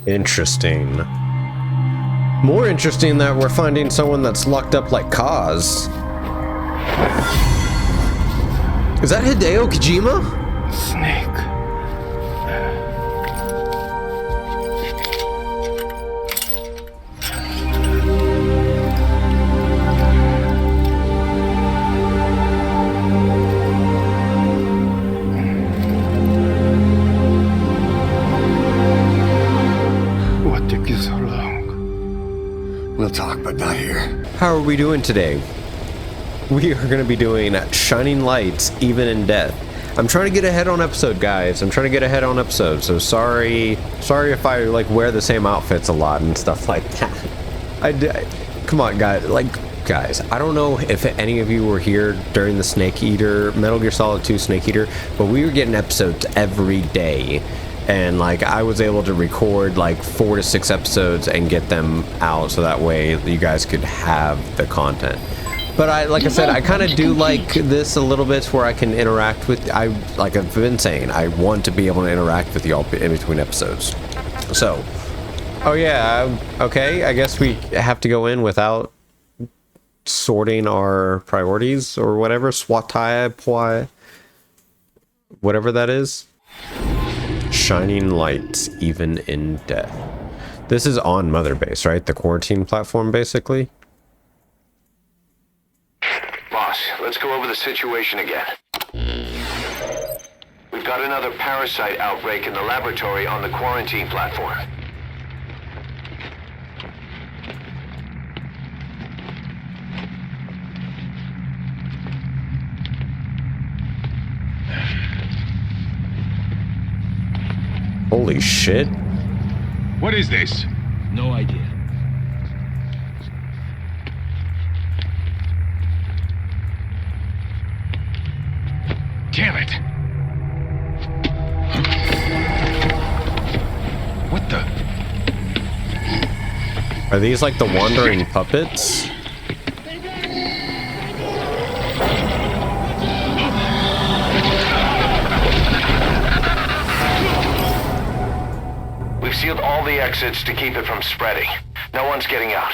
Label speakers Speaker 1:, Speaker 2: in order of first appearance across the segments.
Speaker 1: Interesting. More interesting that we're finding someone that's locked up like Kaz. Is that Hideo Kojima?
Speaker 2: Snake. What took you so long?
Speaker 3: We'll talk, but not here.
Speaker 1: How are we doing today? We are going to be doing Shining Lights, Even in Death. I'm trying to get ahead on episode, guys. I'm trying to get ahead on episode. So sorry if I like wear the same outfits a lot and stuff like that. Come on, guys. I don't know if any of you were here during the Snake Eater, Metal Gear Solid 2 Snake Eater, but we were getting episodes every day. And like I was able to record like 4 to 6 episodes and get them out so that way you guys could have the content. But like I said, I kind of do like this a little bit where I can interact with, like I've been saying, I want to be able to interact with y'all in between episodes. So, oh yeah, okay, I guess we have to go in without sorting our priorities or whatever, whatever that is. Shining Lights, Even in Death. This is on Mother Base, right? The quarantine platform, basically.
Speaker 4: Boss, let's go over the situation again. We've got another parasite outbreak in the laboratory on the quarantine platform.
Speaker 1: Holy shit.
Speaker 2: What is this?
Speaker 5: No idea.
Speaker 2: Damn it! What the?
Speaker 1: Are these like the wandering puppets?
Speaker 4: We've sealed all the exits to keep it from spreading. No one's getting out.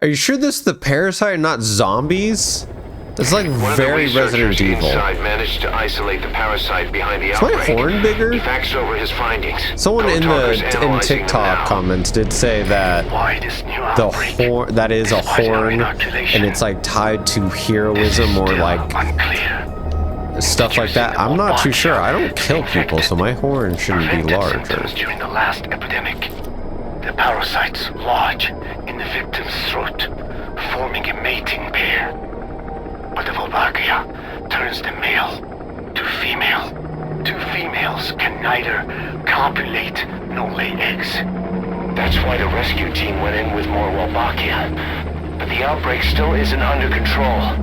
Speaker 1: Are you sure this is the parasite, not zombies? It's like
Speaker 4: One
Speaker 1: very
Speaker 4: of the
Speaker 1: Resident
Speaker 4: researchers
Speaker 1: Evil.
Speaker 4: inside managed to isolate the parasite behind the
Speaker 1: Is my
Speaker 4: outbreak.
Speaker 1: horn bigger?
Speaker 4: He faxed over his findings.
Speaker 1: Someone in TikTok
Speaker 4: comments.
Speaker 1: comments did say that
Speaker 4: Why this new
Speaker 1: the
Speaker 4: outbreak?
Speaker 1: horn, that is a horn, and it's like tied to heroism or like
Speaker 4: unclear.
Speaker 1: stuff like that. I'm not too sure. I don't kill people, so my horn shouldn't be larger.
Speaker 4: During the last epidemic, the parasites lodge in the victim's throat, forming a mating pair. But the Volvagia turns the male to female. Two females can neither copulate nor lay eggs. That's why the rescue team went in with more Wolbachia. But the outbreak still isn't under control.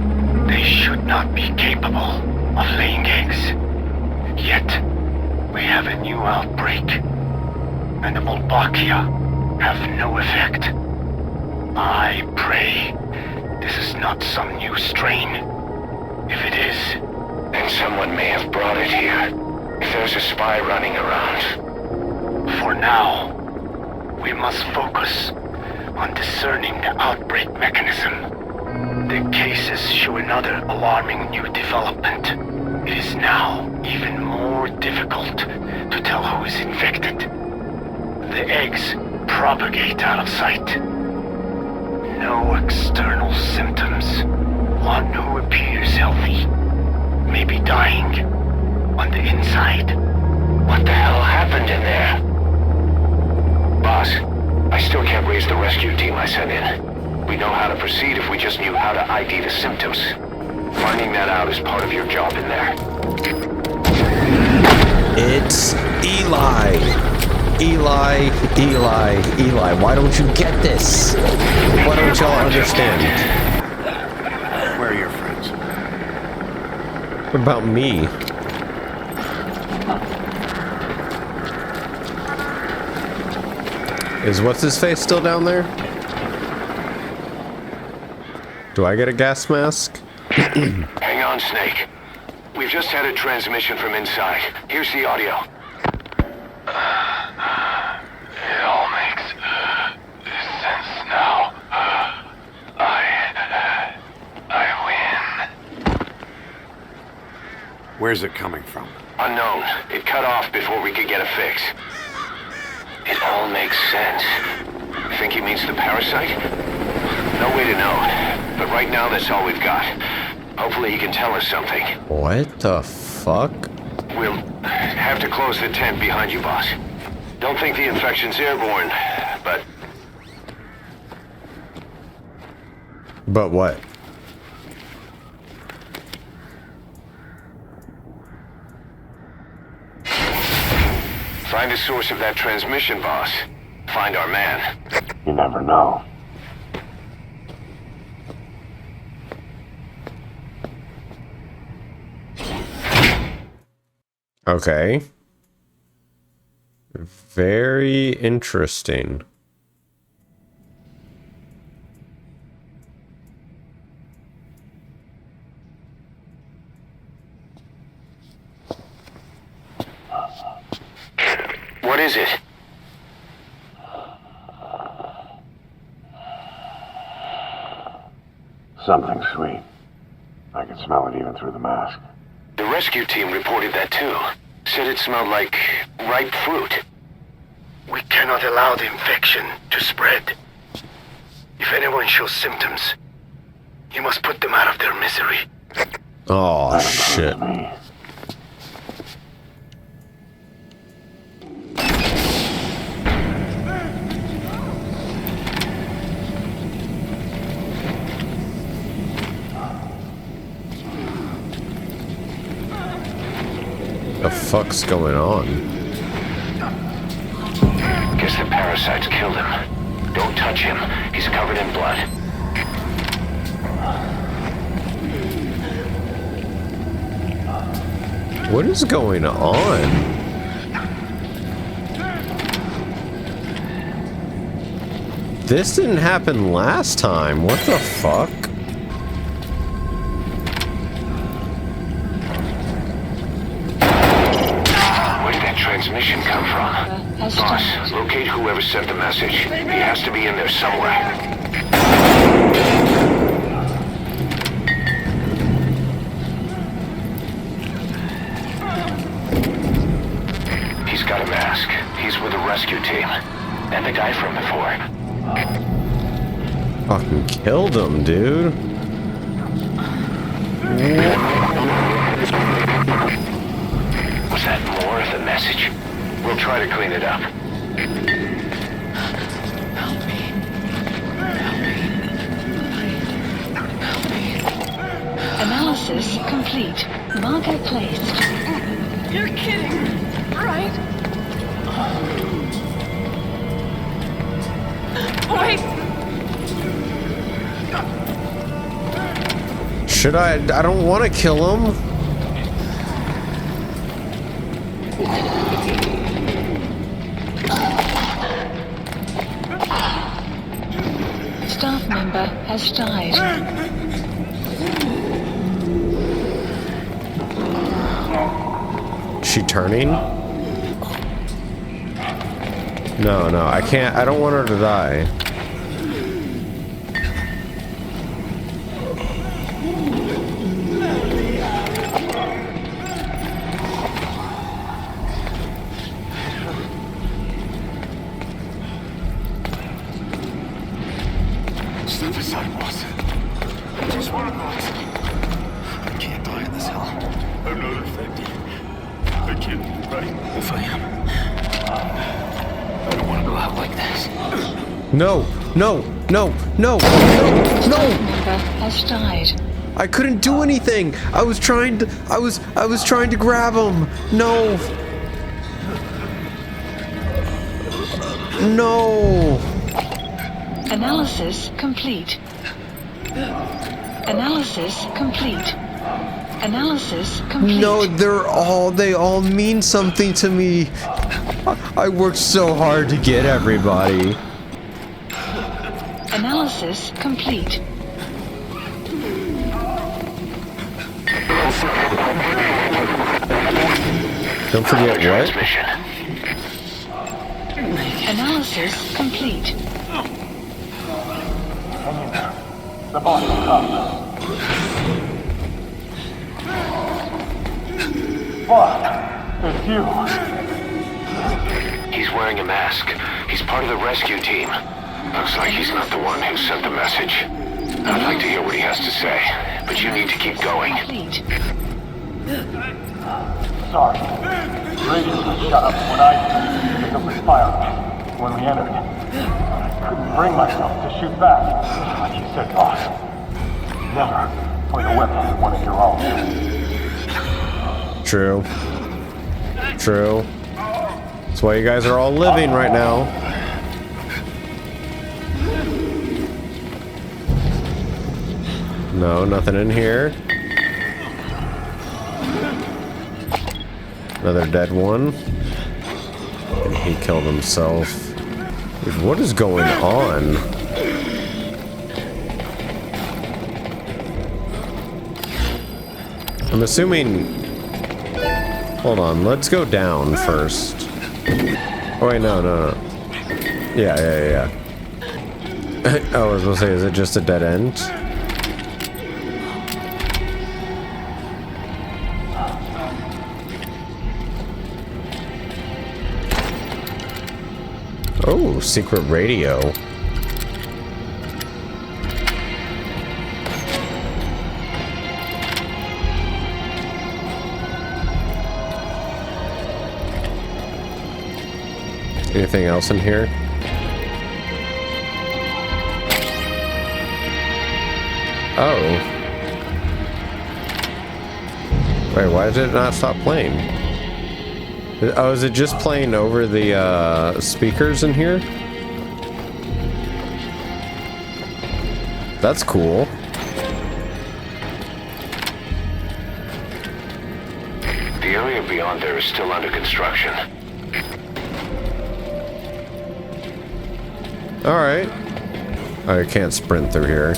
Speaker 4: They should not be capable of laying eggs. Yet, we have a new outbreak. And the Wolbachia have no effect. I pray this is not some new strain. If it is, then someone may have brought it here. If there's a spy running around. For now, we must focus on discerning the outbreak mechanism. The cases show another alarming new development. It is now even more difficult to tell who is infected. The eggs propagate out of sight. No external symptoms. One who appears healthy may be dying on the inside. What the hell happened in there? Boss, I still can't raise the rescue team I sent in. We know how to proceed if we just knew how to ID the symptoms. Finding that out is part of your job in there.
Speaker 1: It's Eli. Eli, why don't you get this? Why don't y'all understand?
Speaker 3: Where are your friends?
Speaker 1: What about me? Is what's-his-face still down there? Do I get a gas mask?
Speaker 4: Hang on, Snake. We've just had a transmission from inside. Here's the audio.
Speaker 3: Where's it coming from?
Speaker 4: Unknown. It cut off before we could get a fix. It all makes sense. Think he means the parasite? No way to know. But right now, that's all we've got. Hopefully he can tell us something.
Speaker 1: What the fuck?
Speaker 4: We'll have to close the tent behind you, boss. Don't think the infection's airborne, but...
Speaker 1: But what?
Speaker 4: Find the source of that transmission, boss. Find our man.
Speaker 3: You never know.
Speaker 1: Okay. Very interesting.
Speaker 4: What is it?
Speaker 3: Something sweet. I can smell it even through the mask.
Speaker 4: The rescue team reported that too. Said it smelled like ripe fruit. We cannot allow the infection to spread. If anyone shows symptoms, you must put them out of their misery.
Speaker 1: Oh, shit.
Speaker 3: Me.
Speaker 1: The fuck's going on?
Speaker 4: Guess the parasites killed him. Don't touch him. He's covered in blood.
Speaker 1: What is going on? This didn't happen last time. What the fuck?
Speaker 4: Where did that transmission come from? Boss, locate whoever sent the message. He has to be in there somewhere. He's got a mask. He's with the rescue team. And the guy from before.
Speaker 1: Fucking killed him, dude.
Speaker 4: Was that more of the message? We'll try to clean it up.
Speaker 5: Help me. Help me. Analysis complete. Marker placed. You're kidding, right? Wait.
Speaker 1: Should I don't want to kill him.
Speaker 5: Staff member has died.
Speaker 1: She turning? No, I can't. I don't want her to die.
Speaker 3: Step aside, boss. I just want to boss. I can't die in this hell. I'm not infected. I can't, right? If I am, I don't want to go out like this.
Speaker 1: No.
Speaker 5: Staff member has died.
Speaker 1: I couldn't do anything. I was trying to grab him. No.
Speaker 5: Analysis complete. Analysis complete. Analysis complete.
Speaker 1: No, they all mean something to me. I worked so hard to get everybody.
Speaker 5: Analysis complete.
Speaker 1: Don't forget what?
Speaker 4: Transmission.
Speaker 5: Analysis complete.
Speaker 3: The boss will come. Fuck. It's you.
Speaker 4: He's wearing a mask. He's part of the rescue team. Looks like he's not the one who sent the message. I'd like to hear what he has to say, but you need to keep going.
Speaker 5: Complete.
Speaker 3: Sorry. Radio was shut up when I picked up the fire when we entered. I couldn't bring myself to shoot back. Like you said, boss. Never point a weapon at one of your own.
Speaker 1: True. True. That's why you guys are all living right now. No, nothing in here. Another dead one. And he killed himself. Dude, what is going on? I'm assuming... Hold on, let's go down first. Oh wait, no. Yeah. Oh, I was gonna say, is it just a dead end? Oh, secret radio. Anything else in here? Oh. Wait, why did it not stop playing? Oh, is it just playing over the speakers in here? That's cool.
Speaker 4: The area beyond there is still under construction.
Speaker 1: Alright. Oh, I can't sprint through here.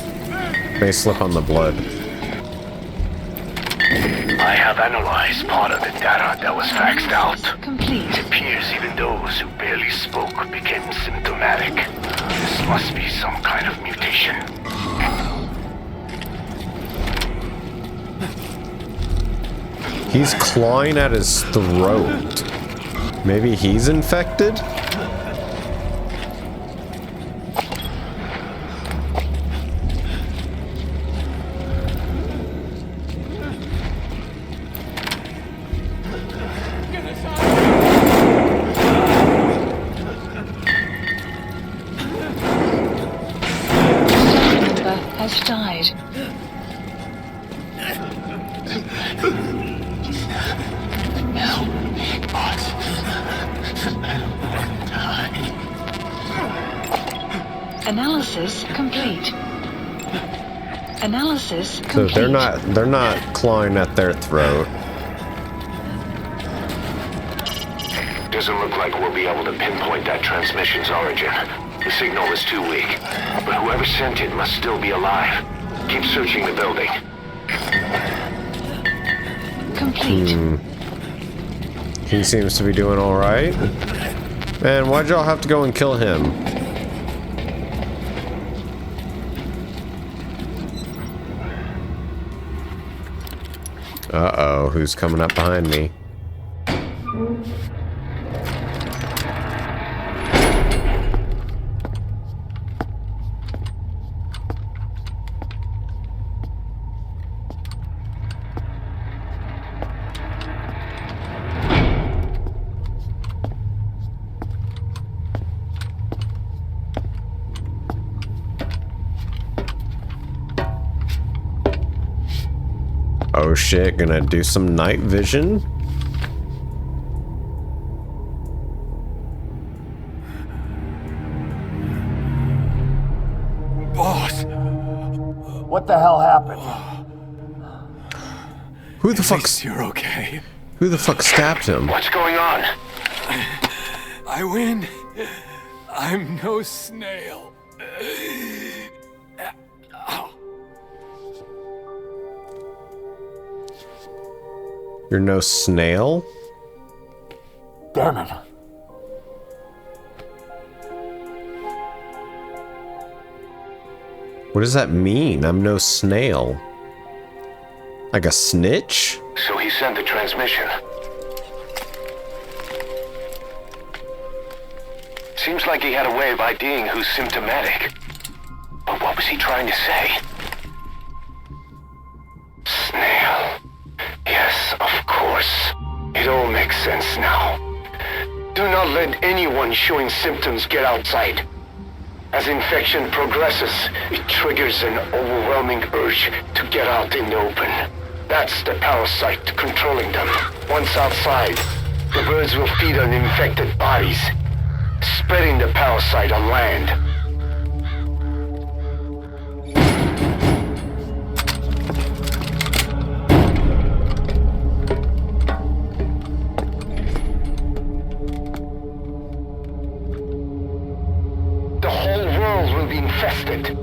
Speaker 1: May slip on the blood.
Speaker 4: I have analyzed part of the data that was faxed out.
Speaker 5: Complete.
Speaker 4: It appears even those who barely spoke became symptomatic. This must be some kind of mutation.
Speaker 1: He's clawing at his throat. Maybe he's infected?
Speaker 5: Has died. Analysis complete. Analysis complete.
Speaker 1: So they're not clawing at their throat.
Speaker 4: Doesn't look like we'll be able to pinpoint that transmission's origin. The signal is too weak. But whoever sent it must still be alive. Keep searching the building.
Speaker 5: Complete.
Speaker 1: He seems to be doing alright. Man, why'd y'all have to go and kill him? Uh-oh, who's coming up behind me? Oh shit, gonna do some night vision?
Speaker 3: Boss! What the hell happened?
Speaker 1: Who the fuck?
Speaker 3: You're okay.
Speaker 1: Who the fuck stabbed him?
Speaker 4: What's going on?
Speaker 3: I win. I'm no snail.
Speaker 1: You're no snail?
Speaker 3: Damn it.
Speaker 1: What does that mean? I'm no snail. Like a snitch?
Speaker 4: So he sent the transmission. Seems like he had a way of IDing who's symptomatic. But what was he trying to say? Snail. Yes, of course. It all makes sense now. Do not let anyone showing symptoms get outside. As infection progresses, it triggers an overwhelming urge to get out in the open. That's the parasite controlling them. Once outside, the birds will feed on infected bodies, spreading the parasite on land. The whole world will be infested.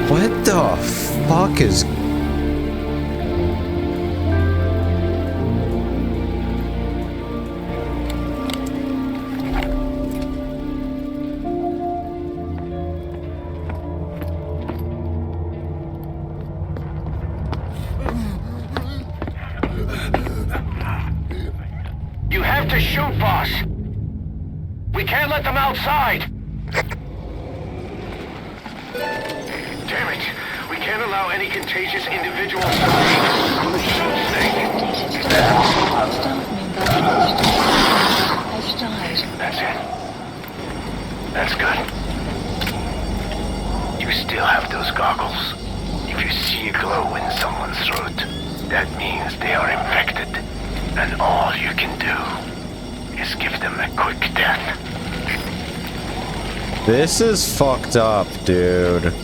Speaker 1: What the fuck is...
Speaker 4: You have to shoot, boss. We can't let them outside. Damn it. We can't allow any contagious individuals to shoot, Snake.
Speaker 5: Staff member has died.
Speaker 4: That's it. That's good. You still have those goggles. If you see a glow in someone's throat, that means they are infected. And all you can do is give them a quick death.
Speaker 1: This is fucked up, dude.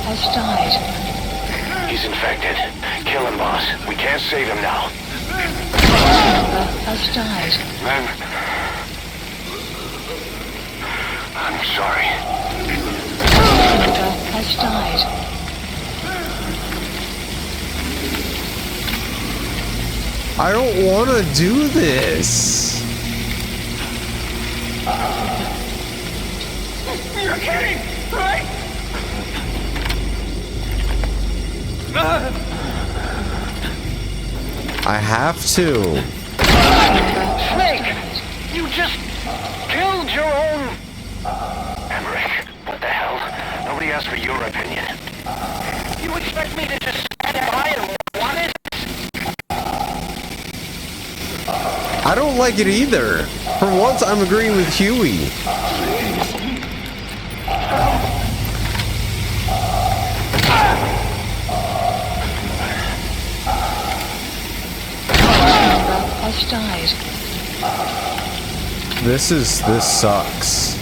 Speaker 5: Has died.
Speaker 4: He's infected. Kill him, boss. We can't save him now.
Speaker 5: Member has died.
Speaker 4: Then... I'm sorry.
Speaker 5: Member has died.
Speaker 1: I don't want to do this.
Speaker 4: You're kidding, right?
Speaker 1: I have to.
Speaker 4: Snake! You just killed your own... Emmerich, what the hell? Nobody asked for your opinion. You expect me to just stand by and want it?
Speaker 1: I don't like it either. For once, I'm agreeing with Huey.
Speaker 5: Has died.
Speaker 1: This sucks.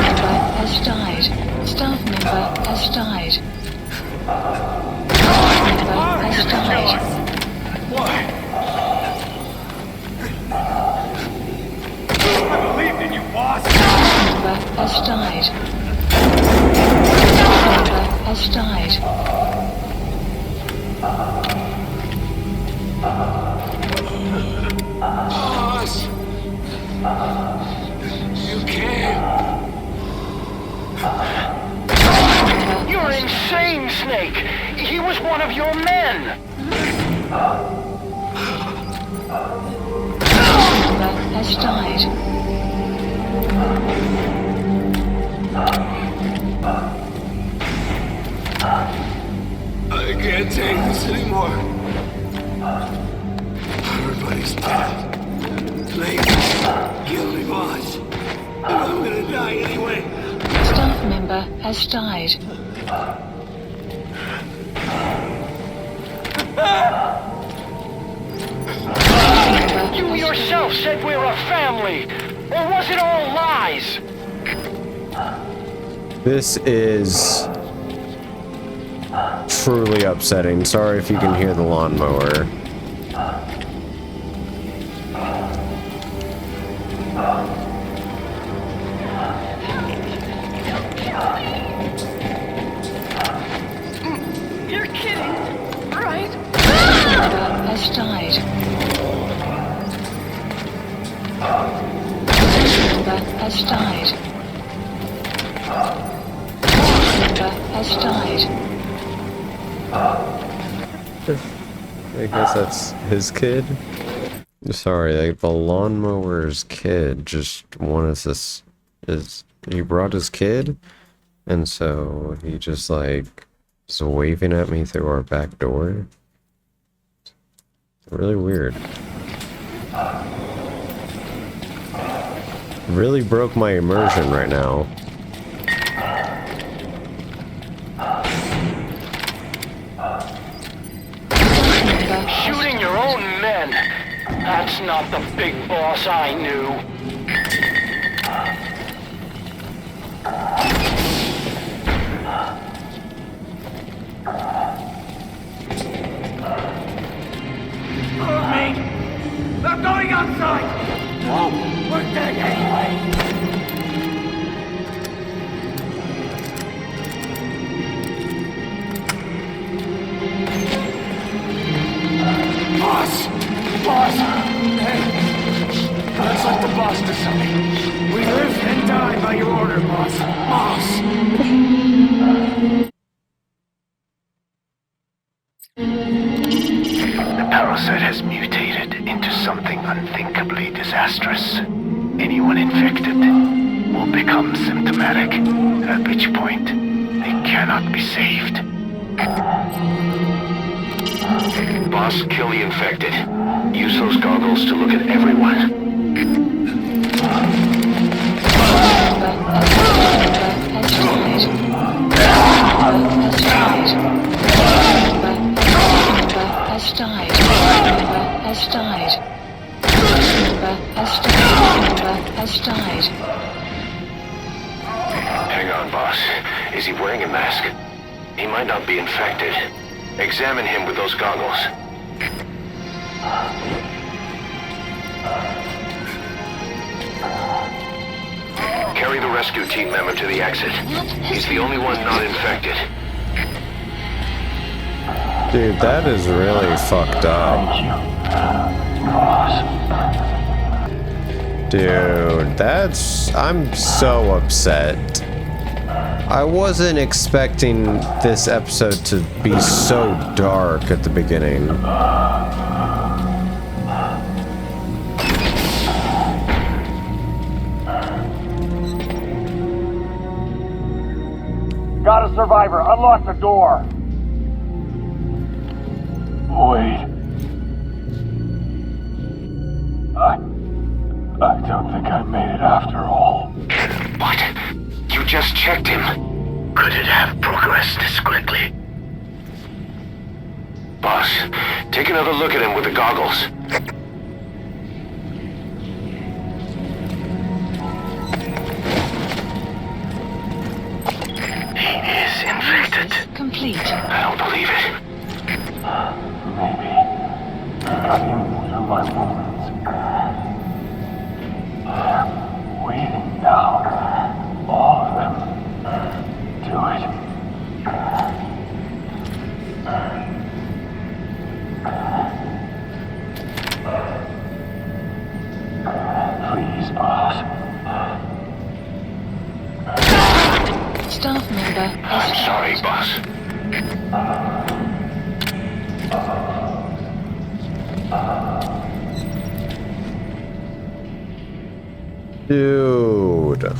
Speaker 5: Member has died. Staff member has died. Member has died.
Speaker 2: Why? I believed in you, boss.
Speaker 5: Member has died. Member has died.
Speaker 3: Boss! You can't.
Speaker 4: You're insane, Snake! He was one of your men!
Speaker 5: Member has died.
Speaker 3: I can't take this anymore. Everybody's dead. Please, kill me, boss. I'm gonna die anyway.
Speaker 5: Staff member has died.
Speaker 4: You yourself said we're a family! Or was it all lies?
Speaker 1: This is truly upsetting. Sorry if you can hear the lawnmower.
Speaker 6: You're kidding, right?
Speaker 5: Member has died. Member has died. Member has died.
Speaker 1: I guess that's his kid. Sorry, like the lawnmower's kid just wanted this. He brought his kid, and so he just like is waving at me through our back door. It's really weird. Really broke my immersion right now.
Speaker 4: Shooting your own men! That's not the big boss I knew.
Speaker 2: Me! They're going outside! No! We're dead anyway!
Speaker 3: Boss! Boss! Hey! Let's let the boss decide.
Speaker 2: We live and die by your order, boss.
Speaker 3: Boss!
Speaker 4: The parasite has mutated into something unthinkably disastrous. Anyone infected will become symptomatic, at which point they cannot be saved. Boss, kill the infected. Use those goggles to look at everyone.
Speaker 5: Has died. Member has died. Member has died. Member has died.
Speaker 4: Hang on, boss. Is he wearing a mask? He might not be infected. Examine him with those goggles. Carry the rescue team member to the exit. He's the only one not infected.
Speaker 1: Dude, that is really fucked up. Dude, I'm so upset. I wasn't expecting this episode to be so dark at the beginning.
Speaker 2: Got a survivor. Unlock the door.
Speaker 3: Wait. I don't think I made it after all.
Speaker 4: What? You just checked him. Could it have progressed this quickly? Boss, take another look at him with the goggles. He is infected.
Speaker 5: Complete.
Speaker 4: I don't believe it.
Speaker 3: Maybe. Cutting through my wounds. Waiting down. All of them. Do it. Please.
Speaker 4: Please, boss.
Speaker 5: Staff member has
Speaker 4: I'm sorry, boss.
Speaker 1: Dude.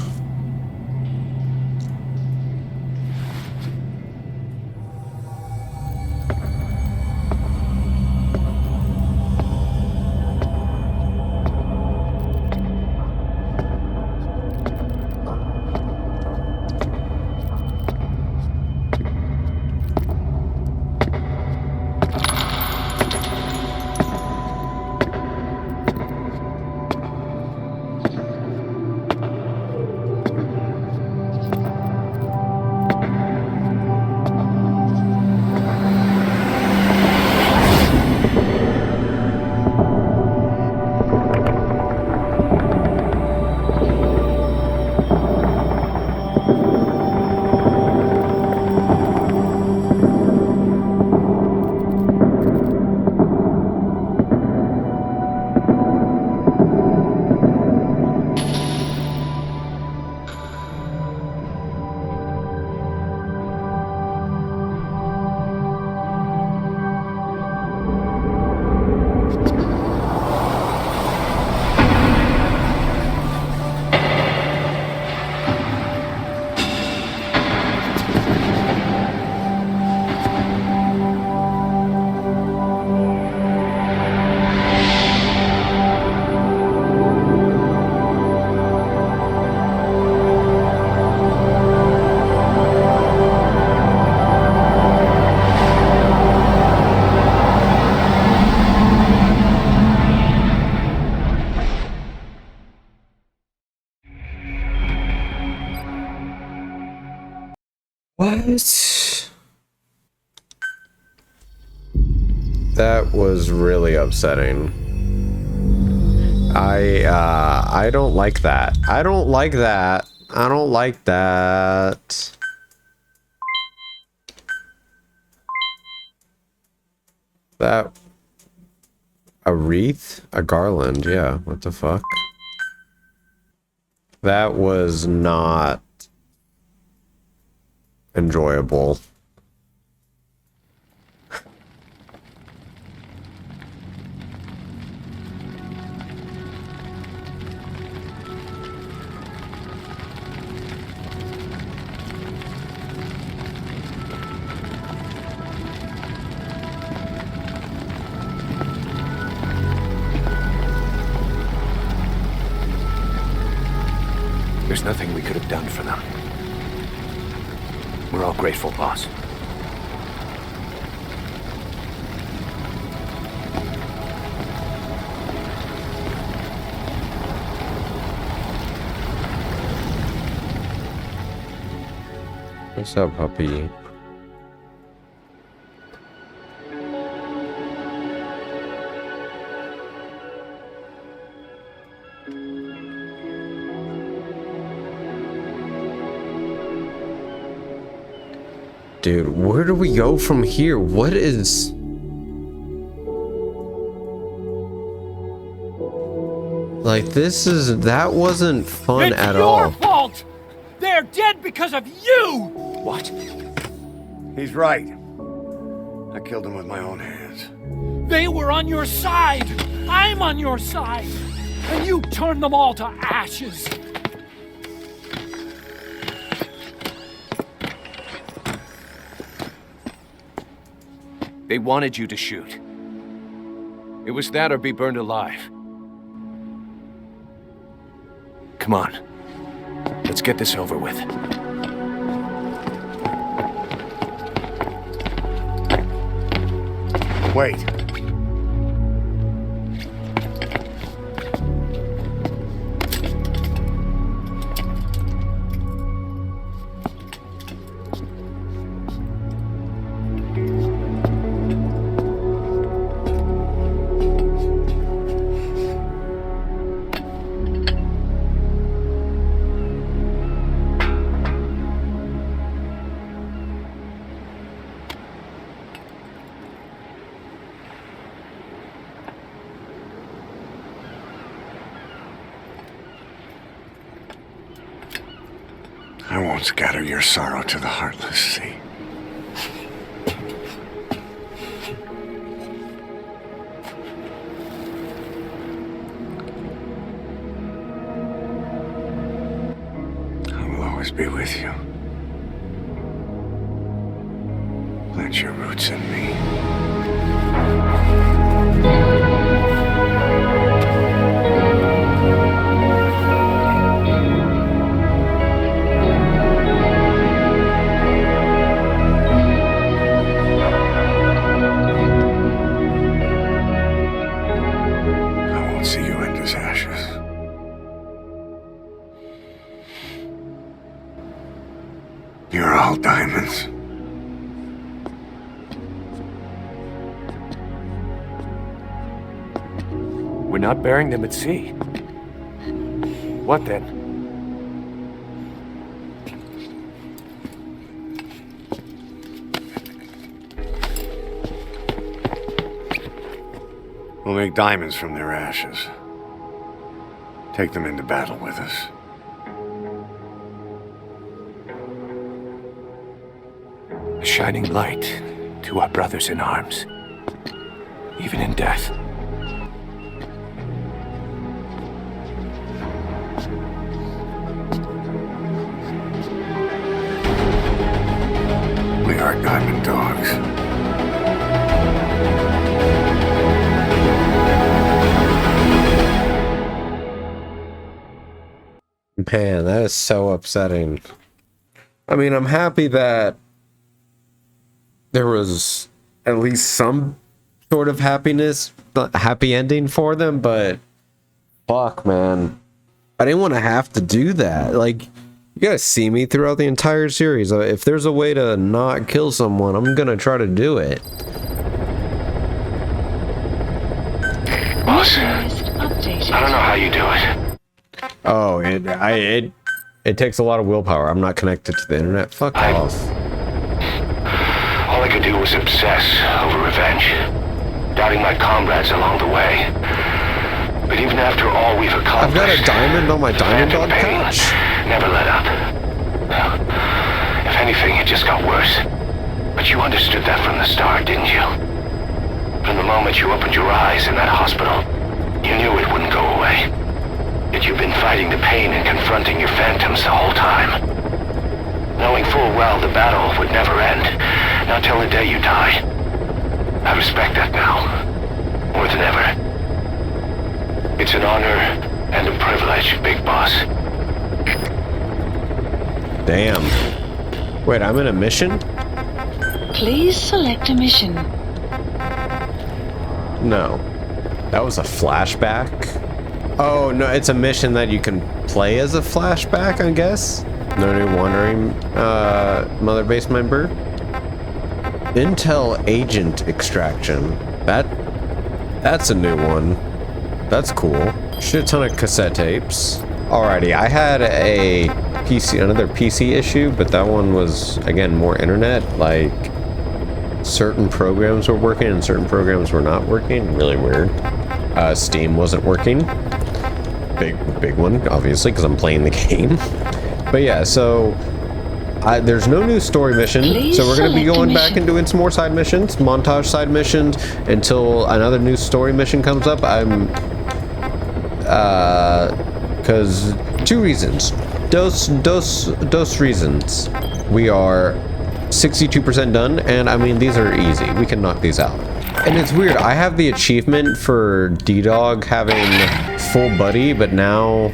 Speaker 1: What? That was really upsetting. I don't like that. I don't like that. I don't like that. That... A wreath? A garland, yeah. What the fuck? That was not enjoyable.
Speaker 7: There's nothing we could have done for them. We're all grateful, boss.
Speaker 1: What's up, puppy? Dude, where do we go from here? What is... Like, this is... That wasn't fun at all.
Speaker 2: It's your fault! They're dead because of you!
Speaker 7: What?
Speaker 3: He's right. I killed him with my own hands.
Speaker 2: They were on your side! I'm on your side! And you turned them all to ashes!
Speaker 7: They wanted you to shoot. It was that or be burned alive. Come on. Let's get this over with.
Speaker 3: Wait. won't scatter your sorrow to the heartless sea. I will always be with you. Plant your roots in me. I won't see you end as ashes. You're all diamonds.
Speaker 7: We're not burying them at sea. What then?
Speaker 3: We'll make diamonds from their ashes. Take them into battle with us.
Speaker 7: A shining light to our brothers in arms, even in death.
Speaker 3: We are diamond dogs.
Speaker 1: Man, that is so upsetting. I mean, I'm happy that there was at least some sort of happy ending for them, but fuck, man. I didn't want to have to do that. Like, you gotta see me throughout the entire series. If there's a way to not kill someone, I'm gonna try to do it.
Speaker 4: Boss, I don't know how you do it.
Speaker 1: Oh, it takes a lot of willpower. I'm not connected to the internet. Fuck off.
Speaker 4: All I could do was obsess over revenge, doubting my comrades along the way. But even after all we've accomplished,
Speaker 1: I've got a diamond on my diamond dog
Speaker 4: pain
Speaker 1: pouch.
Speaker 4: never let up. If anything, it just got worse. But you understood that from the start, didn't you? From the moment you opened your eyes in that hospital, you knew it wouldn't go away. Yet you've been fighting the pain and confronting your phantoms the whole time. Knowing full well the battle would never end, not till the day you die. I respect that now, more than ever. It's an honor and a privilege, Big Boss.
Speaker 1: Damn. Wait, I'm in a mission?
Speaker 5: Please select a mission.
Speaker 1: No. That was a flashback? Oh, no, it's a mission that you can play as a flashback, I guess? No new wandering Mother Base member? Intel agent extraction. That's a new one. That's cool. Shit ton of cassette tapes. Alrighty, I had another PC issue, but that one was, again, more internet. Like, certain programs were working and certain programs were not working. Really weird. Steam wasn't working. Big one, obviously, because I'm playing the game. But yeah, so there's no new story mission, so we're going to be going back and doing some more side missions, montage side missions, until another new story mission comes up. Because two reasons. Dos reasons. We are 62% done, and I mean, these are easy. We can knock these out. And it's weird, I have the achievement for D-Dog having full buddy, but now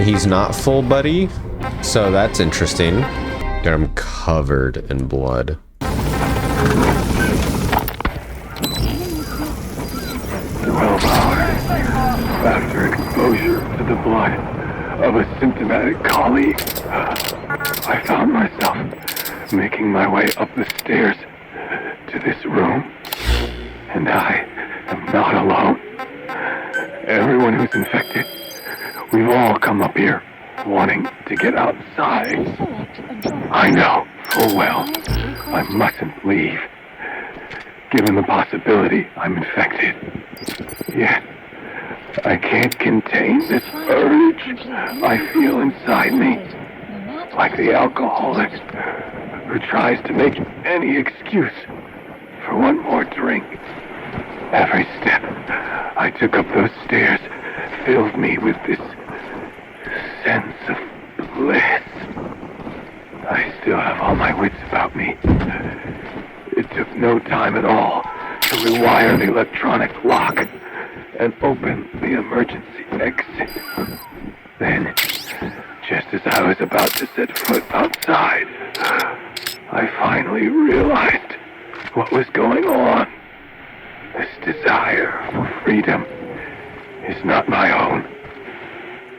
Speaker 1: he's not full buddy, so that's interesting. And I'm covered in blood.
Speaker 3: After exposure to the blood of a symptomatic colleague, I found myself making my way up the stairs to this room. And I am not alone. Everyone who's infected, we've all come up here wanting to get outside. I know full well I mustn't leave, given the possibility I'm infected. Yet, I can't contain this urge I feel inside me. like the alcoholic who tries to make any excuse for one more drink. Every step I took up those stairs filled me with this sense of bliss. I still have all my wits about me. It took no time at all to rewire the electronic lock and open the emergency exit. Then, just as I was about to set foot outside, I finally realized what was going on. This desire for freedom is not my own,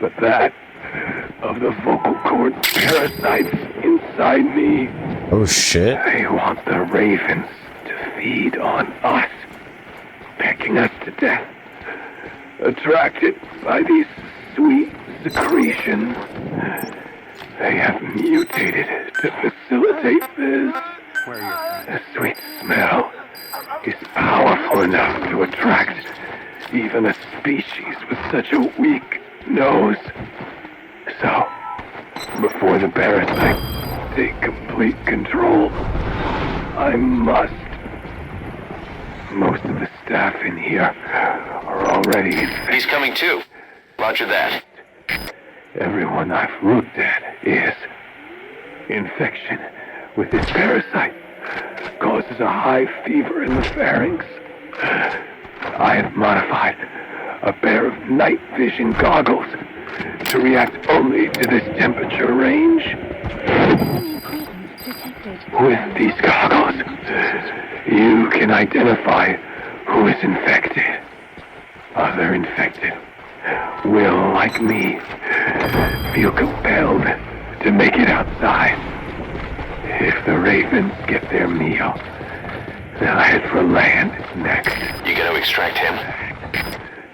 Speaker 3: but that of the vocal cord parasites inside me.
Speaker 1: Oh shit.
Speaker 3: They want the ravens to feed on us, pecking us to death, attracted by these sweet secretions. They have mutated to facilitate this. The sweet smell is powerful enough to attract even a species with such a weak nose. So, before the parasites take complete control, I must. Most of the staff in here are already infected.
Speaker 4: He's coming too. Roger that.
Speaker 3: Everyone I've looked at is. Infection with this parasite causes a high fever in the pharynx. I have modified a pair of night vision goggles to react only to this temperature range. With these goggles, you can identify who is infected. Other infected will, like me, feel compelled to make it outside. If the ravens get their meal, they'll head for land next.
Speaker 4: You gonna extract him?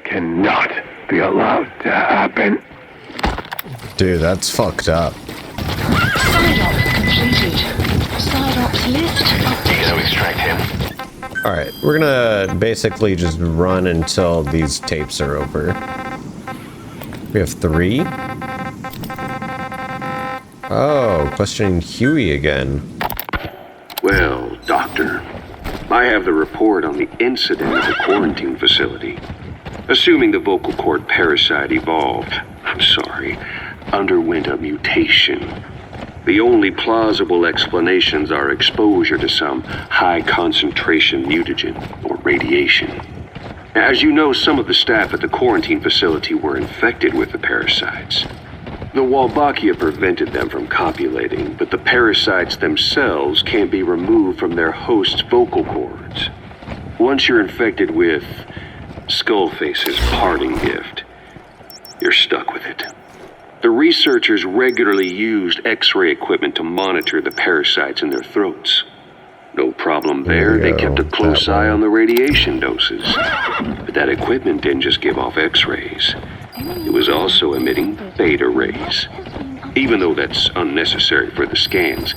Speaker 3: Cannot be allowed to happen.
Speaker 1: Dude, that's fucked up.
Speaker 5: Side op completed. Side ops list
Speaker 4: You
Speaker 5: updated.
Speaker 4: gonna extract him?
Speaker 1: Alright, we're gonna basically just run until these tapes are over. We have 3. Oh, questioning Huey again.
Speaker 8: Well, Doctor, I have the report on the incident at the quarantine facility. Assuming the vocal cord parasite underwent a mutation. The only plausible explanations are exposure to some high-concentration mutagen or radiation. As you know, some of the staff at the quarantine facility were infected with the parasites. The Wolbachia prevented them from copulating, but the parasites themselves can't be removed from their host's vocal cords. Once you're infected with Skullface's parting gift, you're stuck with it. The researchers regularly used X-ray equipment to monitor the parasites in their throats. No problem there, they kept a close eye on the radiation doses. But that equipment didn't just give off X-rays. It was also emitting beta rays, even though that's unnecessary for the scans.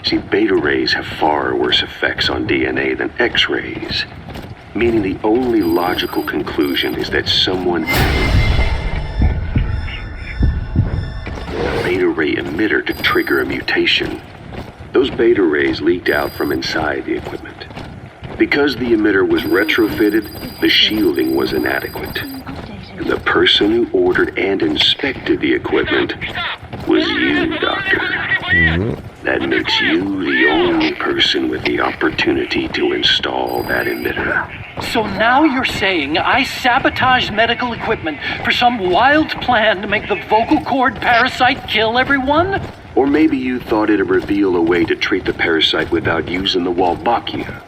Speaker 8: See, beta rays have far worse effects on DNA than X-rays, meaning the only logical conclusion is that someone a beta ray emitter to trigger a mutation. Those beta rays leaked out from inside the equipment. Because the emitter was retrofitted, the shielding was inadequate. And the person who ordered and inspected the equipment was you, Doctor. That makes you the only person with the opportunity to install that emitter.
Speaker 2: So now you're saying I sabotaged medical equipment for some wild plan to make the vocal cord parasite kill everyone?
Speaker 8: Or maybe you thought it'd reveal a way to treat the parasite without using the Wolbachia.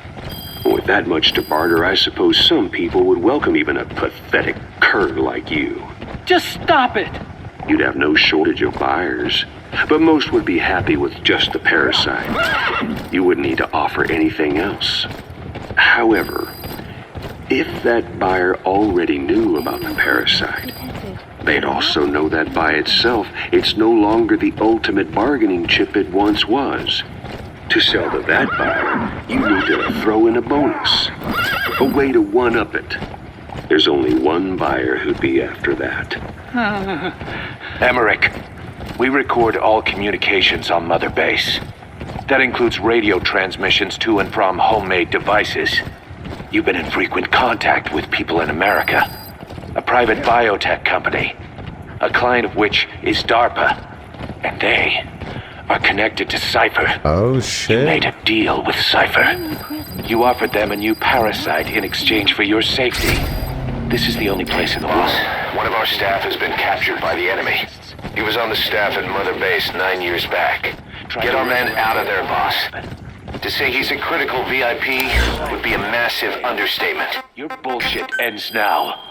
Speaker 8: With that much to barter, I suppose some people would welcome even a pathetic cur like you.
Speaker 2: Just stop it!
Speaker 8: You'd have no shortage of buyers, but most would be happy with just the parasite. You wouldn't need to offer anything else. However, if that buyer already knew about the parasite, they'd also know that by itself, it's no longer the ultimate bargaining chip it once was. To sell to that buyer, you need to throw in a bonus, a way to one-up it. There's only one buyer who'd be after that.
Speaker 7: Emmerich, We record all communications on Mother Base. That includes radio transmissions to and from homemade devices. You've been in frequent contact with people in America. A private biotech company. A client of which is DARPA. And they are connected to Cypher.
Speaker 1: Oh,
Speaker 7: You made
Speaker 1: shit.
Speaker 7: a deal with Cypher. You offered them a new parasite in exchange for your safety. This is the only place in the world.
Speaker 4: One of our staff has been captured by the enemy. He was on the staff at Mother Base 9 years back. Get our men out of there, boss. To say he's a critical VIP would be a massive understatement.
Speaker 7: Your bullshit ends now.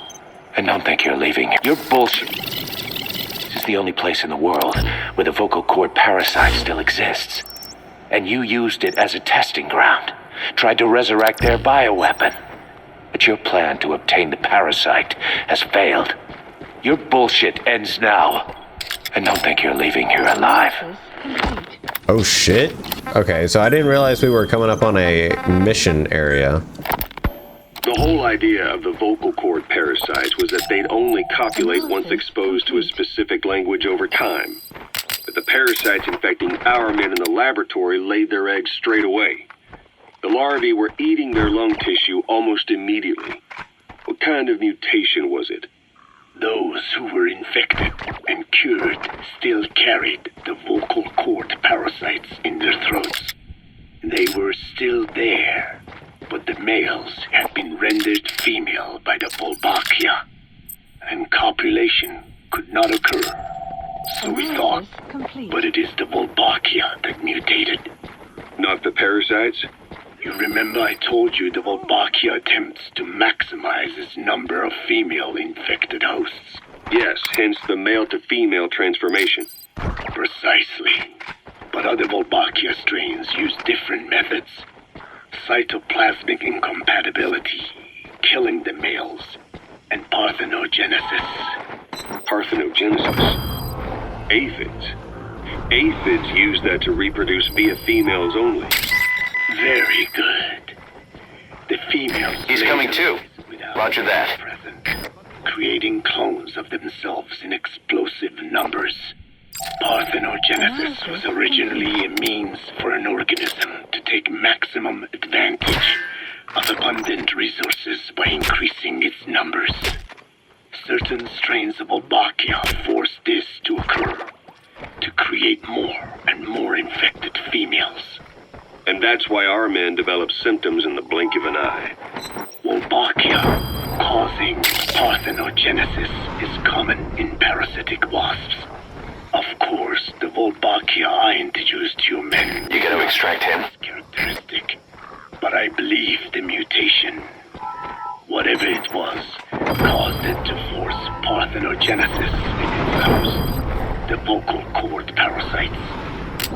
Speaker 7: And don't think you're leaving. Your bullshit. This is the only place in the world where the vocal cord parasite still exists. And you used it as a testing ground. Tried to resurrect their bioweapon. But your plan to obtain the parasite has failed. Your bullshit ends now. And don't think you're leaving here alive.
Speaker 1: Oh, shit. Okay, so I didn't realize we were coming up on a mission area.
Speaker 8: The whole idea of the vocal cord parasites was that they'd only copulate once exposed to a specific language over time. But the parasites infecting our men in the laboratory laid their eggs straight away. The larvae were eating their lung tissue almost immediately. What kind of mutation was it?
Speaker 3: Those who were infected and cured still carried the vocal cord parasites in their throats. They were still there, but the males had been rendered female by the Wolbachia, and copulation could not occur. So we thought, but it is the Wolbachia that mutated.
Speaker 8: Not the parasites?
Speaker 3: You remember I told you the Wolbachia attempts to maximize its number of female infected hosts?
Speaker 8: Yes, hence the male-to-female transformation.
Speaker 3: Precisely. But other Wolbachia strains use different methods. Cytoplasmic incompatibility, killing the males, and parthenogenesis.
Speaker 8: Parthenogenesis. Aphids. Aphids use that to reproduce via females only.
Speaker 3: Very good. The females...
Speaker 4: He's coming too. Roger that.
Speaker 3: Present, creating clones of themselves in explosive numbers. Parthenogenesis was originally a means for an organism to take maximum advantage of abundant resources by increasing its numbers. Certain strains of Wolbachia force this to occur, to create more and more infected females.
Speaker 8: And that's why our men develop symptoms in the blink of an eye.
Speaker 3: Wolbachia causing parthenogenesis is common in parasitic wasps. Of course, the Wolbachia I introduced to you men...
Speaker 4: You gotta extract him?
Speaker 3: ...characteristic. But I believe the mutation, whatever it was, caused it to force parthenogenesis in its host. The vocal cord parasites.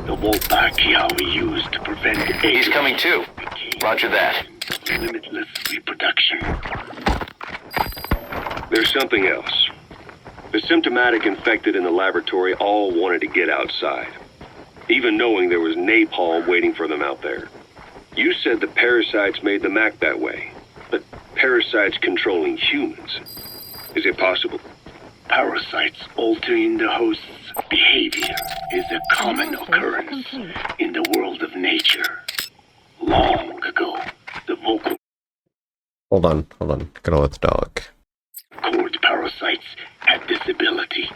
Speaker 3: The Wolbachia we used to prevent AIDS...
Speaker 4: He's coming too. Roger that.
Speaker 3: ...limitless reproduction.
Speaker 8: There's something else. The symptomatic infected in the laboratory all wanted to get outside, even knowing there was napalm waiting for them out there. You said the parasites made them act that way, but parasites controlling humans. Is it possible?
Speaker 3: Parasites altering the host's behavior is a common occurrence in the world of nature. Long ago, the vocal
Speaker 1: Hold on. Gotta let the dog.
Speaker 3: cord parasites had this ability,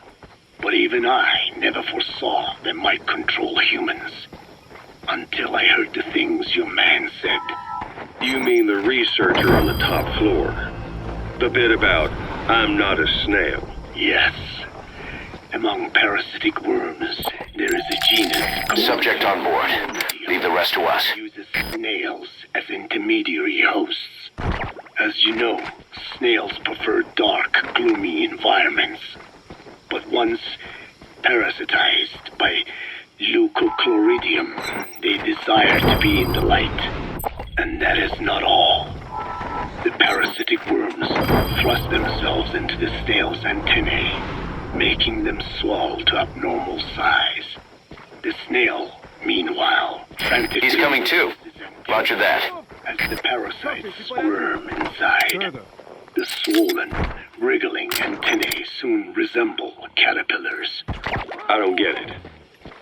Speaker 3: but even I never foresaw they might control humans. Until I heard the things your man said.
Speaker 8: You mean the researcher on the top floor? The bit about, I'm not a snail.
Speaker 3: Yes. Among parasitic worms, there is a genus...
Speaker 4: Subject on board. Leave the rest to us.
Speaker 3: ...uses snails as intermediary hosts. As you know, snails prefer dark, gloomy environments. But once parasitized by leucochloridium, they desire to be in the light. And that is not all. The parasitic worms thrust themselves into the snail's antennae, making them swell to abnormal size. The snail, meanwhile, frantically...
Speaker 4: He's coming too. Roger that.
Speaker 3: As the parasites squirm inside, the swollen, wriggling antennae soon resemble caterpillars.
Speaker 8: I don't get it.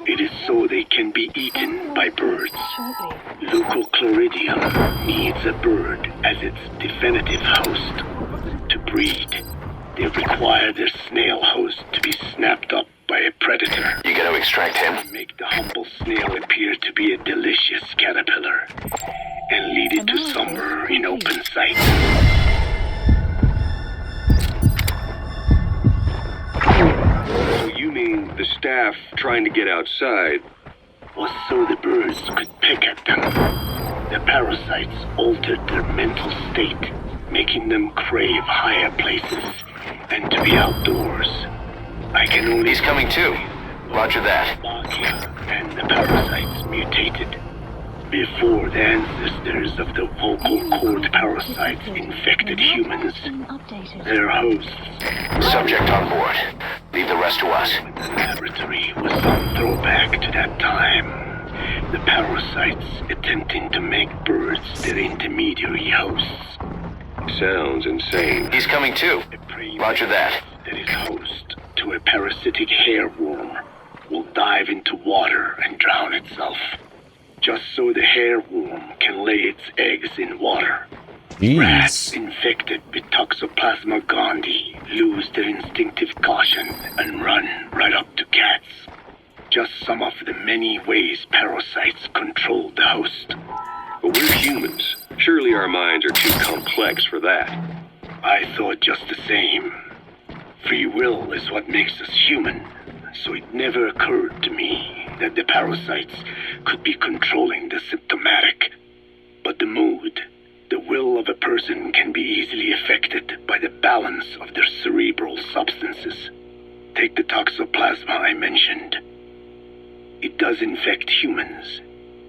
Speaker 4: It is so they can be eaten by birds.
Speaker 5: Shortly.
Speaker 4: Leucochloridium needs a bird as its definitive host. To breed, they require their snail host to be snapped up by a predator.
Speaker 7: You gonna extract him?
Speaker 4: Make the humble snail appear to be a delicious caterpillar and lead it to somewhere in open sight.
Speaker 8: So you mean the staff trying to get outside?
Speaker 4: Or so the birds could pick at them. The parasites altered their mental state, making them crave higher places and to be outdoors. I can only...
Speaker 7: He's coming too. Roger that.
Speaker 4: Slovakia and the parasites mutated. Before the ancestors of the vocal cord parasites infected humans, their hosts...
Speaker 7: Subject on board. Leave the rest to us.
Speaker 4: The laboratory was some throwback to that time. The parasites attempting to make birds their intermediary hosts.
Speaker 8: Sounds insane.
Speaker 7: He's coming too.
Speaker 4: A prey
Speaker 7: Roger that.
Speaker 4: that is host to a parasitic hairworm will dive into water and drown itself, just so the hairworm can lay its eggs in water. Rats
Speaker 1: Jeez.
Speaker 4: infected with Toxoplasma gondii lose their instinctive caution and run right up to cats. Just some of the many ways parasites control the host.
Speaker 8: But we're humans. Surely our minds are too complex for that.
Speaker 4: I thought just the same. Free will is what makes us human, so it never occurred to me that the parasites could be controlling the symptomatic. But the mood, the will of a person can be easily affected by the balance of their cerebral substances. Take the toxoplasma I mentioned. It does infect humans,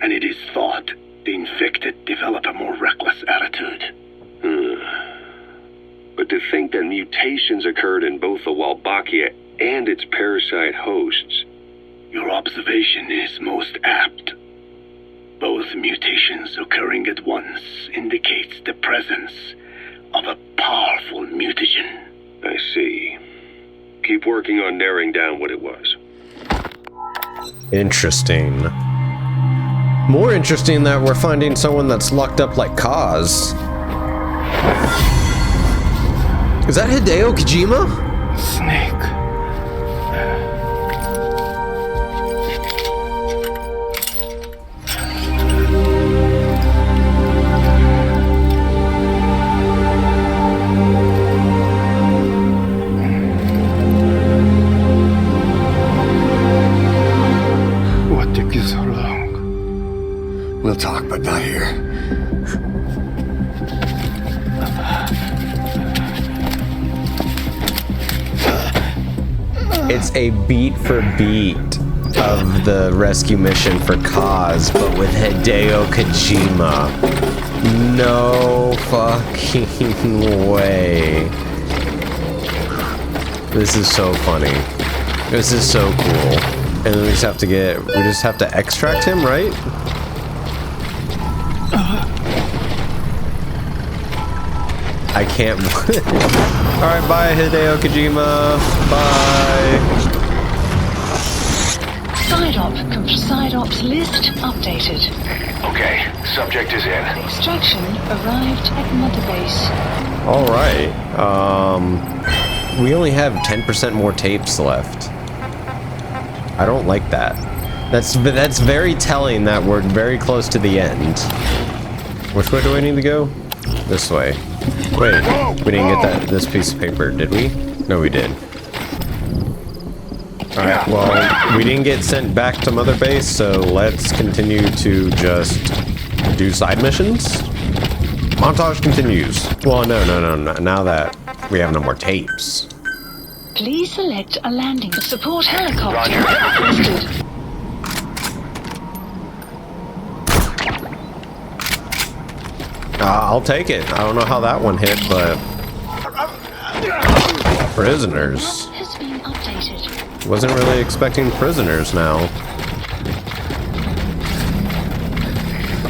Speaker 4: and it is thought the infected develop a more reckless attitude.
Speaker 8: But to think that mutations occurred in both the Wolbachia and its parasite hosts.
Speaker 4: Your observation is most apt. Both mutations occurring at once indicates the presence of a powerful mutagen.
Speaker 8: I see. Keep working on narrowing down what it was.
Speaker 1: Interesting. More interesting that we're finding someone that's locked up like Kaz. Is that Hideo Kojima?
Speaker 3: Snake. What took you so long?
Speaker 9: We'll talk, but not here.
Speaker 1: It's a beat for beat of the rescue mission for Kaz, but with Hideo Kojima. No fucking way. This is so funny. This is so cool. And then we just have to extract him, right? I can't. Alright, bye Hideo Kojima. Bye.
Speaker 5: Side-ops list updated.
Speaker 7: Okay, subject is in.
Speaker 5: Extraction arrived at Mother Base.
Speaker 1: Alright. We only have 10% more tapes left. I don't like that. That's very telling that we're very close to the end. Which way do I need to go? This way. Wait, we didn't get this piece of paper, did we? No, we did. Alright, well, we didn't get sent back to Mother Base, so let's continue to just do side missions. Montage continues. Well, no. Now that we have no more tapes.
Speaker 5: Please select a landing. Support helicopter
Speaker 7: Roger.
Speaker 5: requested.
Speaker 1: I'll take it. I don't know how that one hit, but... Prisoners.
Speaker 5: Has been updated.
Speaker 1: Wasn't really expecting prisoners now.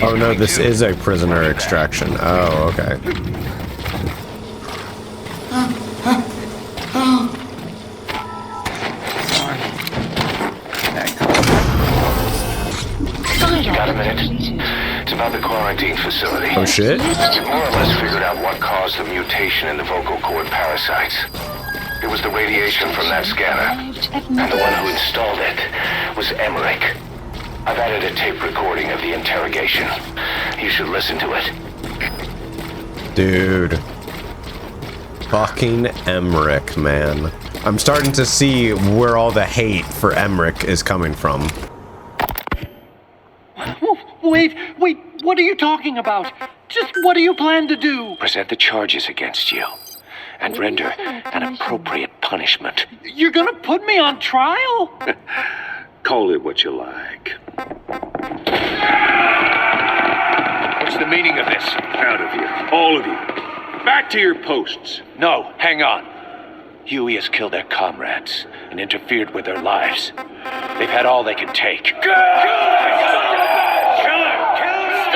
Speaker 1: Oh no, this is a prisoner extraction. Oh, okay.
Speaker 4: Got a minute?
Speaker 5: Completed.
Speaker 4: It's about the quarantine facility.
Speaker 1: Oh shit.
Speaker 4: We've more or less figured out what caused the mutation in the vocal cord parasites. It was the radiation from that scanner. And the one who installed it was Emmerich. I've added a tape recording of the interrogation. You should listen to it.
Speaker 1: Dude. Fucking Emmerich, man. I'm starting to see where all the hate for Emmerich is coming from.
Speaker 2: Wait, what are you talking about? Just what do you plan to do?
Speaker 7: Present the charges against you and render an appropriate punishment.
Speaker 2: You're gonna put me on trial?
Speaker 8: Call it what you like.
Speaker 7: What's the meaning of this?
Speaker 8: Out of here. All of you. Back to your posts.
Speaker 7: No, hang on. Huey has killed their comrades and interfered with their lives. They've had all they can take.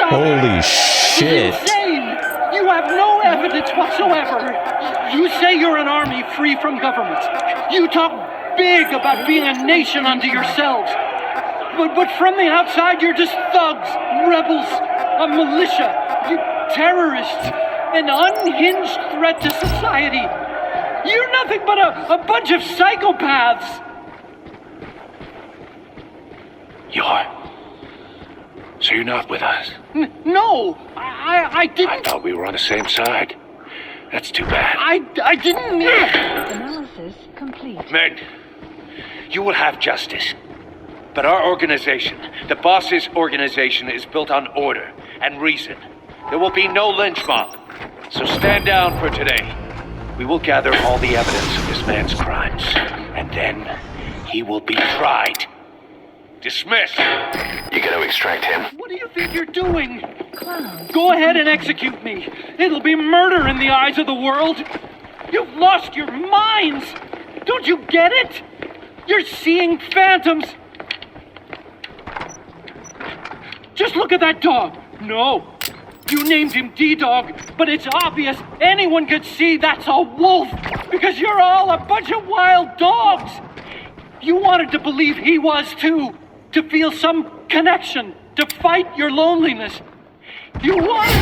Speaker 1: Holy shit.
Speaker 2: Insane! You have no evidence whatsoever. You say you're an army free from government. You talk big about being a nation unto yourselves. But from the outside, you're just thugs, rebels, a militia, you terrorists, an unhinged threat to society. You're nothing but a bunch of psychopaths.
Speaker 7: You are? So you're not with us?
Speaker 2: No, I
Speaker 7: I
Speaker 2: didn't.
Speaker 7: thought we were on the same side. That's too bad.
Speaker 2: I didn't.
Speaker 5: Analysis complete.
Speaker 7: Men, you will have justice. But our organization, the boss's organization, is built on order and reason. There will be no lynch mob. So stand down for today. We will gather all the evidence of this man's crimes. And then he will be tried. Dismissed.
Speaker 4: You gonna extract him?
Speaker 2: What do you think you're doing?
Speaker 5: Cloud.
Speaker 2: Go ahead and execute me. It'll be murder in the eyes of the world. You've lost your minds. Don't you get it? You're seeing phantoms. Just look at that dog. No. You named him D-Dog, but it's obvious anyone could see that's a wolf because you're all a bunch of wild dogs. You wanted to believe he was too, to feel some connection, to fight your loneliness. You wanted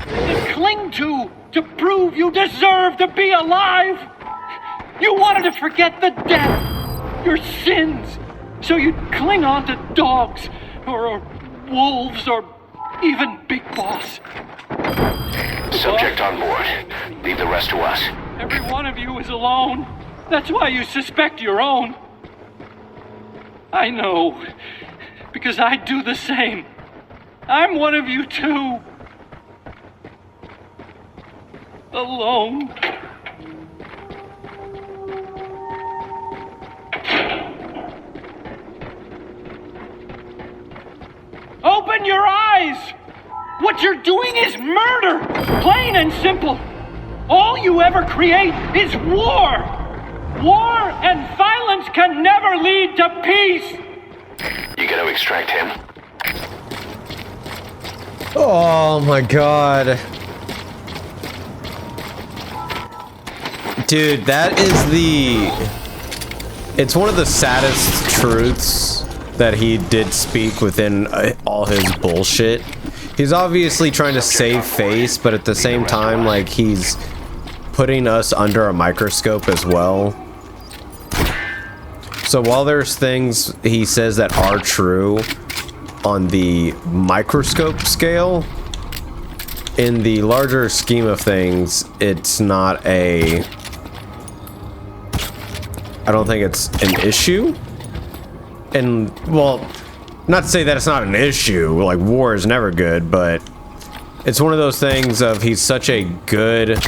Speaker 2: to cling to prove you deserve to be alive. You wanted to forget the death, your sins, so you'd cling on to dogs or wolves or even Big Boss.
Speaker 4: Subject on board. Leave the rest to us.
Speaker 2: Every one of you is alone. That's why you suspect your own. I know, because I do the same. I'm one of you too. Alone. Open your eyes! What you're doing is murder! Plain and simple. All you ever create is war! War and violence can never lead to peace!
Speaker 4: You gonna extract him?
Speaker 1: Oh my god. Dude, that is it's one of the saddest truths that he did speak within all his bullshit. He's obviously trying to save face, but at the same time, like, he's putting us under a microscope as well. So while there's things he says that are true on the microscope scale, in the larger scheme of things, it's not I don't think it's an issue. And, well, not to say that it's not an issue, like, war is never good, but it's one of those things of he's such a good...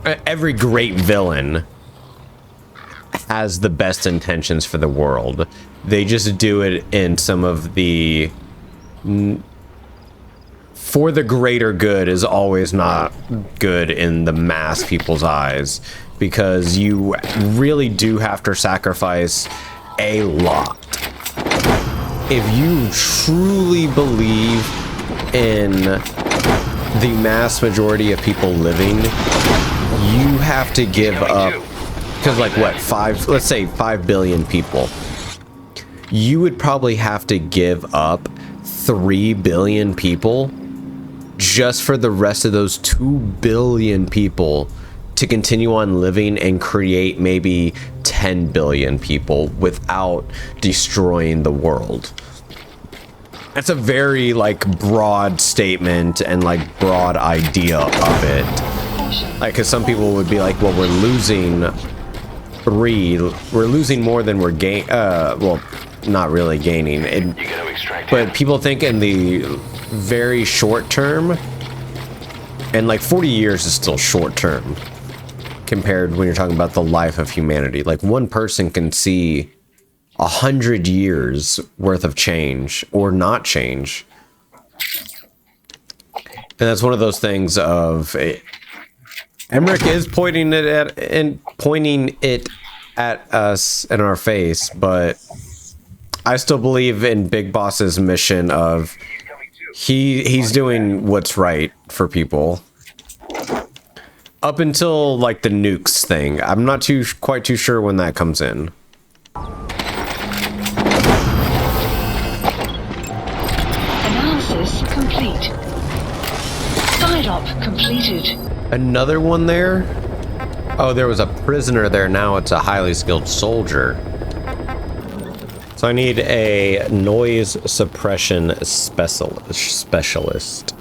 Speaker 1: Every great villain has the best intentions for the world. They just do it in some of the... For the greater good is always not good in the mass people's eyes, because you really do have to sacrifice a lot. If you truly believe in the mass majority of people living, you have to give up, because like what, let's say 5 billion people. you would probably have to give up 3 billion people just for the rest of those 2 billion people to continue on living and create maybe 10 billion people without destroying the world. That's a very like broad statement and like broad idea of it. Like, cause some people would be like, well, we're losing more than we're well, not really gaining. But people think in the very short term, and like 40 years is still short term compared when you're talking about the life of humanity. Like, one person can see 100 years worth of change or not change. And that's one of those things of Emmerich is pointing it at us in our face, but I still believe in Big Boss's mission of he's doing what's right for people. Up until like the nukes thing. I'm not quite too sure when that comes in.
Speaker 5: Analysis complete. Side-op completed.
Speaker 1: Another one there? Oh, there was a prisoner there. Now it's a highly skilled soldier. So I need a noise suppression specialist.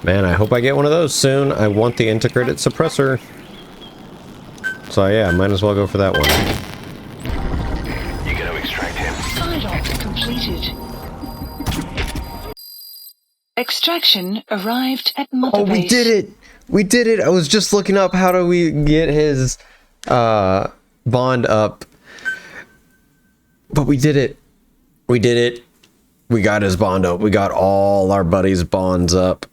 Speaker 1: Man, I hope I get one of those soon. I want the integrated suppressor. So yeah, might as well go for that one.
Speaker 4: You gotta extract him.
Speaker 5: Side-op completed. Extraction arrived at Mother
Speaker 1: Oh, we did it! We did it! I was just looking up how do we get his bond up. But we did it. We did it. We got his bond up. We got all our buddies' bonds up.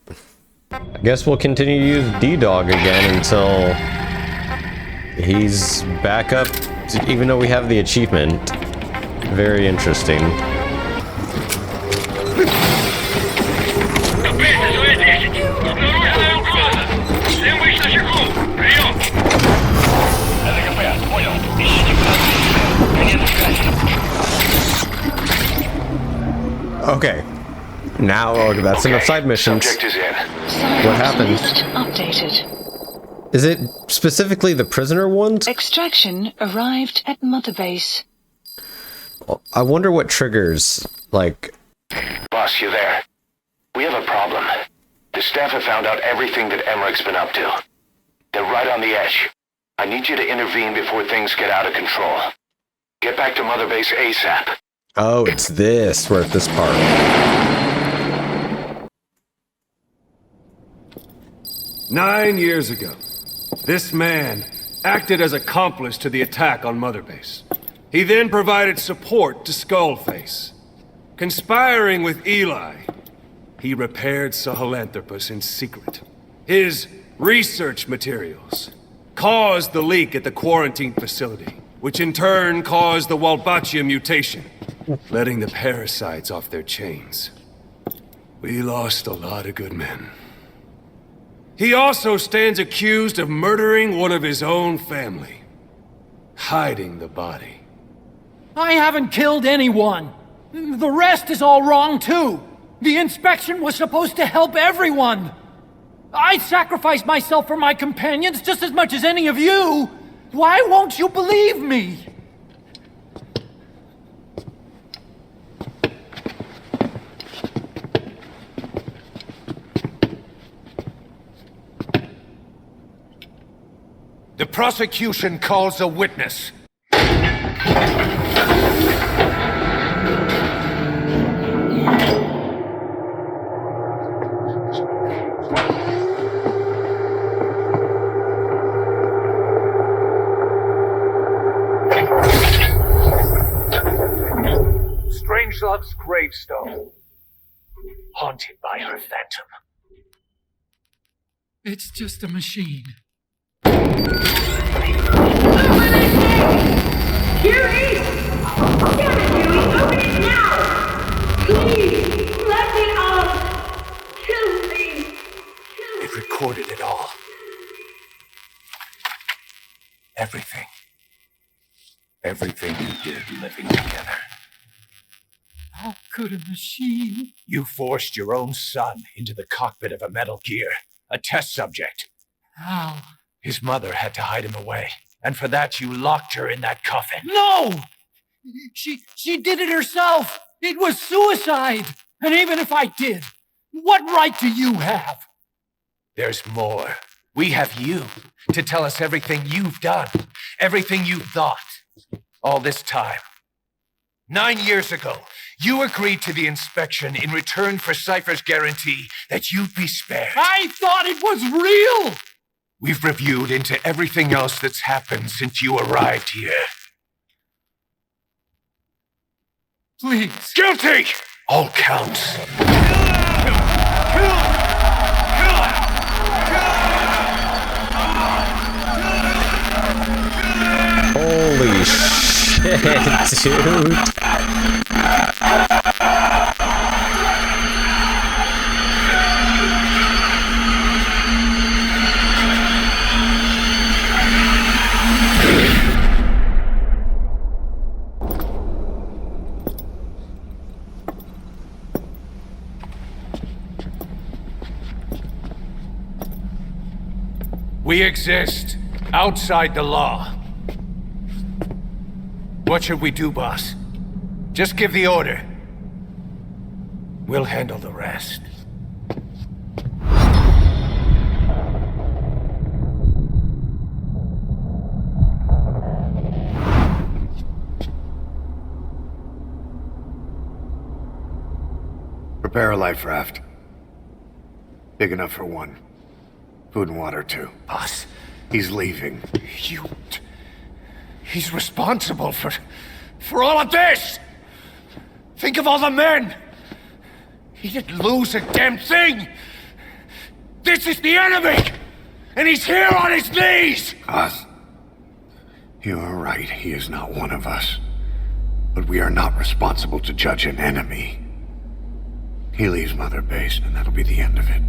Speaker 1: I guess we'll continue to use D-Dog again until he's back up, even though we have the achievement. Very interesting. Okay. Now, that's enough side missions.
Speaker 4: Subject is in.
Speaker 1: What happened?
Speaker 5: Updated.
Speaker 1: Is it specifically the prisoner ones?
Speaker 5: Extraction arrived at Mother Base.
Speaker 1: I wonder what triggers, like...
Speaker 4: Boss, you there? We have a problem. The staff have found out everything that Emmerich's been up to. They're right on the edge. I need you to intervene before things get out of control. Get back to Mother Base ASAP.
Speaker 1: Oh, it's this. We're at this part.
Speaker 9: 9 years ago, this man acted as accomplice to the attack on Mother Base. He then provided support to Skullface. Conspiring with Eli, he repaired Sahelanthropus in secret. His research materials caused the leak at the quarantine facility, which in turn caused the Walbachia mutation, letting the parasites off their chains. We lost a lot of good men. He also stands accused of murdering one of his own family, hiding the body.
Speaker 2: I haven't killed anyone. The rest is all wrong, too. The inspection was supposed to help everyone. I sacrificed myself for my companions just as much as any of you. Why won't you believe me?
Speaker 4: The prosecution calls a witness. Strangelove's gravestone, haunted by her phantom.
Speaker 2: It's just a machine.
Speaker 6: Huey! Damn it, Huey! Open it now! Please! Let me out! Kill me!
Speaker 4: It recorded it all. Everything. Everything you did living together.
Speaker 2: could a machine?
Speaker 10: You forced your own son into the cockpit of a Metal Gear, a test subject.
Speaker 2: How?
Speaker 10: His mother had to hide him away, and for that you locked her in that coffin.
Speaker 2: No! She did it herself! It was suicide! And even if I did, what right do you have?
Speaker 10: There's more. We have you to tell us everything you've done, everything you've thought, all this time. 9 years ago, you agreed to the inspection in return for Cypher's guarantee that you'd be spared.
Speaker 2: I thought it was real!
Speaker 10: We've reviewed into everything else that's happened since you arrived here.
Speaker 2: Please.
Speaker 10: Guilty! All counts.
Speaker 1: Holy shit, dude.
Speaker 10: We exist outside the law. What should we do, boss? Just give the order. We'll handle the rest.
Speaker 3: Prepare a life raft. Big enough for one. Food and water, too.
Speaker 10: Boss,
Speaker 3: He's leaving.
Speaker 10: he's responsible for all of this! Think of all the men! He didn't lose a damn thing! This is the enemy! And he's here on his knees!
Speaker 3: Us? You are right, he is not one of us. But we are not responsible to judge an enemy. He leaves Mother Base, and that'll be the end of it.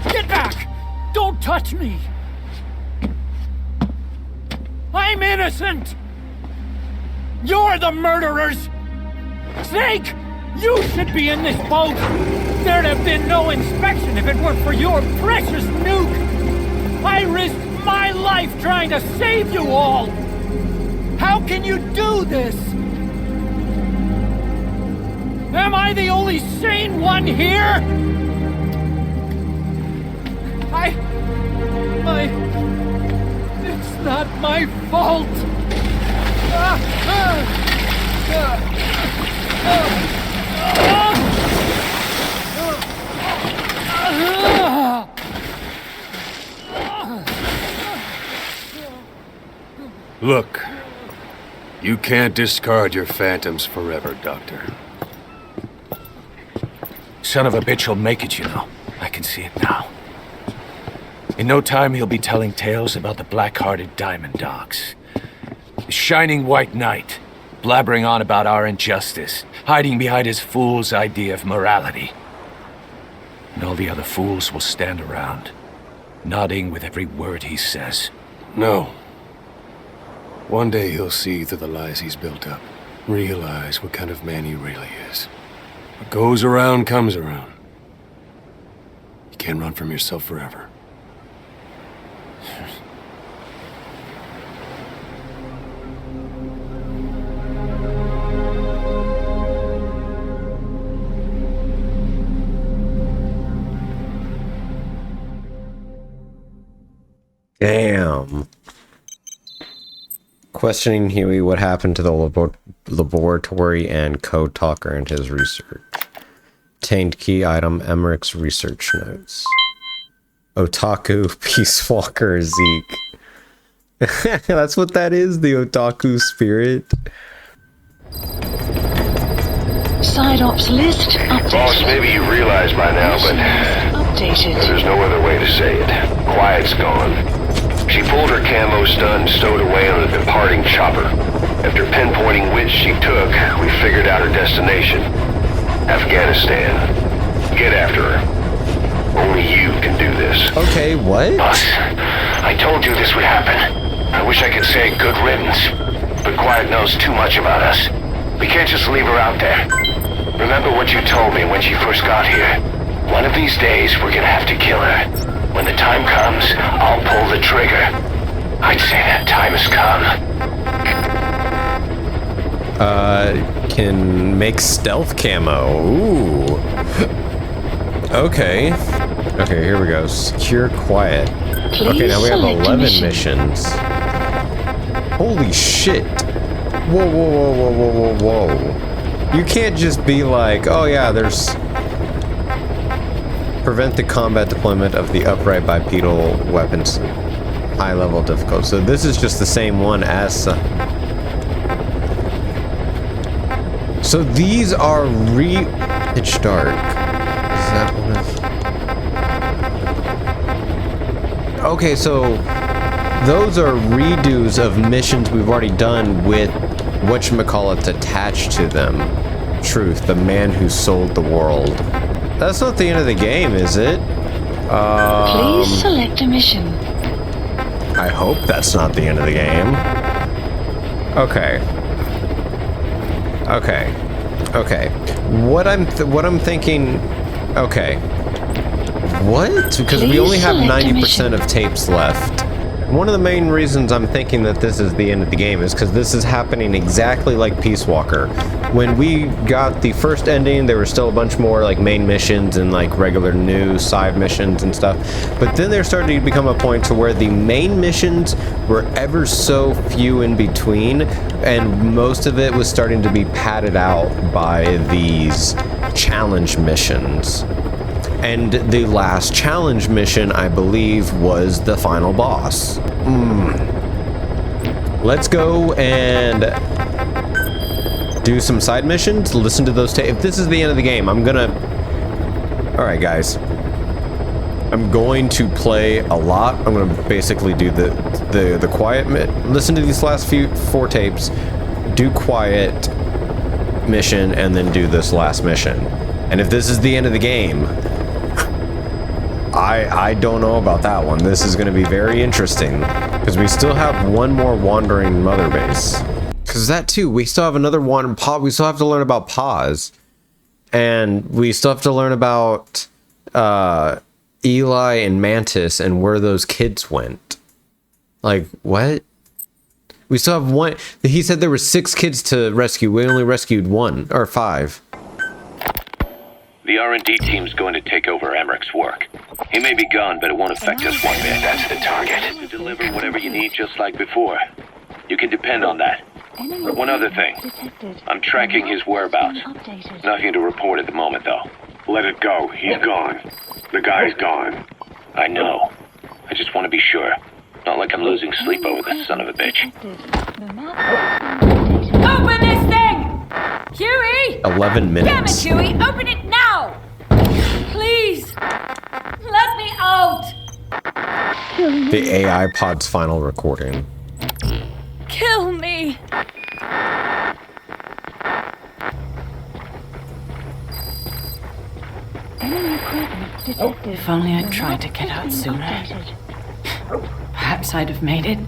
Speaker 2: Get back! Don't touch me! I'm innocent! You're the murderers! Snake! You should be in this boat! There'd have been no inspection if it weren't for your precious nuke! I risked my life trying to save you all! How can you do this? Am I the only sane one here? It's not my fault!
Speaker 9: Look, you can't discard your phantoms forever, Doctor.
Speaker 10: Son of a bitch will make it, you know. I can see it now. In no time, he'll be telling tales about the black-hearted Diamond Dogs. The shining white knight, blabbering on about our injustice, hiding behind his fool's idea of morality. And all the other fools will stand around, nodding with every word he says.
Speaker 9: No. One day he'll see through the lies he's built up, realize what kind of man he really is. What goes around comes around. You can't run from yourself forever.
Speaker 1: Damn. Questioning Huey what happened to the laboratory and code talker and his research. Obtained key item Emmerich's research notes. Otaku Peace Walker Zeke. That's what that is, the otaku spirit.
Speaker 5: Side ops list updated.
Speaker 8: Boss, maybe you realize by now, but
Speaker 5: updated.
Speaker 8: There's no other way to say it. Quiet's gone. She pulled her camo stun and stowed away on a departing chopper. After pinpointing which she took, we figured out her destination. Afghanistan. Get after her. Only you can do this.
Speaker 1: Okay, what?
Speaker 4: Boss, I told you this would happen. I wish I could say good riddance, but Quiet knows too much about us. We can't just leave her out there. Remember what you told me when she first got here. One of these days, we're gonna have to kill her. When the time comes, I'll pull the trigger. I'd say that time has come.
Speaker 1: Can make stealth camo. Ooh. Okay. Okay, here we go. Secure Quiet. Okay, now we have 11 missions. Holy shit. Whoa, whoa, whoa, whoa, whoa, whoa, whoa. You can't just be like, oh yeah, there's... Prevent the combat deployment of the upright bipedal weapons. High level difficulty. So this is just the same one as... So these are Pitch Dark. Is that one of... Okay, so those are redos of missions we've already done with whatchamacallit attached to them. Truth, the man who sold the world. That's not the end of the game, is it?
Speaker 5: Please select a mission.
Speaker 1: I hope that's not the end of the game. Okay. Okay. Okay. What I'm thinking... Okay. What? Because we only have 90% of tapes left. One of the main reasons I'm thinking that this is the end of the game is because this is happening exactly like Peace Walker. When we got the first ending, there were still a bunch more like main missions and like regular new side missions and stuff. But then there started to become a point to where the main missions were ever so few in between, and most of it was starting to be padded out by these challenge missions. And the last challenge mission, I believe, was the final boss. Let's go and do some side missions. Listen to those tapes. If this is the end of the game, I'm gonna... Alright, guys. I'm going to play a lot. I'm gonna basically do the quiet... Listen to these last 4 tapes. Do quiet mission, and then do this last mission. And if this is the end of the game... I don't know about that one. This is going to be very interesting because we still have one more wandering mother base. Because that too, we still have another one. We still have to learn about Paz, and we still have to learn about Eli and Mantis and where those kids went. Like what? We still have one. He said there were 6 kids to rescue. We only rescued 1 or 5.
Speaker 7: The R&D team's going to take over Emmerich's work. He may be gone, but it won't affect us one bit.
Speaker 4: That's the target.
Speaker 7: To deliver whatever you need just like before. You can depend on that. But one other thing. I'm tracking his whereabouts. Nothing to report at the moment, though.
Speaker 8: Let it go. He's gone. The guy's gone.
Speaker 7: I know. I just want to be sure. Not like I'm losing sleep over this son of a bitch.
Speaker 11: Open this thing! Huey!
Speaker 1: 11 minutes.
Speaker 11: Damn it, Huey! Open it now! Please! Let me out!
Speaker 1: The AI pod's final recording.
Speaker 11: Kill me! If only I'd tried to get out sooner. Perhaps I'd have made it.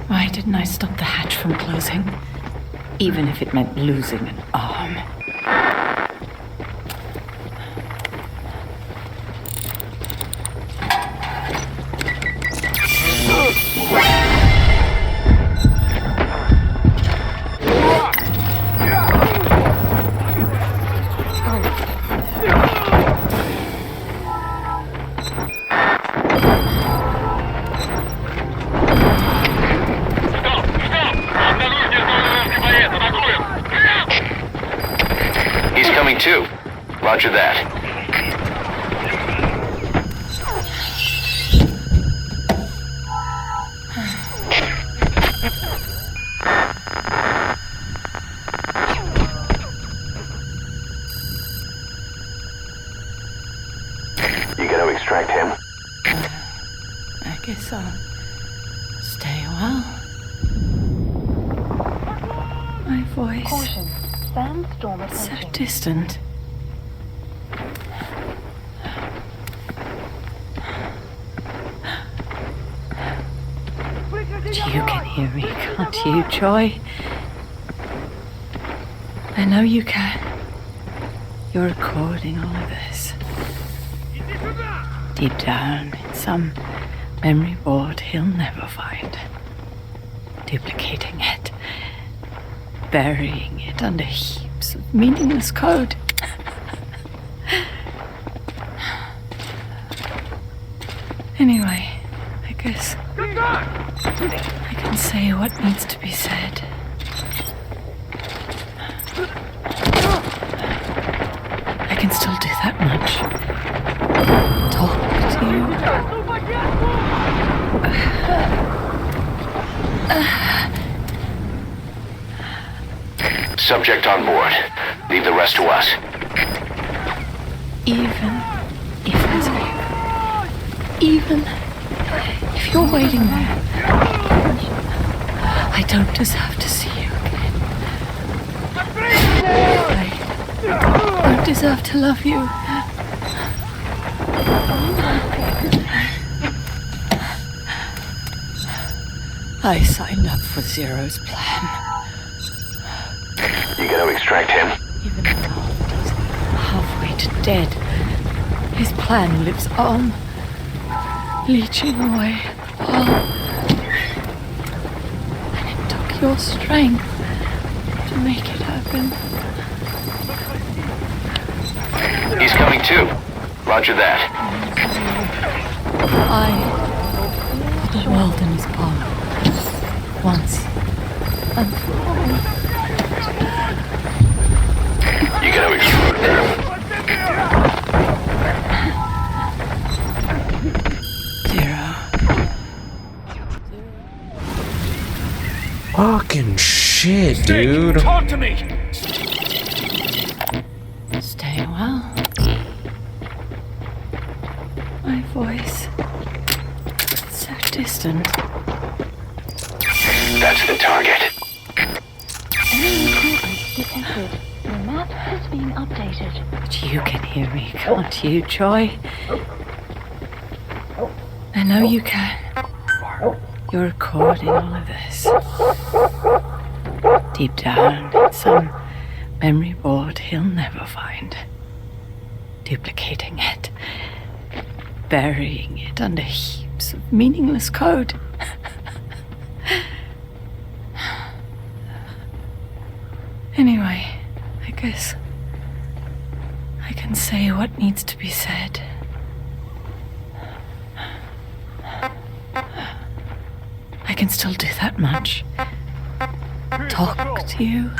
Speaker 11: Why didn't I stop the hatch from closing? Even if it meant losing an arm.
Speaker 4: He's coming too. Roger that.
Speaker 11: So, stay well. My voice.
Speaker 5: Caution. Sandstorm
Speaker 11: So
Speaker 5: approaching.
Speaker 11: distant. You can hear me, can't you, Joy? I know you can. You're recording all of this. Deep down in some memory board he'll never find. Duplicating it. Burying it under heaps of meaningless code. Anyway, I guess I can say what needs to be said. I can still do that much. Talk to you.
Speaker 7: Subject on board. Leave the rest to us.
Speaker 11: Even if there's hope. Even if you're waiting there. I don't deserve to see you again. I don't deserve to love you. I signed up for Zero's plan.
Speaker 7: You gonna extract him?
Speaker 11: Even now that he's halfway to dead, his plan lives on, leeching away all. And it took your strength to make it happen.
Speaker 7: He's coming too. Roger that.
Speaker 11: The world in his palm. Once and for all.
Speaker 7: You gonna extract him?
Speaker 11: Zero.
Speaker 1: Fucking shit, dude.
Speaker 9: Talk to me!
Speaker 11: Stay well. My voice. So distant.
Speaker 7: That's the target.
Speaker 5: Enemy presence detected. The map is being updated.
Speaker 11: But you can hear me, can't you, Joy? I know you can. You're recording all of this. Deep down in some memory board he'll never find. Duplicating it. Burying it under heaps of meaningless code. Anyway, I guess I can say what needs to be said. I can still do that much. Talk to you.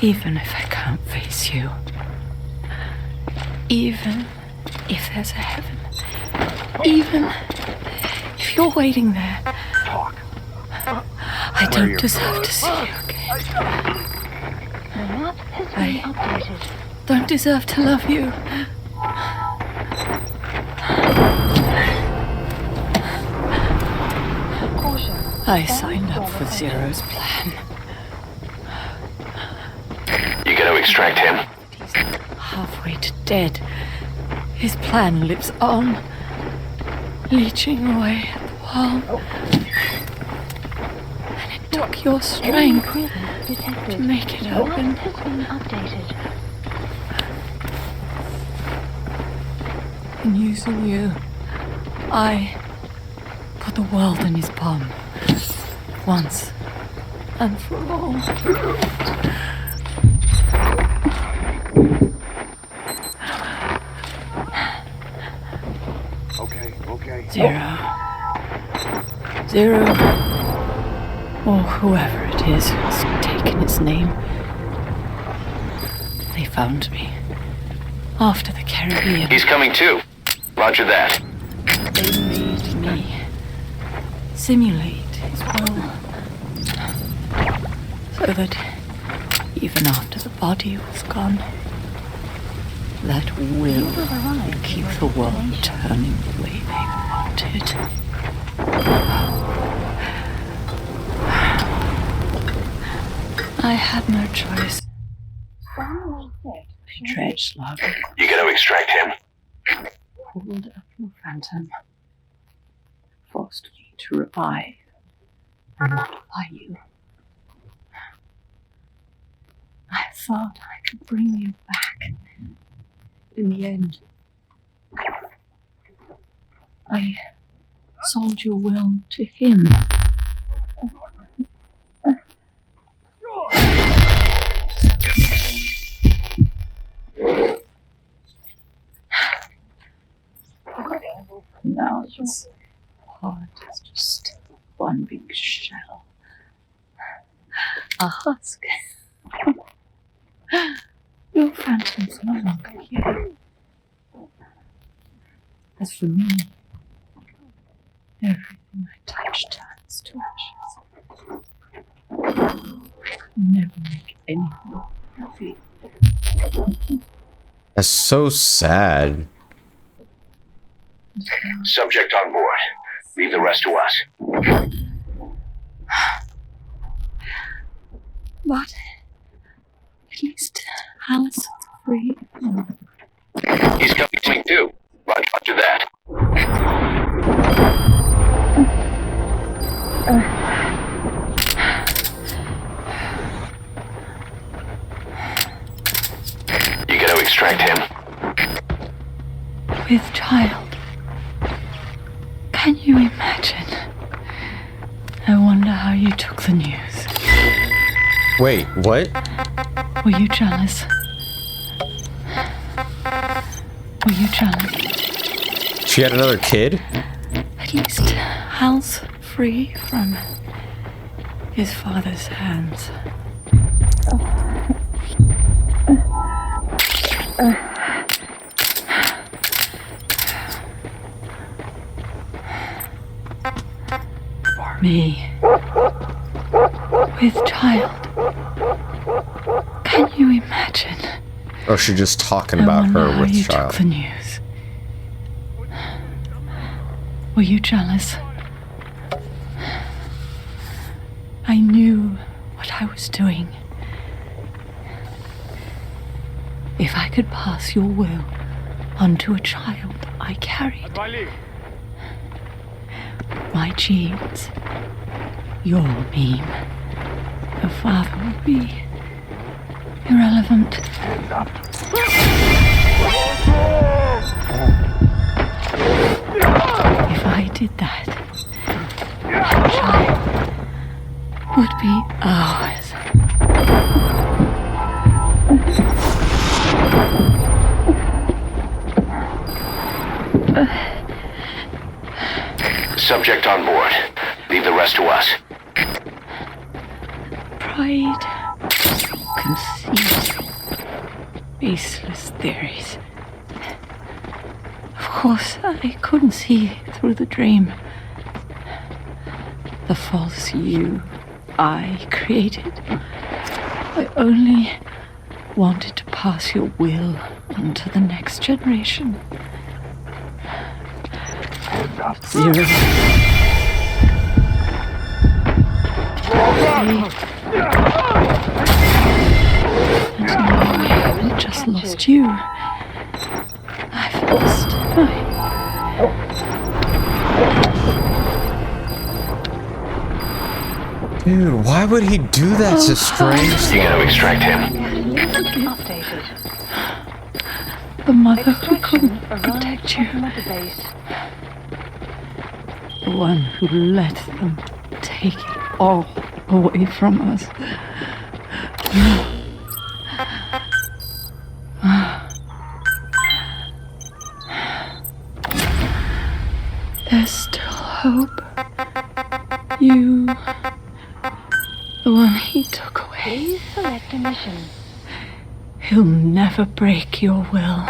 Speaker 11: Even if I can't face you. Even if there's a heaven. Even if you're waiting there. I don't deserve to see you again.
Speaker 5: The map has been updated.
Speaker 11: Don't deserve to love you.
Speaker 5: Caution.
Speaker 11: I signed up for Zero's plan.
Speaker 7: You gonna extract him?
Speaker 11: He's halfway to dead. His plan lives on, leeching away at the wall. And it took your strength to make it open.
Speaker 5: Has been updated.
Speaker 11: In using you, I put the world in his palm. Once and for all.
Speaker 3: Okay.
Speaker 11: Zero, or whoever it is who's taken his name. They found me after the Caribbean.
Speaker 7: He's coming too. Roger that.
Speaker 11: They made me simulate his will so that even after the body was gone. That will would keep the world turning the way they wanted. I had no choice. I dredged lava.
Speaker 7: You gotta extract him.
Speaker 11: Pulled up your phantom. Forced me to revive and multiply you. I thought I could bring you back. In the end, I sold your will to him. Now it's hard as just one big shell. A husk. Your phantom's no longer here. As for me, everything I touch turns to ashes. I could never make anyone happy.
Speaker 1: That's so sad.
Speaker 7: Subject on board. Leave the rest to us.
Speaker 11: But at least Alice free.
Speaker 7: He's coming too. Roger that. You gotta extract him.
Speaker 11: With child. Can you imagine? I wonder how you took the news.
Speaker 1: Wait, what?
Speaker 11: Were you jealous? Were you jealous?
Speaker 1: She had another kid?
Speaker 11: At least Hal's free from his father's hands. For me, with child. Can you imagine?
Speaker 1: Or is she just talking about her with child?
Speaker 11: Took the news. Were you jealous? I knew what I was doing. If I could pass your will onto a child I carried, my genes, your meme, your father would be irrelevant. If I did that, that child would be ours.
Speaker 7: Subject on board. Leave the rest to us.
Speaker 11: Pride, conceit, baseless theories. Of course, I couldn't see through the dream. The false you I created. I only wanted to pass your will on to the next generation. Zero. There's no way I haven't just lost you. I've lost
Speaker 1: Dude, why would he do that to Strange?
Speaker 7: You gotta extract him.
Speaker 5: Updated.
Speaker 11: the mother who couldn't protect you. The one who let them take it all away from us. There's still hope. You, the one he took away.
Speaker 5: Please select a mission.
Speaker 11: He'll never break your will.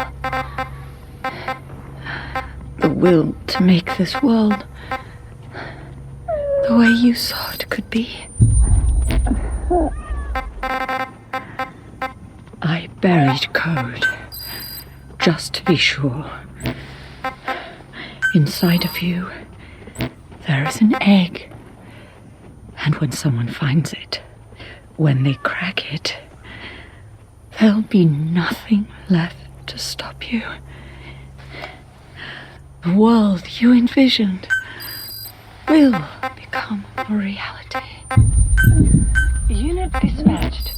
Speaker 11: The will to make this world the way you saw it could be. buried code. Just to be sure. Inside of you, there is an egg. And when someone finds it, when they crack it, there'll be nothing left to stop you. The world you envisioned will become a reality.
Speaker 5: Unit dispatched.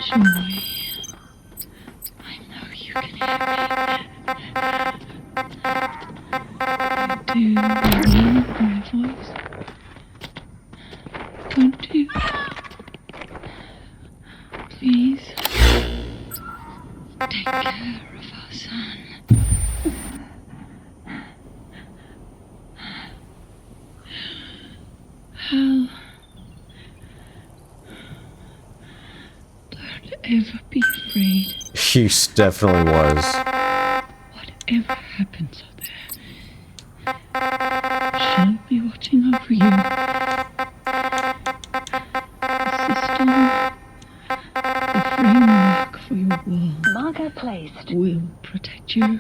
Speaker 11: Joy, I know you can hear me. Do you believe my voice? Don't you? Please, take care of our son. Hal, don't ever be afraid.
Speaker 1: She definitely was.
Speaker 11: Whatever happens out there, she'll be watching over you. The system, the framework for your world
Speaker 5: Marker placed.
Speaker 11: will protect you.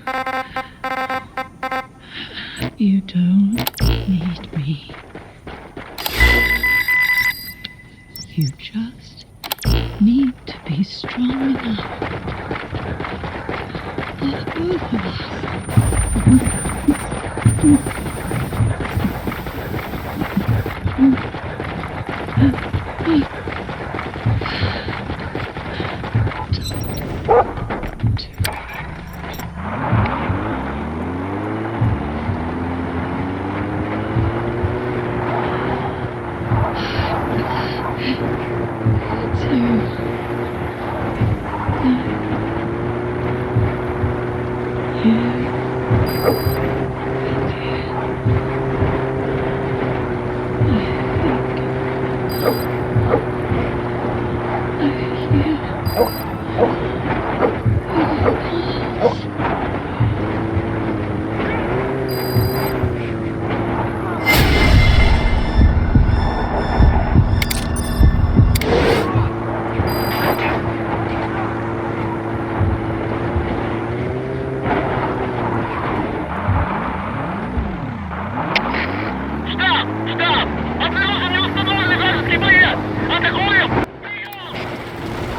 Speaker 11: You don't need me. You just need to be strong enough for both of us.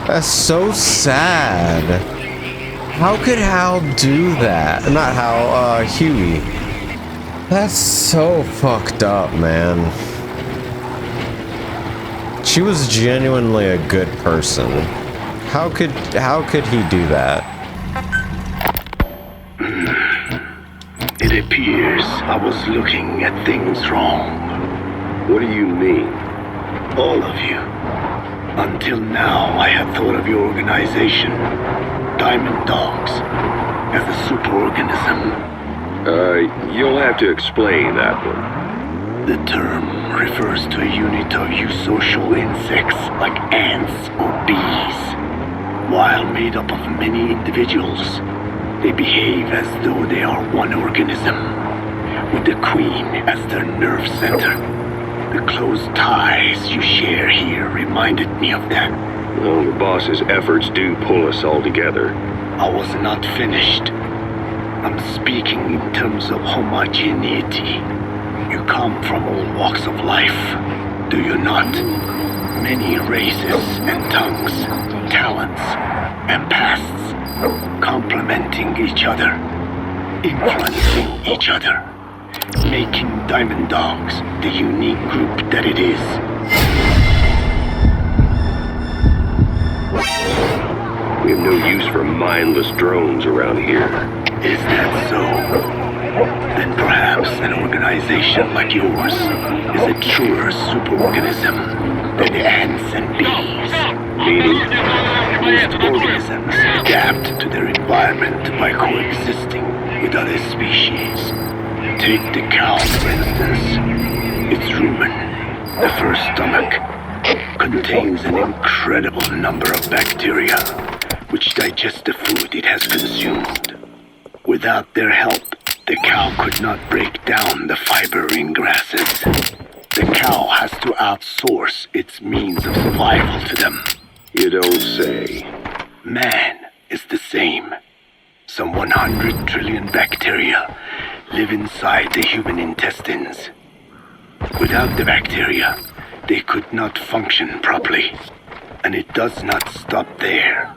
Speaker 1: That's so sad. How could Hal do that? Not Hal, Huey. That's so fucked up, man. She was genuinely a good person. How could he do that?
Speaker 4: It appears I was looking at things wrong.
Speaker 8: What do you mean?
Speaker 4: All of you. Until now, I had thought of your organization, Diamond Dogs, as a superorganism.
Speaker 8: You'll have to explain that one.
Speaker 4: The term refers to a unit of eusocial insects like ants or bees. While made up of many individuals, they behave as though they are one organism, with the Queen as their nerve center. The close ties you share here reminded me of that.
Speaker 8: Well, the boss's efforts do pull us all together.
Speaker 4: I was not finished. I'm speaking in terms of homogeneity. You come from all walks of life, do you not? Many races and tongues, talents and pasts, complementing each other, influencing each other, making Diamond Dogs the unique group that it is.
Speaker 8: We have no use for mindless drones around here.
Speaker 4: Is that so? Then perhaps an organization like yours is a truer superorganism than the ants and bees.
Speaker 8: Meaning?
Speaker 4: Most organisms adapt to their environment by coexisting with other species. Take the cow, for instance. Its rumen, the first stomach, contains an incredible number of bacteria which digest the food it has consumed. Without their help, the cow could not break down the fiber in grasses. The cow has to outsource its means of survival to them.
Speaker 8: You don't say.
Speaker 4: Man is the same. Some 100 trillion bacteria live inside the human intestines. Without the bacteria, they could not function properly. And it does not stop there.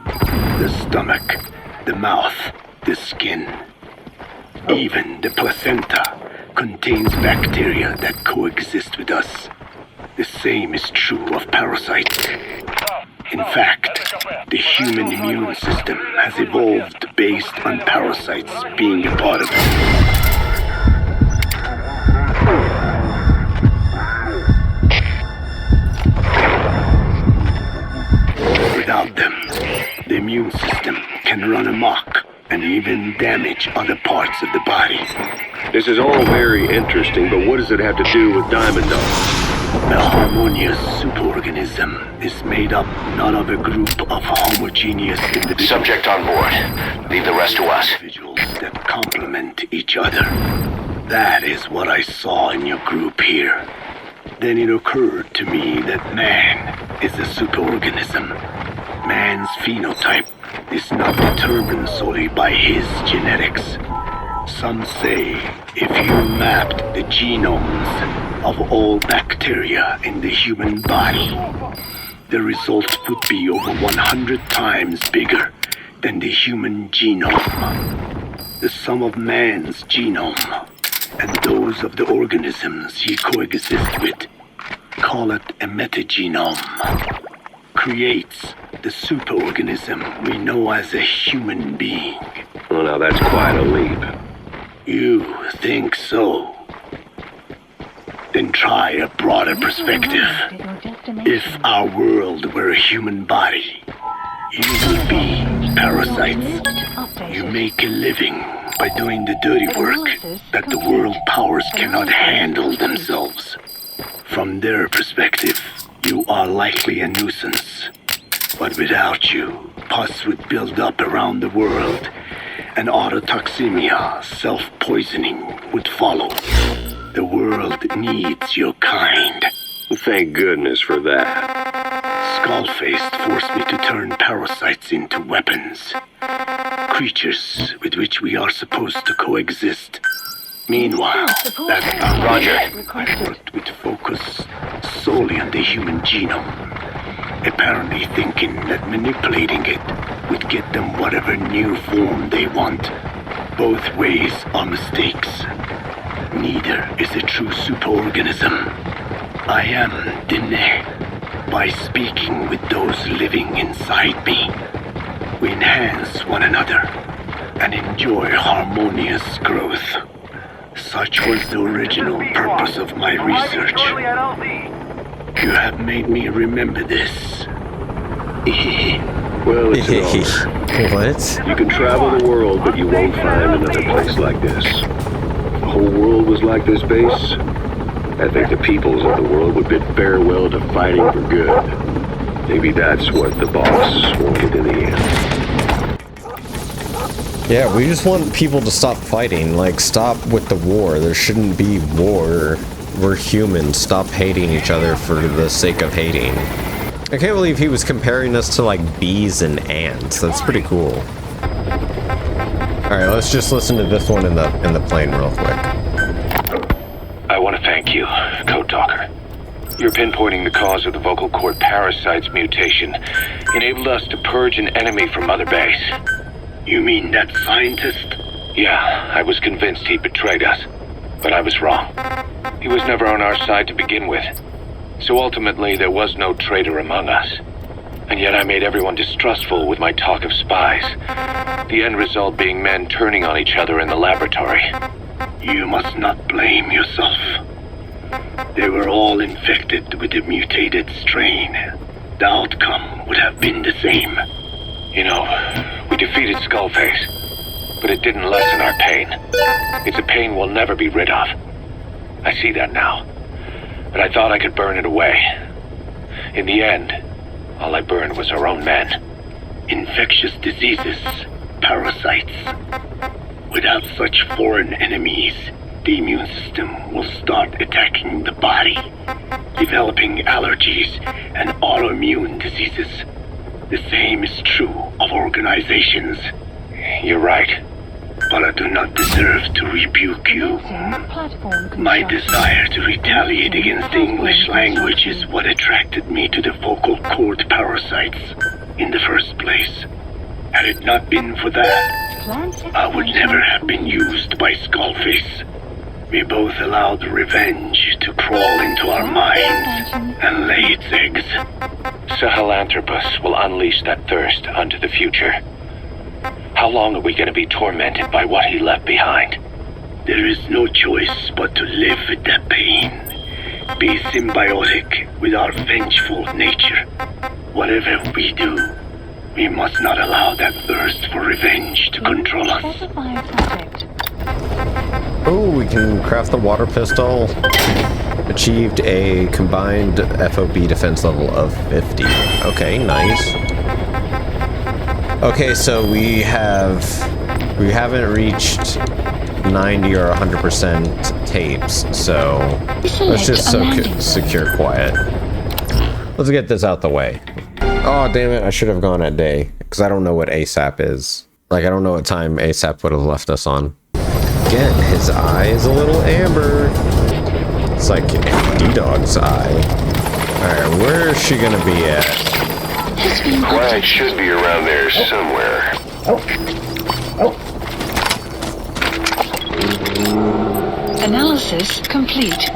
Speaker 4: The stomach, the mouth, the skin, even the placenta contains bacteria that coexist with us. The same is true of parasites. In fact, the human immune system has evolved based on parasites being a part of it. Without them, the immune system can run amok and even damage other parts of the body.
Speaker 8: This is all very interesting, but what does it have to do with Diamond Dogs?
Speaker 4: A harmonious superorganism is made up not of a group of homogeneous individuals.
Speaker 7: Subject on board. Leave the rest to us.
Speaker 4: Individuals that complement each other. That is what I saw in your group here. Then it occurred to me that man is a superorganism. Man's phenotype is not determined solely by his genetics. Some say if you mapped the genomes of all bacteria in the human body, the result would be over 100 times bigger than the human genome. The sum of man's genome and those of the organisms he coexists with, call it a metagenome, creates the superorganism we know as a human being.
Speaker 8: Well, now that's quite a leap.
Speaker 4: You think so? Then try a broader perspective. If our world were a human body, you would be parasites. You make a living by doing the dirty work that the world powers cannot handle themselves. From their perspective, you are likely a nuisance. But without you, pus would build up around the world, and autotoxemia, self-poisoning, would follow. The world needs your kind.
Speaker 8: Thank goodness for that.
Speaker 4: Skullface forced me to turn parasites into weapons. Creatures with which we are supposed to coexist. Meanwhile, that's not
Speaker 7: Roger.
Speaker 4: I worked with focus solely on the human genome. Apparently thinking that manipulating it would get them whatever new form they want. Both ways are mistakes. Neither is a true superorganism. I am Dine. By speaking with those living inside me, we enhance one another and enjoy harmonious growth. Such was the original purpose of my research. You have made me remember this.
Speaker 8: Well, it's an honor.
Speaker 1: What?
Speaker 8: You can travel the world, but you won't find another place like this. If the whole world was like this base, I think the peoples of the world would bid farewell to fighting for good. Maybe that's what the boss wanted in the end.
Speaker 1: Yeah, we just want people to stop fighting. Like, stop with the war. There shouldn't be war. We're humans. Stop hating each other for the sake of hating. I can't believe he was comparing us to, like, bees and ants. That's pretty cool. Alright, let's just listen to this one in the plane real quick.
Speaker 10: I want to thank you, Code Talker. Your pinpointing the cause of the vocal cord parasite's mutation enabled us to purge an enemy from Mother Base.
Speaker 4: You mean that scientist?
Speaker 10: Yeah, I was convinced he betrayed us, but I was wrong. He was never on our side to begin with, so ultimately there was no traitor among us. And yet I made everyone distrustful with my talk of spies, the end result being men turning on each other in the laboratory.
Speaker 4: You must not blame yourself. They were all infected with the mutated strain. The outcome would have been the same.
Speaker 10: You know, we defeated Skullface, but it didn't lessen our pain. It's a pain we'll never be rid of. I see that now, but I thought I could burn it away. In the end, all I burned was our own men.
Speaker 4: Infectious diseases, parasites. Without such foreign enemies, the immune system will start attacking the body. developing allergies and autoimmune diseases. The same is true of organizations. You're right. But I do not deserve to rebuke you. My desire to retaliate against the English language is what attracted me to the vocal cord parasites in the first place. Had it not been for that, I would never have been used by Skullface. We both allowed revenge to crawl into our minds and lay its eggs.
Speaker 7: Sahelanthropus will unleash that thirst unto the future. How long are we going to be tormented by what he left behind?
Speaker 4: There is no choice but to live with that pain. Be symbiotic with our vengeful nature. Whatever we do, we must not allow that thirst for revenge to control us.
Speaker 1: Oh, we can craft the water pistol. Achieved a combined FOB defense level of 50. Okay, nice. Okay, so we haven't reached 90 or 100% tapes, so let's just secure quiet. Let's get this out the way. Oh, damn it, I should have gone at day, because I don't know what ASAP is. Like, I don't know what time ASAP would have left us on. Again, his eye is a little amber. It's like D-Dog's eye. Alright, where is she gonna be at?
Speaker 8: Quiet should be around there somewhere.
Speaker 11: Analysis complete.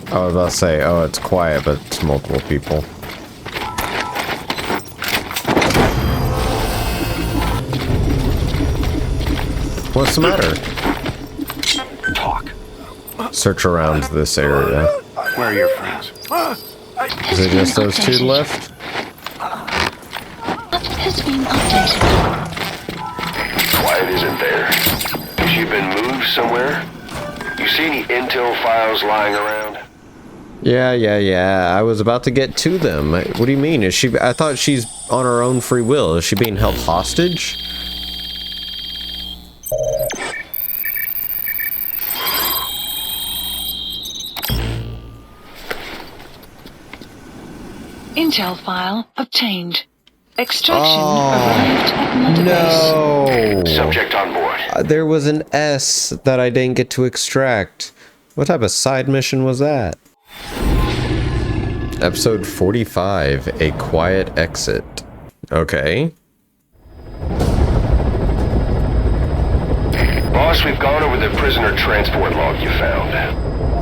Speaker 1: I was about to say, oh, it's quiet, but it's multiple people. What's the matter?
Speaker 3: Talk.
Speaker 1: Search around this area.
Speaker 3: Where are your friends?
Speaker 1: Is it just those two left?
Speaker 5: What has been updated?
Speaker 8: Quiet isn't there. Has she been moved somewhere? You see any intel files lying around?
Speaker 1: Yeah. I was about to get to them. What do you mean? Is she? I thought she's on her own free will. Is she being held hostage?
Speaker 11: Intel file obtained. Extraction arrived at Mother
Speaker 1: No.
Speaker 8: Subject on board.
Speaker 1: There was an S that I didn't get to extract. What type of side mission was that? Episode 45, A Quiet Exit. Okay.
Speaker 8: Boss, we've gone over the prisoner transport log you found.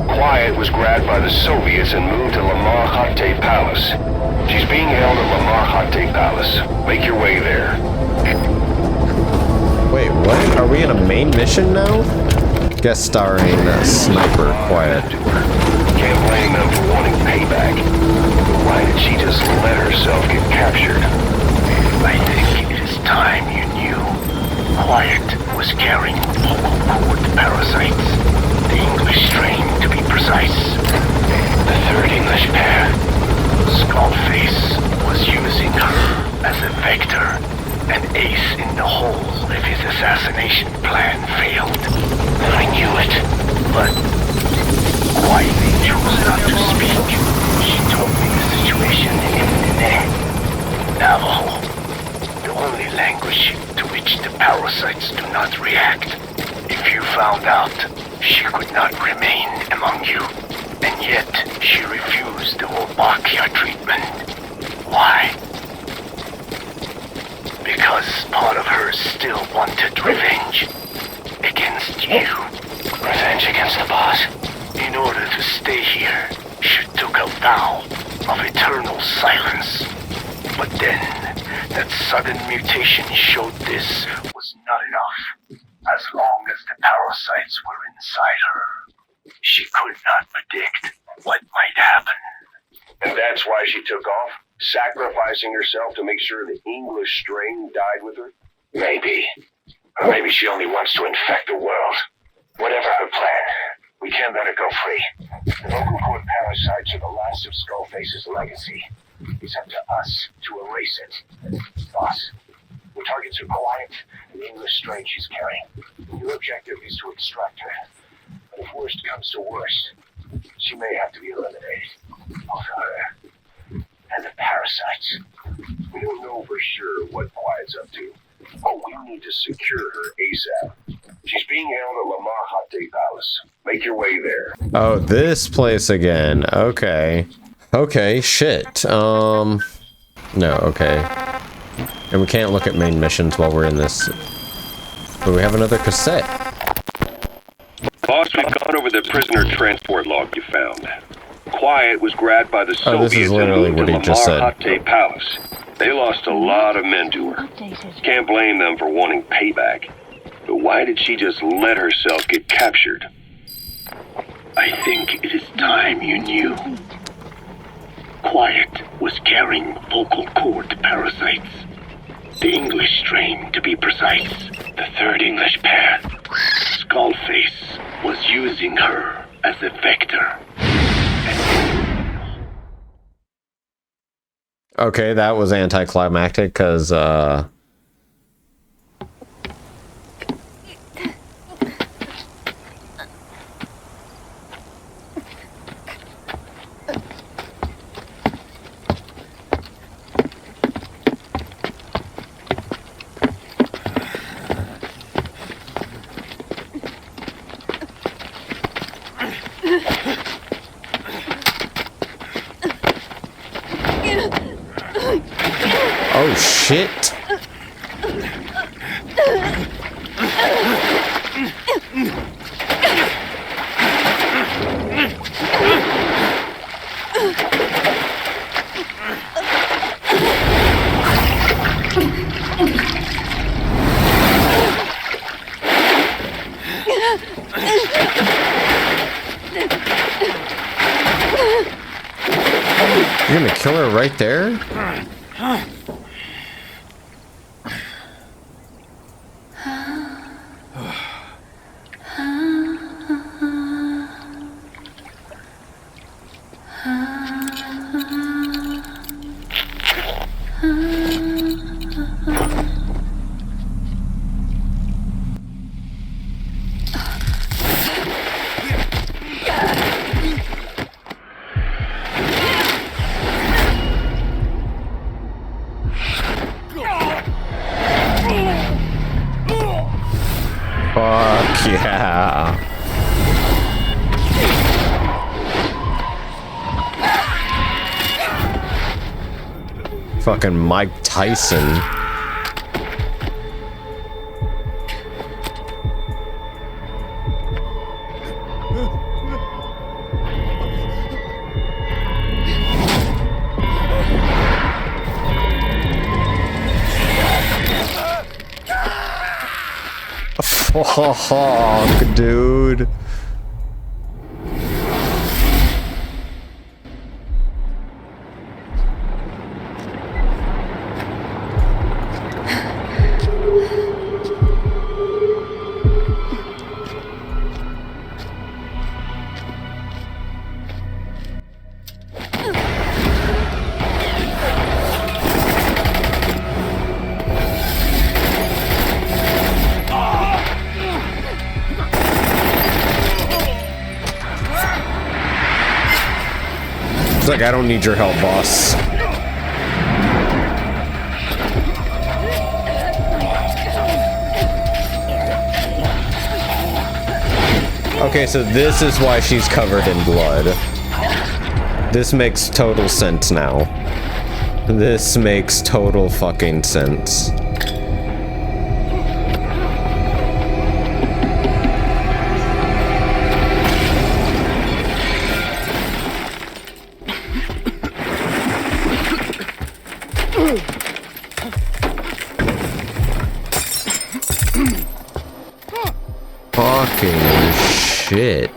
Speaker 8: Quiet was grabbed by the Soviets and moved to Lamar Khatte Palace. She's being held at Lamar Khatte Palace. Make your way there.
Speaker 1: Wait, what? Are we in a main mission now? Guest starring Sniper Quiet.
Speaker 8: Can't blame them for wanting payback. Why did she just let herself get captured?
Speaker 4: I think it is time you knew. Quiet was carrying vocal cord parasites. The English strain, to be precise. The third English pair. Skullface was using her as a vector, an ace in the hole if his assassination plan failed. I knew it, but quietly chose not to speak. She told me the situation in Navajo, the only language to which the parasites do not react. If you found out, she could not remain among you. And yet, she refused the Wolbachia treatment. Why? Because part of her still wanted revenge. Against you. Revenge against the boss? In order to stay here, she took a vow of eternal silence. But then, that sudden mutation showed this was not enough. As long as the parasites were inside her, she could not predict what might happen.
Speaker 8: And that's why she took off? Sacrificing herself to make sure the English strain died with her?
Speaker 7: Maybe. Or maybe she only wants to infect the world. Whatever her plan, we can't let her go free. The vocal cord parasites are the last of Skullface's legacy. It's up to us to erase it. Boss, the targets are Quiet and the English strain she's carrying. Your objective is to extract her. But if worst comes to worst,
Speaker 4: She may have to be eliminated. Both her and the parasites. We don't know for sure what Quiet's up to, but we need to secure her ASAP. She's being held at Lamar Hate Palace. Make your way there.
Speaker 1: Oh, this place again. Okay. Okay, shit. No, okay. And we can't look at main missions while we're in this. But we have another cassette.
Speaker 8: Boss, we've gone over the prisoner transport log you found. Quiet was grabbed by the Soviets
Speaker 1: this is
Speaker 8: and
Speaker 1: literally
Speaker 8: moved
Speaker 1: what
Speaker 8: to
Speaker 1: he just
Speaker 8: Lamar
Speaker 1: said.
Speaker 8: Hate Palace. They lost a lot of men to her. Can't blame them for wanting payback. But why did she just let herself get captured?
Speaker 4: I think it is time you knew. Quiet was carrying vocal cord parasites. The English strain, to be precise. The third English pair. Skullface was using her as a vector.
Speaker 1: Okay, that was anticlimactic, because, oh shit. You're gonna kill her right there? Fuck yeah. Fucking Mike Tyson. Fuck, dude. It's like, I don't need your help, boss. Okay, so this is why she's covered in blood. This makes total sense now. This makes total fucking sense. Fucking shit.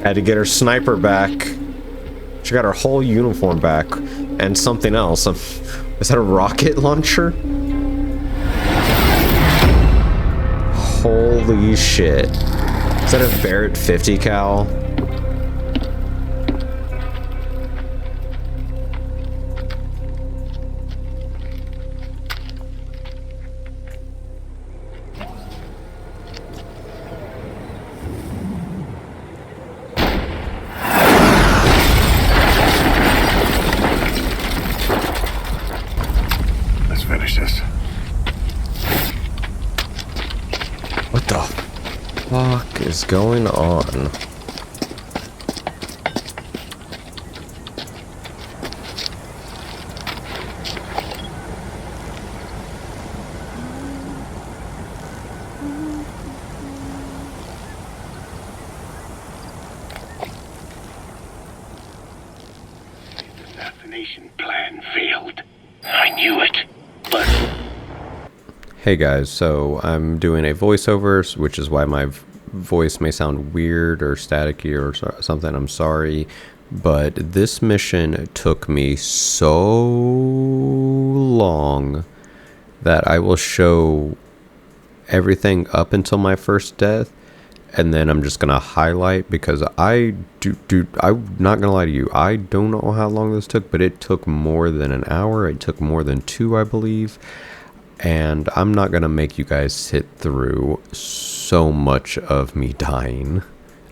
Speaker 1: Had to get her sniper back. She got her whole uniform back. And something else. Is that a rocket launcher? Holy shit. Is that a Barrett 50 cal?
Speaker 3: Let's finish this.
Speaker 1: What the fuck is going on?
Speaker 7: Assassination plan failed. I knew it, but...
Speaker 1: Hey guys, so I'm doing a voiceover, which is why my voice may sound weird or staticky or something. I'm sorry, but this mission took me so long that I will show everything up until my first death, and then I'm just gonna highlight, because I'm not gonna lie to you, I don't know how long this took, but it took more than an hour. It took more than 2, I believe. And I'm not gonna make you guys sit through so much of me dying.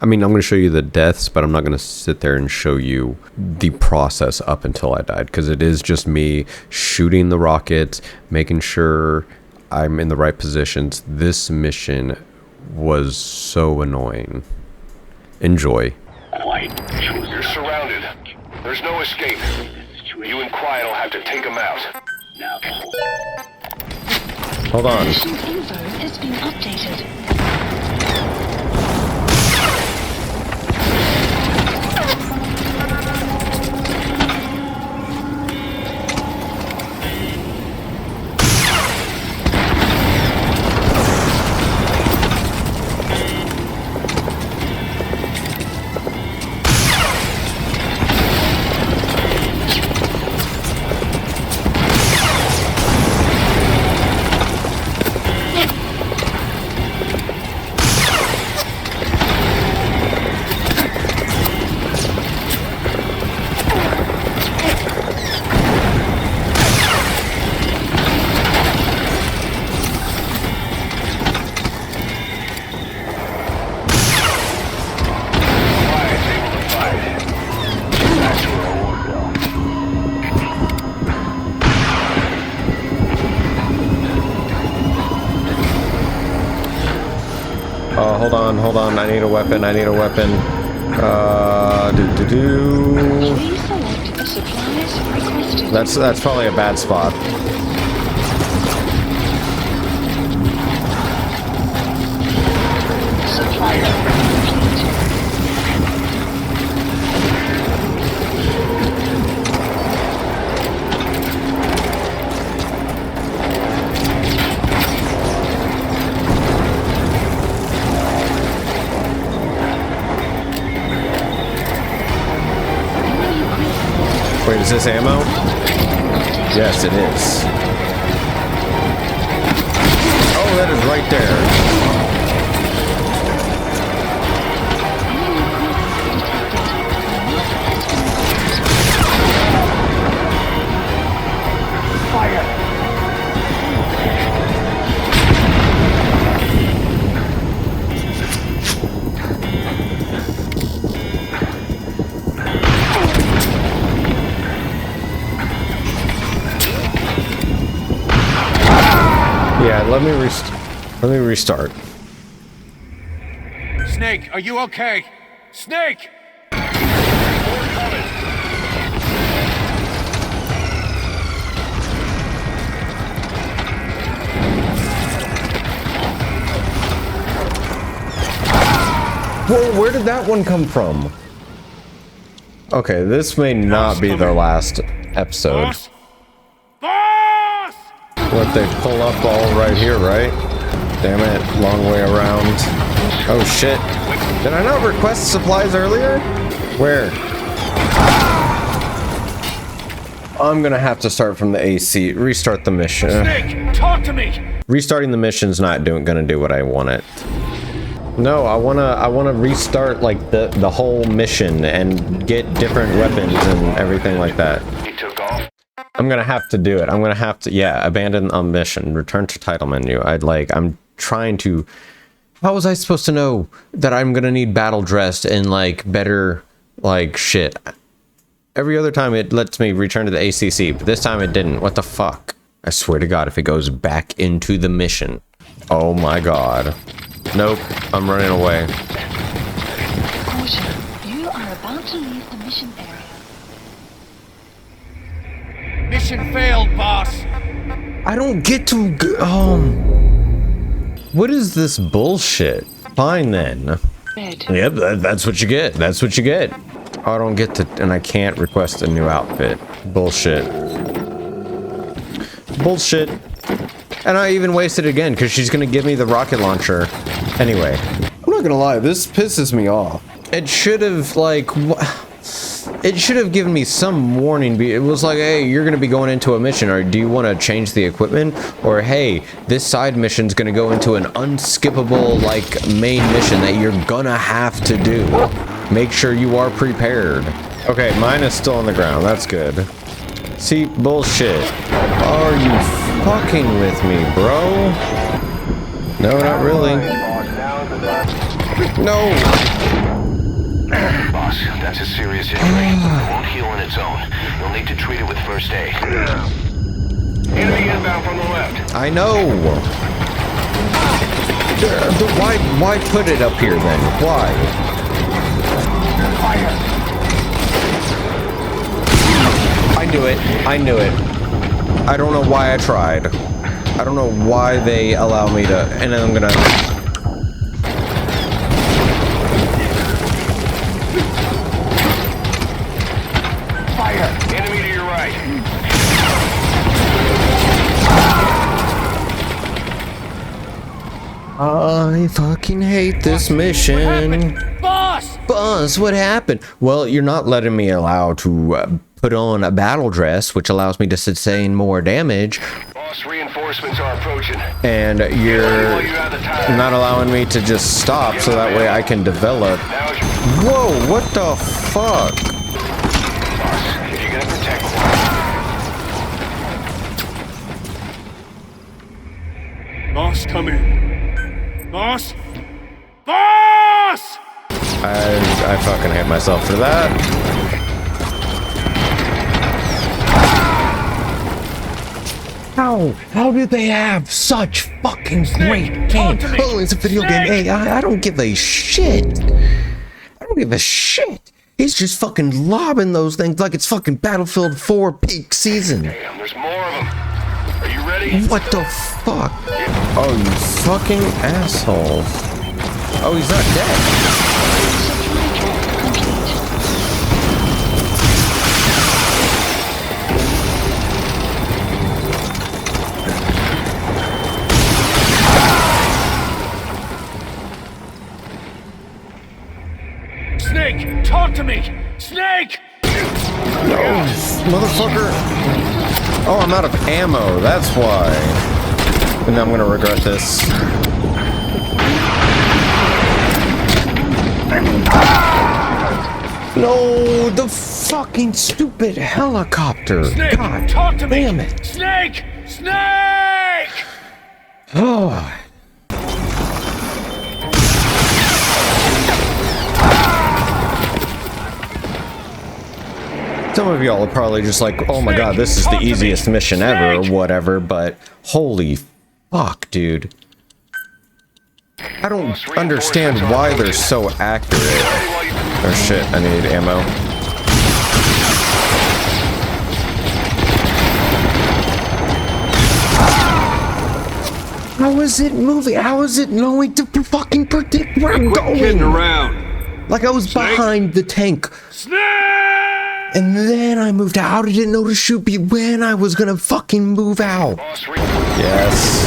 Speaker 1: I mean, I'm gonna show you the deaths, but I'm not gonna sit there and show you the process up until I died, because it is just me shooting the rockets, making sure I'm in the right positions. This mission was so annoying. Enjoy.
Speaker 7: Quiet. You're surrounded. There's no escape. You and Quiet will have to take him out. Now.
Speaker 1: Hold on.
Speaker 5: Mission info is being updated.
Speaker 1: Hold on, I need a weapon,
Speaker 5: Please select the supplies requested.
Speaker 1: That's probably a bad spot. Wait, is this ammo? Yes, it is. Oh, that is right there. Yeah, let me restart.
Speaker 10: Snake, are you okay? Snake!
Speaker 1: Whoa, where did that one come from? Okay, this may not be the last episode.
Speaker 10: Boss! Boss!
Speaker 1: What, they pull up all right here, right? Damn it, long way around. Oh shit. Did I not request supplies earlier? Where? I'm gonna have to start from the AC. Restart the mission.
Speaker 10: Snake, talk to me!
Speaker 1: Restarting the mission's not gonna do what I want it. No, I wanna restart like the whole mission and get different weapons and everything like that.
Speaker 4: He took off.
Speaker 1: I'm gonna have to do it. I'm gonna have to, yeah, abandon a mission, return to title menu. I'm trying to. How was I supposed to know that I'm gonna need battle dressed and like better like shit? Every other time it lets me return to the ACC, but this time it didn't. What the fuck? I swear to God, if it goes back into the mission. Oh my God. Nope, I'm running away.
Speaker 5: Caution, you are about to leave the mission area.
Speaker 10: Mission failed, boss.
Speaker 1: I don't get to. What is this bullshit? Fine then.
Speaker 5: Red.
Speaker 1: Yep, that's what you get. That's what you get. I don't get to, and I can't request a new outfit. Bullshit. Bullshit. And I even wasted it again because she's gonna give me the rocket launcher. Anyway, I'm not gonna lie, this pisses me off. It should have like, it should have given me some warning. It was like, hey, you're gonna be going into a mission, or do you want to change the equipment? Or hey, this side mission's gonna go into an unskippable like main mission that you're gonna have to do. Make sure you are prepared. Okay, mine is still on the ground. That's good. See, bullshit. Are you fucking with me, bro? No, not really. No.
Speaker 4: Boss, that's a serious injury. It won't heal on its own. You'll need to treat it with first aid. Enemy inbound from the left.
Speaker 1: I know. Why put it up here then? Why? I knew it. I knew it. I don't know why I tried. I don't know why they allow me to, and I'm gonna.
Speaker 4: Fire! Enemy to your right.
Speaker 1: I fucking hate this mission.
Speaker 10: Boss!
Speaker 1: Boss, what happened? Well, you're not letting me allow to put on a battle dress, which allows me to sustain more damage.
Speaker 4: Boss, reinforcements are approaching.
Speaker 1: And you're not allowing me to just stop so that way I can develop. Whoa, what the fuck?
Speaker 4: Boss, if you're gonna protect.
Speaker 9: Boss, come in. Boss? Boss!
Speaker 1: I fucking hate myself for that. How did they have such fucking great games? Oh, it's a video game. Hey, I don't give a shit. I don't give a shit. He's just fucking lobbing those things like it's fucking Battlefield 4 peak season.
Speaker 4: Damn, there's more of them. Are you ready?
Speaker 1: What the fuck? Oh, you fucking assholes. Oh, he's not dead.
Speaker 10: Snake, talk to me! Snake!
Speaker 1: No, motherfucker. Oh, I'm out of ammo. That's why. And I'm gonna regret this. No, the fucking stupid helicopter.
Speaker 10: Snake,
Speaker 1: God
Speaker 10: talk to me!
Speaker 1: damn it.
Speaker 10: Snake! Snake!
Speaker 1: Oh. Some of y'all are probably just like, oh my god, this is the easiest mission ever, or whatever, but holy fuck, dude. I don't understand why they're so accurate. Oh shit, I need ammo. How is it moving? How is it knowing to fucking predict where I'm going?
Speaker 9: Kidding around.
Speaker 1: Like I was behind the tank.
Speaker 9: Snake!
Speaker 1: And then I moved out. How did it know to shoot me when I was gonna fucking move out? Yes.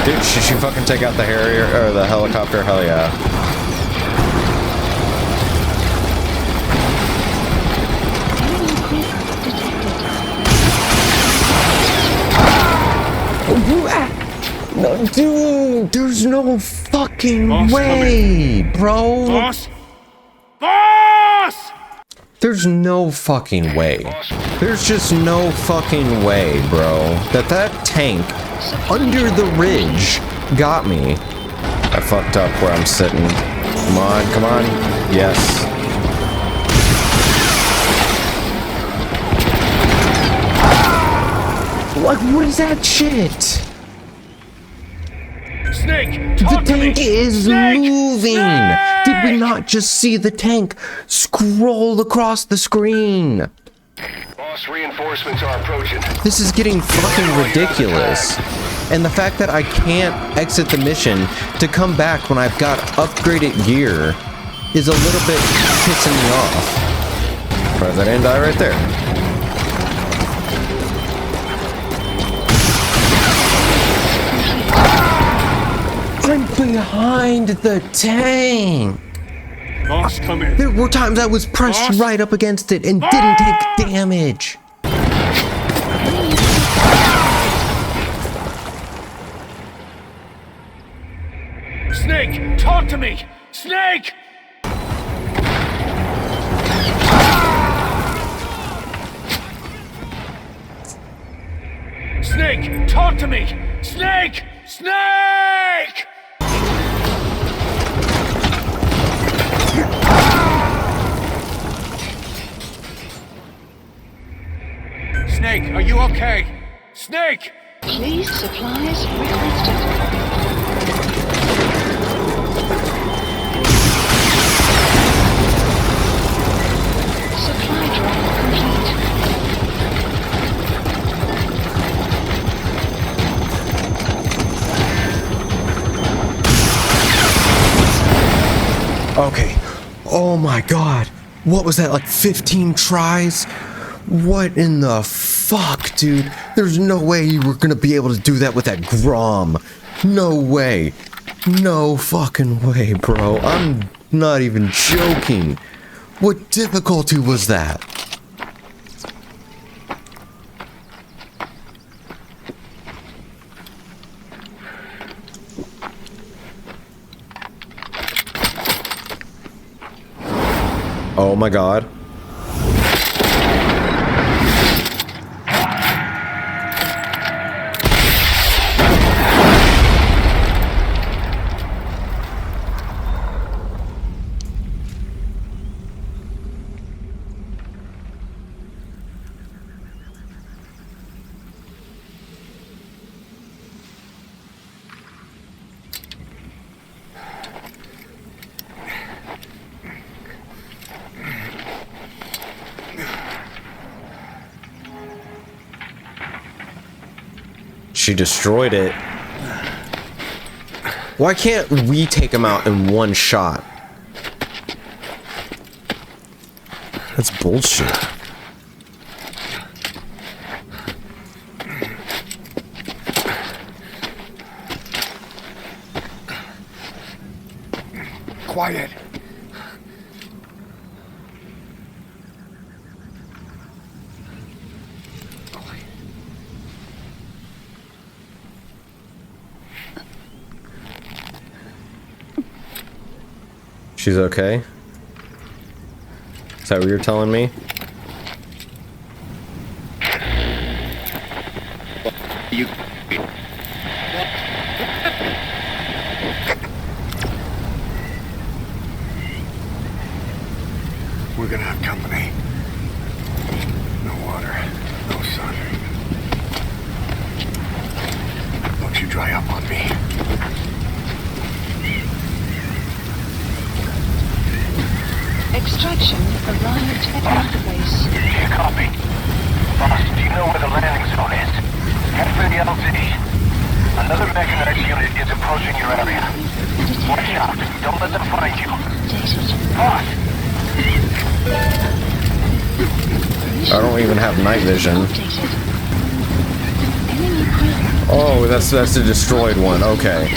Speaker 1: Dude, should she fucking take out the Harrier or the helicopter? Hell yeah. No, dude, there's no fucking
Speaker 9: Boss,
Speaker 1: way, bro.
Speaker 9: Boss? Boss!
Speaker 1: There's no fucking way. There's just no fucking way, bro, that tank under the ridge got me. I fucked up where I'm sitting. Come on, come on. Yes. Like, what is that shit?
Speaker 9: Snake,
Speaker 1: The
Speaker 9: talk to me!
Speaker 1: tank is
Speaker 9: Snake!
Speaker 1: moving!
Speaker 9: Snake!
Speaker 1: Did we not just see the tank scroll across the screen?
Speaker 4: Boss, reinforcements are approaching.
Speaker 1: This is getting fucking ridiculous. And the fact that I can't exit the mission to come back when I've got upgraded gear is a little bit pissing me off. Surprised I didn't die right there. I'm behind the tank.
Speaker 9: Boss, come in.
Speaker 1: There were times I was pressed
Speaker 9: Boss?
Speaker 1: right up against it and didn't take damage.
Speaker 9: Snake, talk to me! Snake! Snake, talk to me! Snake! Snake! Snake, are you okay? Snake!
Speaker 5: Please, supplies requested. Supply drop complete.
Speaker 1: Okay. Oh my god. What was that, like 15 tries? What in the fuck, dude? There's no way you were gonna be able to do that with that Grom. No way. No fucking way, bro. I'm not even joking. What difficulty was that? Oh my god. She destroyed it. Why can't we take him out in one shot? That's bullshit.
Speaker 9: Quiet.
Speaker 1: She's okay? Is that what you're telling me?
Speaker 4: You.
Speaker 3: We're gonna have company. No water, no sun. Don't you dry up on me.
Speaker 5: Extraction arrived at Mother Base.
Speaker 4: Copy. Boss, do you know where the landing zone is? Head for the LZ. Another mechanized unit is approaching your area. Watch out. Don't let them find you. Boss!
Speaker 1: I don't even have night vision. Oh, that's the destroyed one. Okay.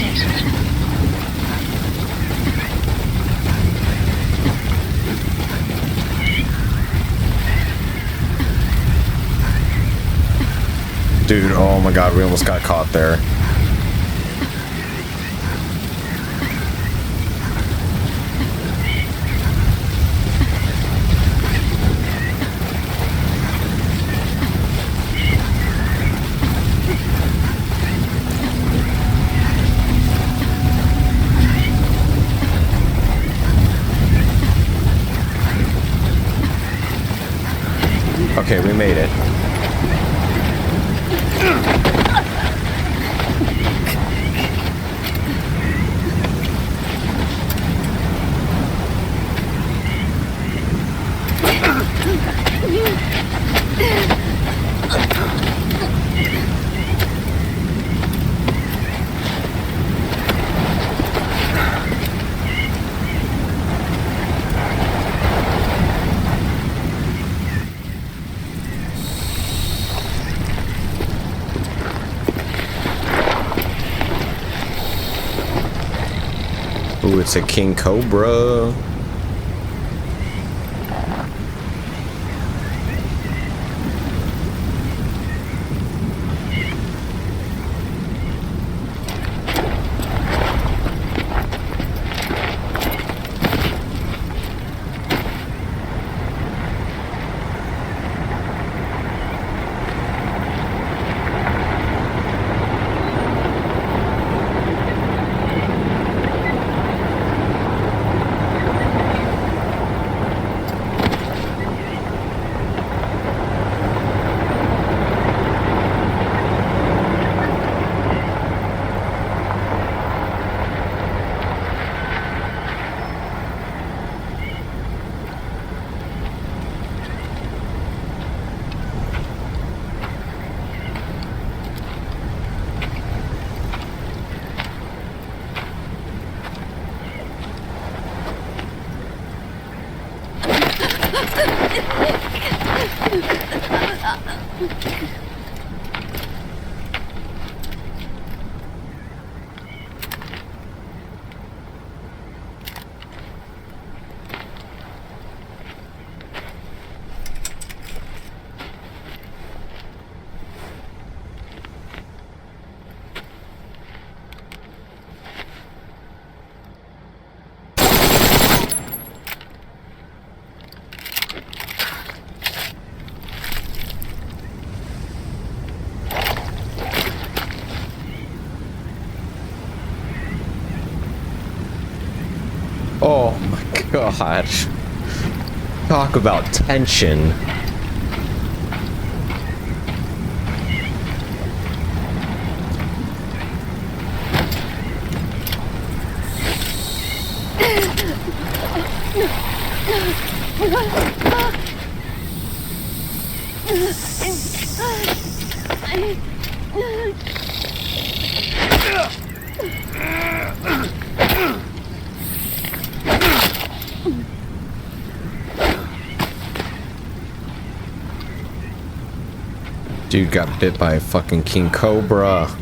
Speaker 1: Dude, oh my god, we almost got caught there. Okay, we made it. Ooh, it's a king cobra. Oh my god. Talk about tension. Dude got bit by a fucking king cobra.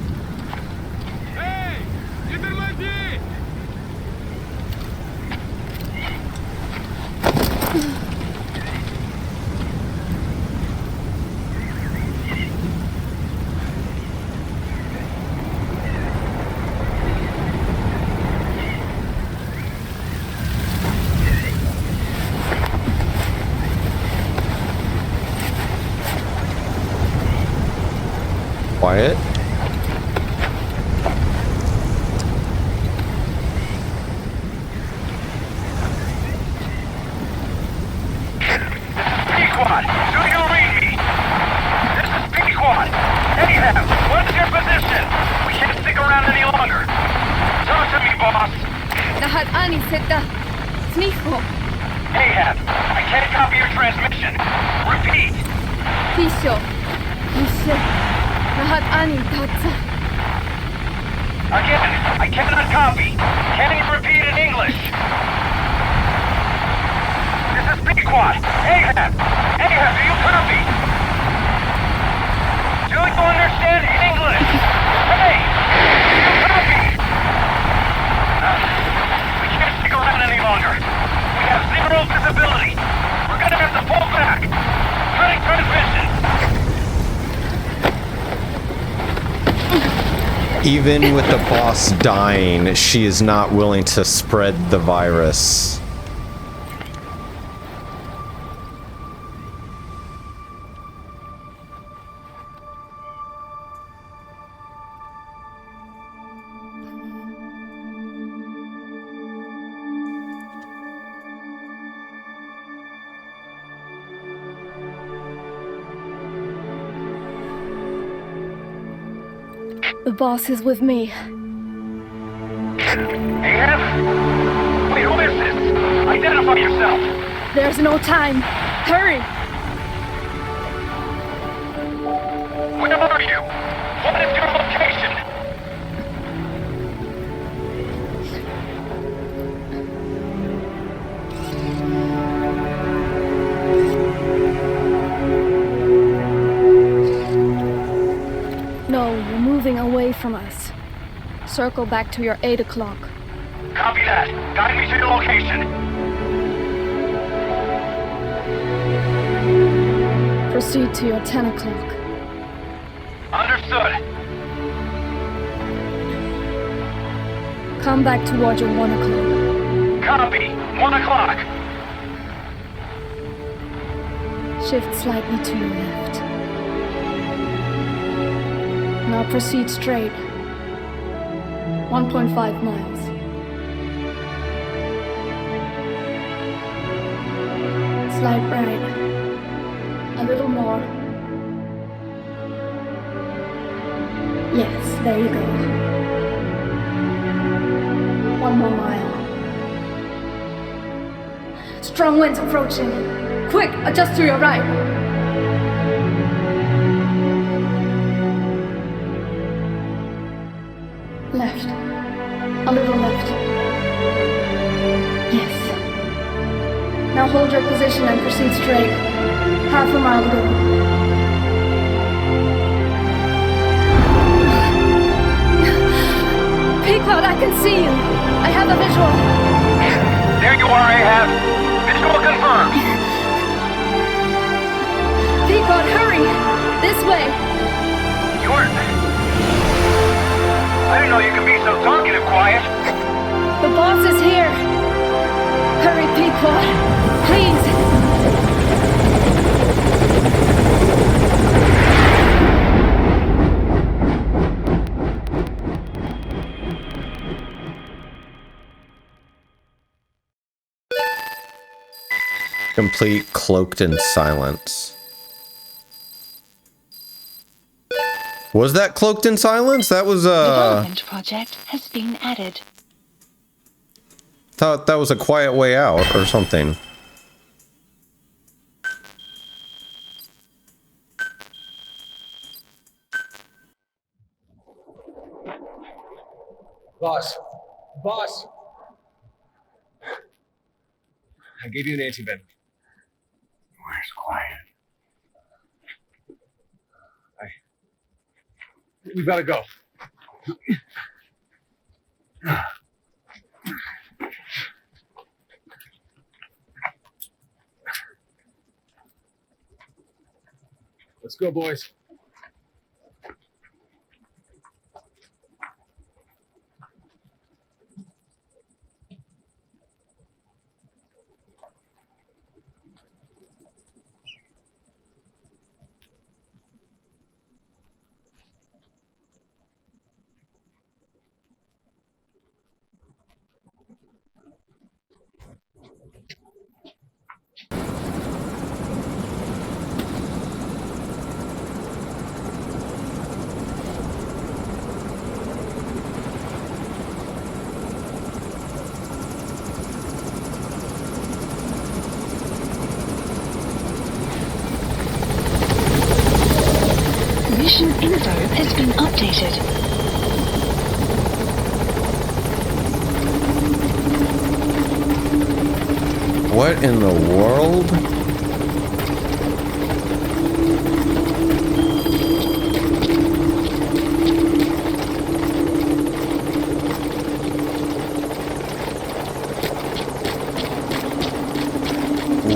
Speaker 1: Quiet.
Speaker 4: P-Quad, do you read me? This is P-Quad. Ahab, what's your position? We can't stick around any longer. Talk to me, boss.
Speaker 12: Lahat ani seta. Smicho.
Speaker 4: Ahab, I can't copy your transmission. Repeat.
Speaker 12: Pisho. Mishe. Lahat ani tatsa.
Speaker 4: Again, I cannot copy. Can you repeat in English? This is P-Quad. Ahab! Ahab, do you copy? Do you understand English? Hey! Do you copy? We can't stick around any longer. We have zero visibility. We're gonna have to pull back. Cutting transmission.
Speaker 1: Even with the boss dying, she is not willing to spread the virus.
Speaker 12: The boss is with me.
Speaker 4: Ahab? Wait, who is this? Identify yourself!
Speaker 12: There's no time. Hurry!
Speaker 4: Where are you? What is your location?
Speaker 12: No, you're moving away from us. Circle back to your 8 o'clock.
Speaker 4: Copy that. Guide me to your location.
Speaker 12: Proceed to your 10 o'clock.
Speaker 4: Understood.
Speaker 12: Come back toward your 1 o'clock.
Speaker 4: Copy. 1 o'clock.
Speaker 12: Shift slightly to your left. Now proceed straight. 1.5 miles. Slide right. A little more. Yes, there you go. 1 more mile. Strong winds approaching. Quick, adjust to your right. Left. A little left. Yes. Now hold your position and proceed straight. Half a mile to go. Pequod, I can see you. I have a visual.
Speaker 4: There you are, Ahab. Visual confirmed.
Speaker 12: Pequod, hurry! This way.
Speaker 4: I didn't know you could be so talkative, quiet.
Speaker 12: The boss is here. Hurry, Pequod. Please.
Speaker 1: Complete cloaked in silence. Was that cloaked in silence? That was
Speaker 5: Development project has been added.
Speaker 1: Thought that was a quiet way out or something.
Speaker 9: Boss. Boss. I gave you an antivenom.
Speaker 7: Where's Quiet?
Speaker 9: We gotta go. Let's go, boys.
Speaker 5: Mission info has been updated.
Speaker 1: What in the world?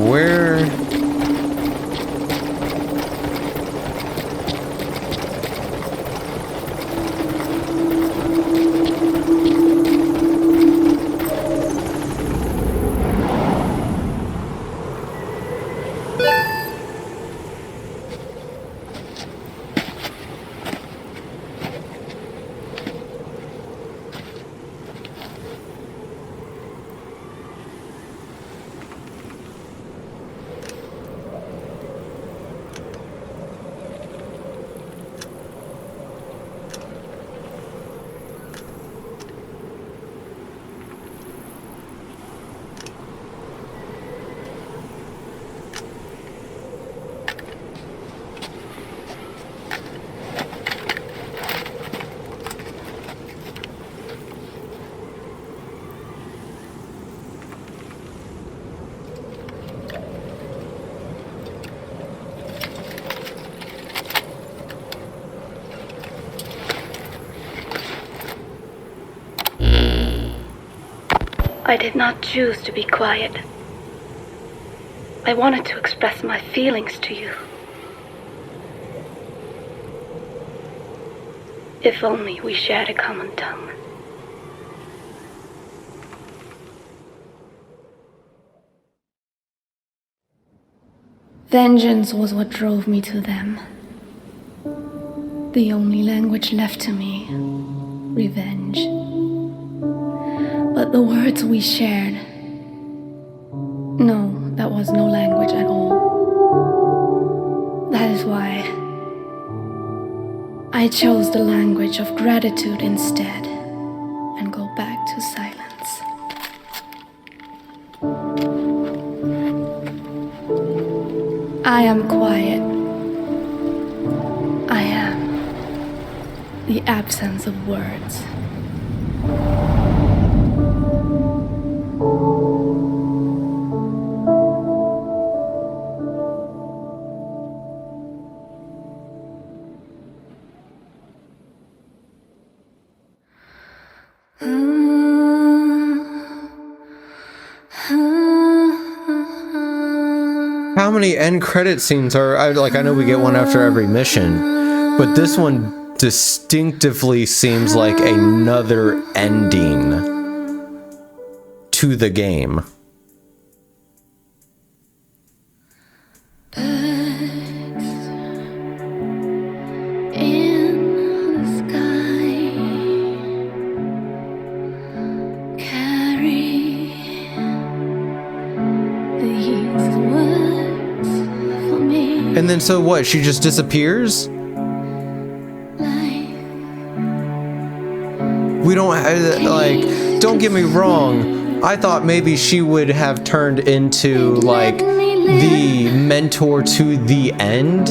Speaker 1: Where?
Speaker 5: I did not choose to be quiet. I wanted to express my feelings to you. If only we shared a common tongue.
Speaker 12: Vengeance was what drove me to them. The only language left to me, revenge. But the words we shared, no, that was no language at all. That is why I chose the language of gratitude instead and go back to silence. I am quiet. I am the absence of words.
Speaker 1: How many end credit scenes are I know we get one after every mission, but this one distinctively seems like another ending to the game. And then so what? She just disappears? We don't have, like, don't get me wrong. I thought maybe she would have turned into, like, the mentor to the end.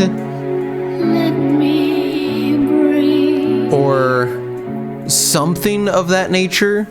Speaker 1: Or something of that nature.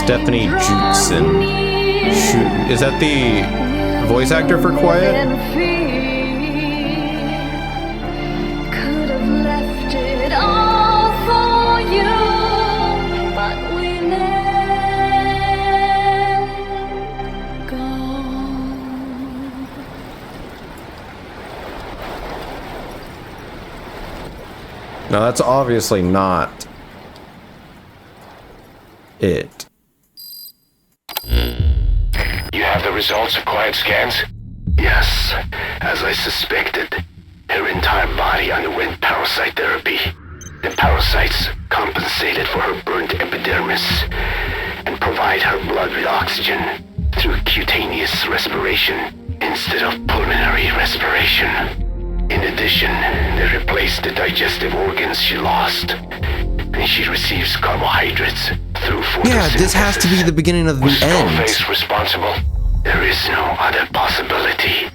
Speaker 1: Stephanie Jutson. Is that the voice actor for Quiet? No, that's obviously not it.
Speaker 4: You have the results of Quiet scans? Yes, as I suspected. Her entire body underwent parasite therapy. The parasites compensated for her burnt epidermis and provide her blood with oxygen through cutaneous respiration instead of pulmonary respiration. In addition, they replaced the digestive organs she lost, and she receives carbohydrates through photosynthesis.
Speaker 1: Yeah, this has to be the beginning of the end.
Speaker 4: Skullface responsible? There is no other possibility.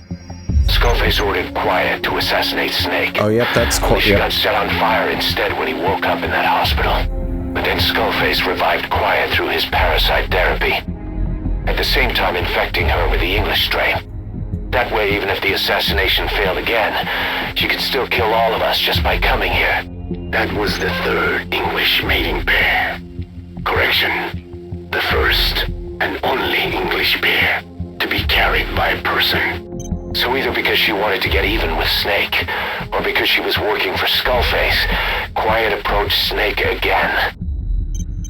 Speaker 4: Skullface ordered Quiet to assassinate Snake.
Speaker 1: Oh, yep, that's
Speaker 4: Quiet. She got set on fire instead when he woke up in that hospital. But then Skullface revived Quiet through his parasite therapy, at the same time infecting her with the English strain. That way, even if the assassination failed again, she could still kill all of us just by coming here. That was the third English mating pair. Correction. The first and only English bear to be carried by a person. So either because she wanted to get even with Snake, or because she was working for Skullface, Quiet approached Snake again.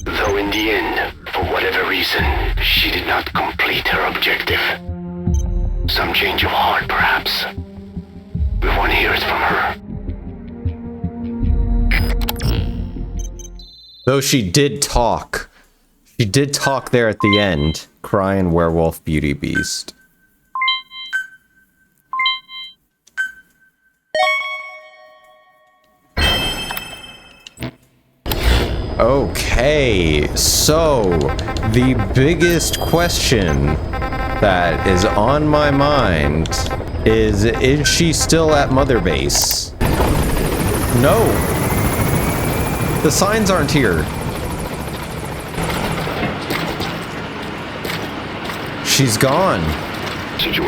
Speaker 4: Though in the end, for whatever reason, she did not complete her objective. Some change of heart, perhaps. We want to hear it from her.
Speaker 1: Though she did talk. She did talk there at the end. Crying werewolf beauty beast. Okay, so the biggest question that is on my mind is she still at Mother Base? No. The signs aren't here. She's gone.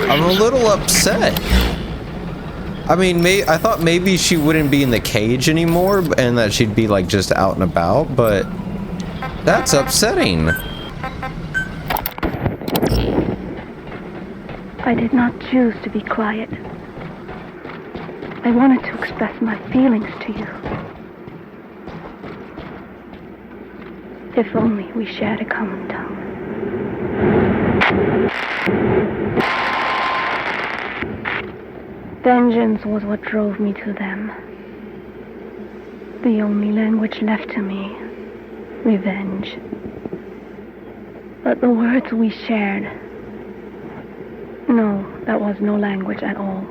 Speaker 1: I'm a little upset. I mean, I thought maybe she wouldn't be in the cage anymore and that she'd be like just out and about, but that's upsetting.
Speaker 5: I did not choose to be quiet. I wanted to express my feelings to you. If only we shared a common tongue. Vengeance was what drove me to them. The only language left to me, revenge. But the words we shared, no, that was no language at all.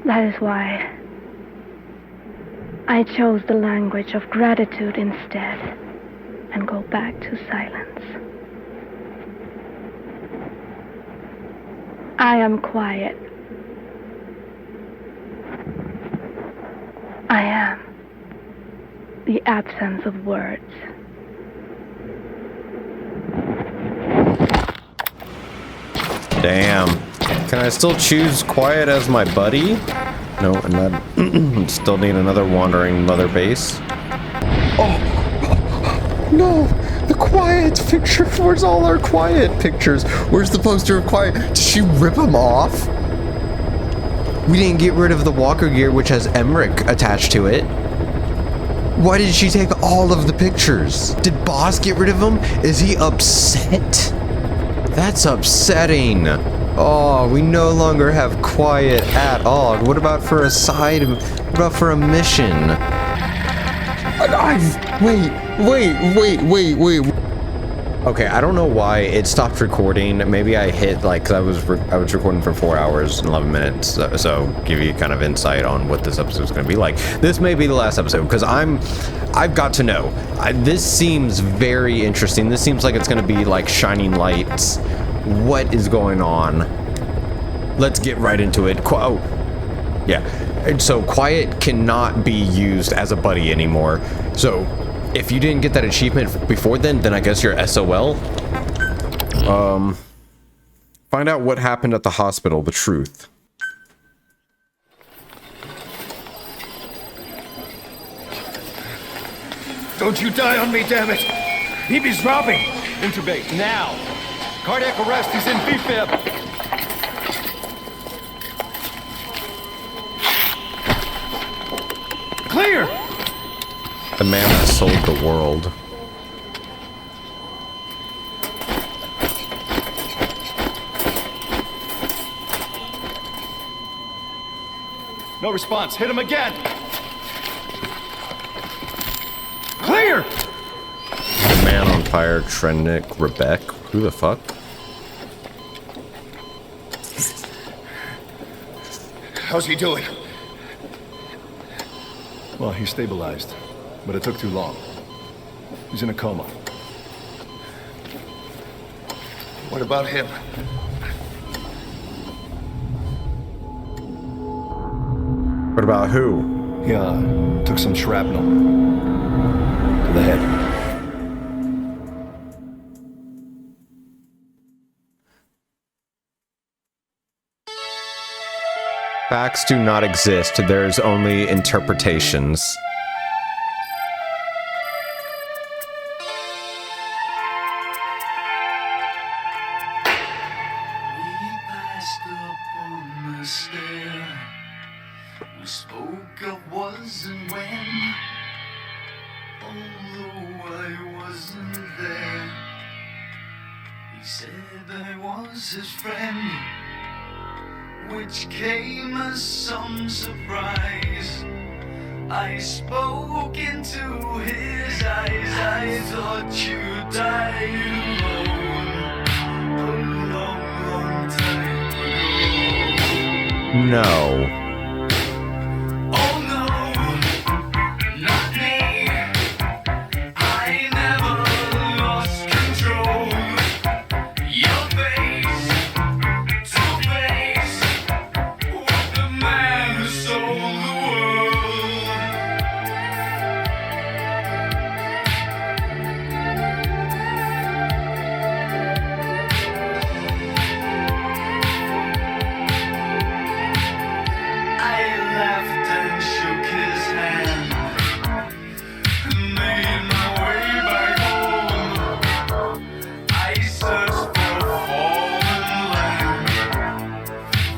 Speaker 5: That is why I chose the language of gratitude instead and go back to silence. I am quiet. I am the absence of words.
Speaker 1: Damn. Can I still choose Quiet as my buddy? No, and that still need another wandering Mother Base. Oh no! The Quiet picture. Where's all our Quiet pictures? Where's the poster of Quiet? Did she rip them off? We didn't get rid of the walker gear, which has Emmerich attached to it. Why did she take all of the pictures? Did Boss get rid of them? Is he upset? That's upsetting. Oh, we no longer have Quiet at all. What about for a side? What about for a mission? Wait. Okay, I don't know why it stopped recording. Maybe I hit like, cause I was recording for 4 hours and 11 minutes. So give you kind of insight on what this episode is going to be like. This may be the last episode because I've got to know. This seems very interesting. This seems like it's going to be like Shining Lights. What is going on? Let's get right into it. Oh, yeah. And so Quiet cannot be used as a buddy anymore. So if you didn't get that achievement before then I guess you're SOL. Find out what happened at the hospital, the truth.
Speaker 9: Don't you die on me, damn it! He's robbing! Intubate, now! Cardiac arrest, he's in B-fib! Clear!
Speaker 1: The man that sold the world.
Speaker 9: No response, hit him again! Clear!
Speaker 1: The man on fire, Trennick, Rebek. Who the fuck?
Speaker 9: How's he doing? Well, he's stabilized, but it took too long. He's in a coma. What about him?
Speaker 1: What about who?
Speaker 9: Yeah, took some shrapnel to the head.
Speaker 1: Facts do not exist. There's only interpretations.
Speaker 3: I was his friend, which came as some surprise. I spoke into his eyes. I thought you died alone a long, long time ago.
Speaker 1: No.
Speaker 3: Oh no, not me. I never lost control. Your face to face with the man who sold the world. I laughed and shook his hand and made my way back home. I searched for fallen land.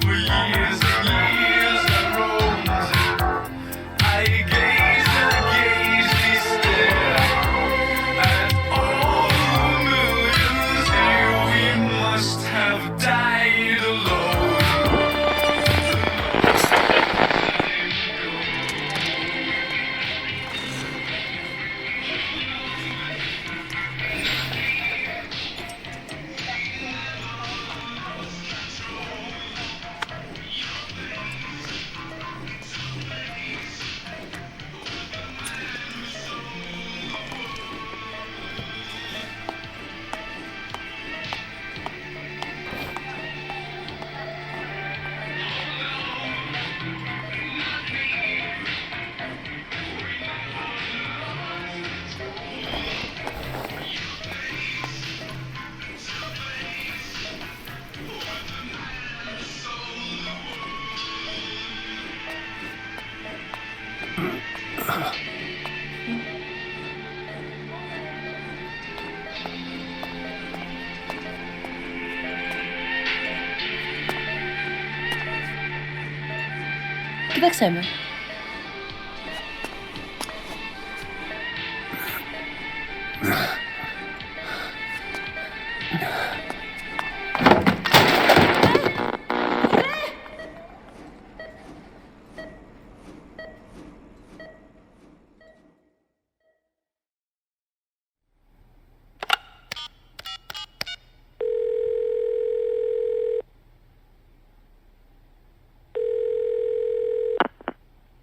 Speaker 3: For years and years I roamed. I gazed stare at all the millions here. We must have died alone.
Speaker 13: Kde chcemy?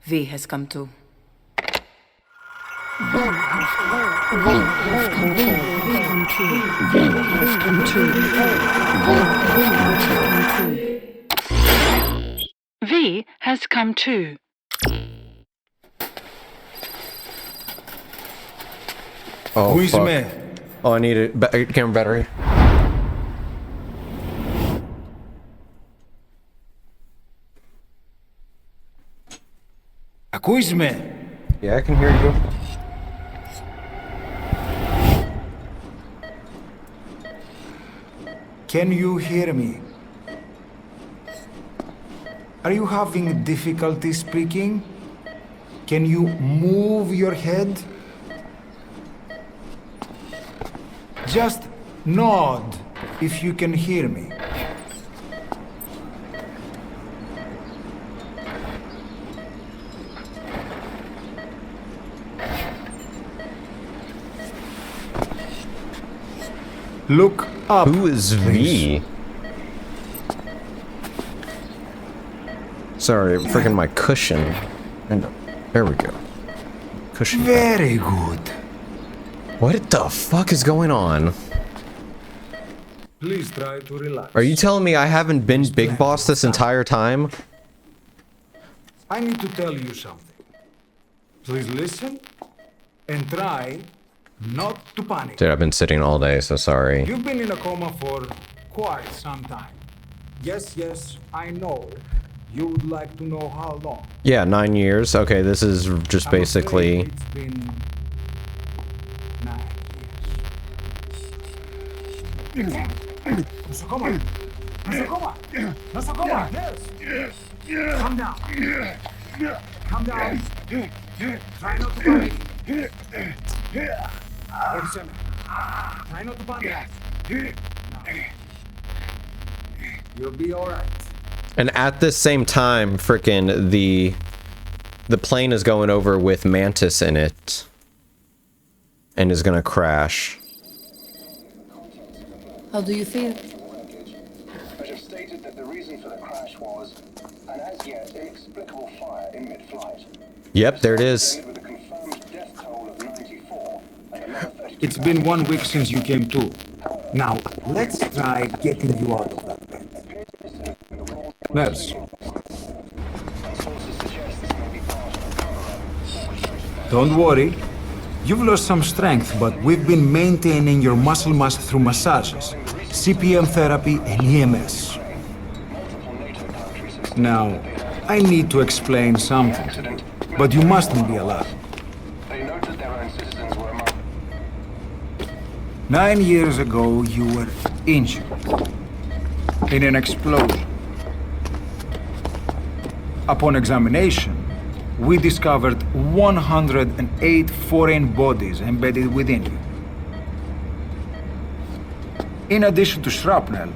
Speaker 13: V has come to.
Speaker 11: V has come too.
Speaker 1: Oh,
Speaker 9: Who is
Speaker 1: fuck.
Speaker 9: man?
Speaker 1: Oh, I need a camera battery.
Speaker 9: Ακούς με?
Speaker 1: Yeah, I can hear you.
Speaker 14: Can you hear me? Are you having difficulty speaking? Can you move your head? Just nod if you can hear me. Look up.
Speaker 1: Who is
Speaker 14: please.
Speaker 1: V? Sorry, freaking my cushion. And there we go. Cushion.
Speaker 14: Very good.
Speaker 1: What the fuck is going on?
Speaker 14: Please try to relax.
Speaker 1: Are you telling me I haven't been Big Boss this entire time?
Speaker 14: I need to tell you something. Please listen and try not to panic.
Speaker 1: Dude, I've been sitting all day, so sorry.
Speaker 14: You've been in a coma for quite some time. Yes, I know. You would like to know how long.
Speaker 1: Yeah, 9 years. Okay, this is just basically...
Speaker 14: It's been 9 years. Nosocoma! Nosocoma! Nosocoma! Yes! Calm down. Calm down. Try not to panic. Try not to panic. Now, You'll be alright.
Speaker 1: And at this same time, frickin' the plane is going over with Mantis in it. And is gonna crash.
Speaker 13: How do you feel?
Speaker 4: I have stated that the reason for the crash was an as yet inexplicable fire in mid-flight.
Speaker 1: Yep, there it is.
Speaker 4: With a confirmed death toll of 94 and another 32.
Speaker 14: It's been 1 week since you came to. Now, let's try getting you out of that bed. Nurse. Don't worry. You've lost some strength, but we've been maintaining your muscle mass through massages, CPM therapy, and EMS. Now, I need to explain something, but you mustn't be alarmed.
Speaker 4: They noted their own citizens were among
Speaker 14: 9 years ago, you were injured in an explosion. Upon examination, we discovered 108 foreign bodies embedded within you. In addition to shrapnel,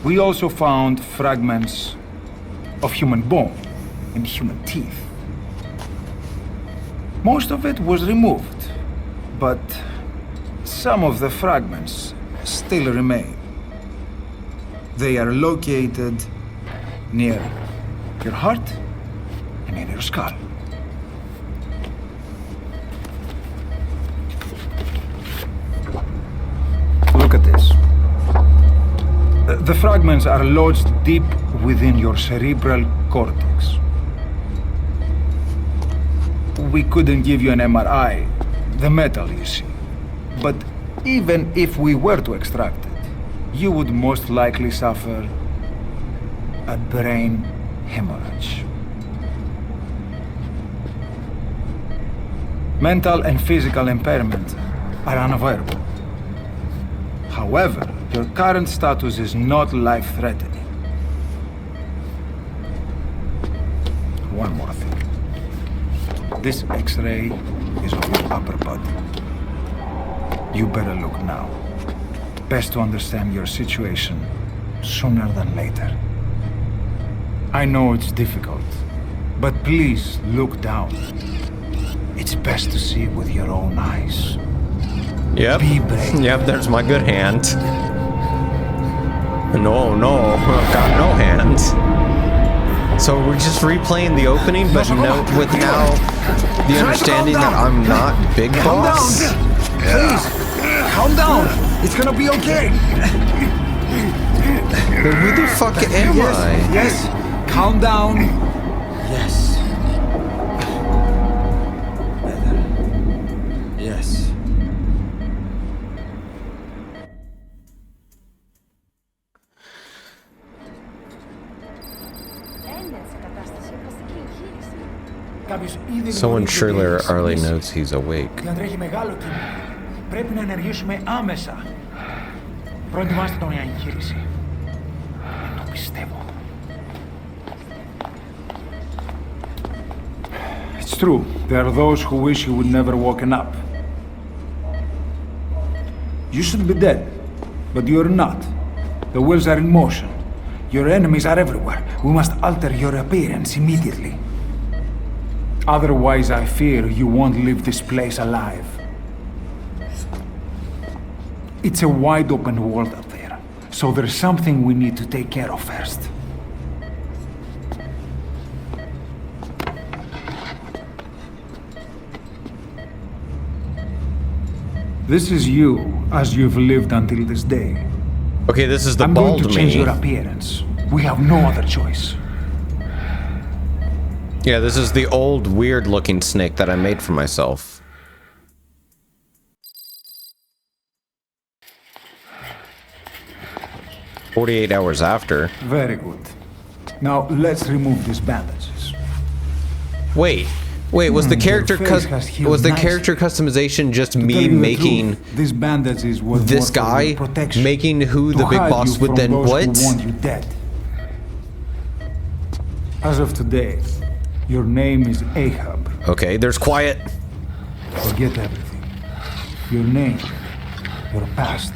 Speaker 14: we also found fragments of human bone and human teeth. Most of it was removed, but some of the fragments still remain. They are located near your heart and in your skull. Look at this. The fragments are lodged deep within your cerebral cortex. We couldn't give you an MRI, the metal you see. But even if we were to extract it, you would most likely suffer a brain hemorrhage. Mental and physical impairment are unavoidable. However, your current status is not life-threatening. One more thing. This X-ray is of your upper body. You better look now. Best to understand your situation sooner than later. I know it's difficult, but please look down. It's best to see with your own eyes.
Speaker 1: Yep.
Speaker 14: Be brave.
Speaker 1: Yep, there's my good hand. No, I've got no hand. So we're just replaying the opening, but no, with now the understanding that I'm not Big Boss.
Speaker 14: Please, calm down. It's gonna be okay.
Speaker 1: But who the fuck am I?
Speaker 14: Yes, calm down. Yes. Better. Yes.
Speaker 1: Someone surely already knows he's awake.
Speaker 15: Διατρέχει μεγάλο κίνδυνο. Πρέπει να ενεργήσουμε άμεσα. Προετοιμάστε τον για εγχείρηση. Το πιστεύω.
Speaker 14: It's true. There are those who wish you would never woken up. You should be dead, but you're not. The wheels are in motion. Your enemies are everywhere. We must alter your appearance immediately. Otherwise, I fear you won't leave this place alive. It's a wide open world up there, so there's something we need to take care of first. This is you, as you've lived until this day.
Speaker 1: Okay, this is the
Speaker 14: I'm
Speaker 1: bald
Speaker 14: going to change
Speaker 1: me.
Speaker 14: your appearance. We have no other choice.
Speaker 1: Yeah, this is the old weird-looking snake that I made for myself. "48 hours after."
Speaker 14: Very good. Now let's remove these bandages.
Speaker 1: Wait, was the character
Speaker 14: your face has healed nicely.
Speaker 1: character customization just
Speaker 14: To
Speaker 1: me
Speaker 14: tell you the
Speaker 1: making
Speaker 14: truth, these bandages were
Speaker 1: this
Speaker 14: more for
Speaker 1: guy
Speaker 14: your protection,
Speaker 1: making who
Speaker 14: to
Speaker 1: the big
Speaker 14: hide
Speaker 1: boss
Speaker 14: you
Speaker 1: would
Speaker 14: from
Speaker 1: then
Speaker 14: those
Speaker 1: what?
Speaker 14: who want you dead. As of today, your name is Ahab.
Speaker 1: Okay, there's quiet.
Speaker 14: Forget everything. Your name, your past.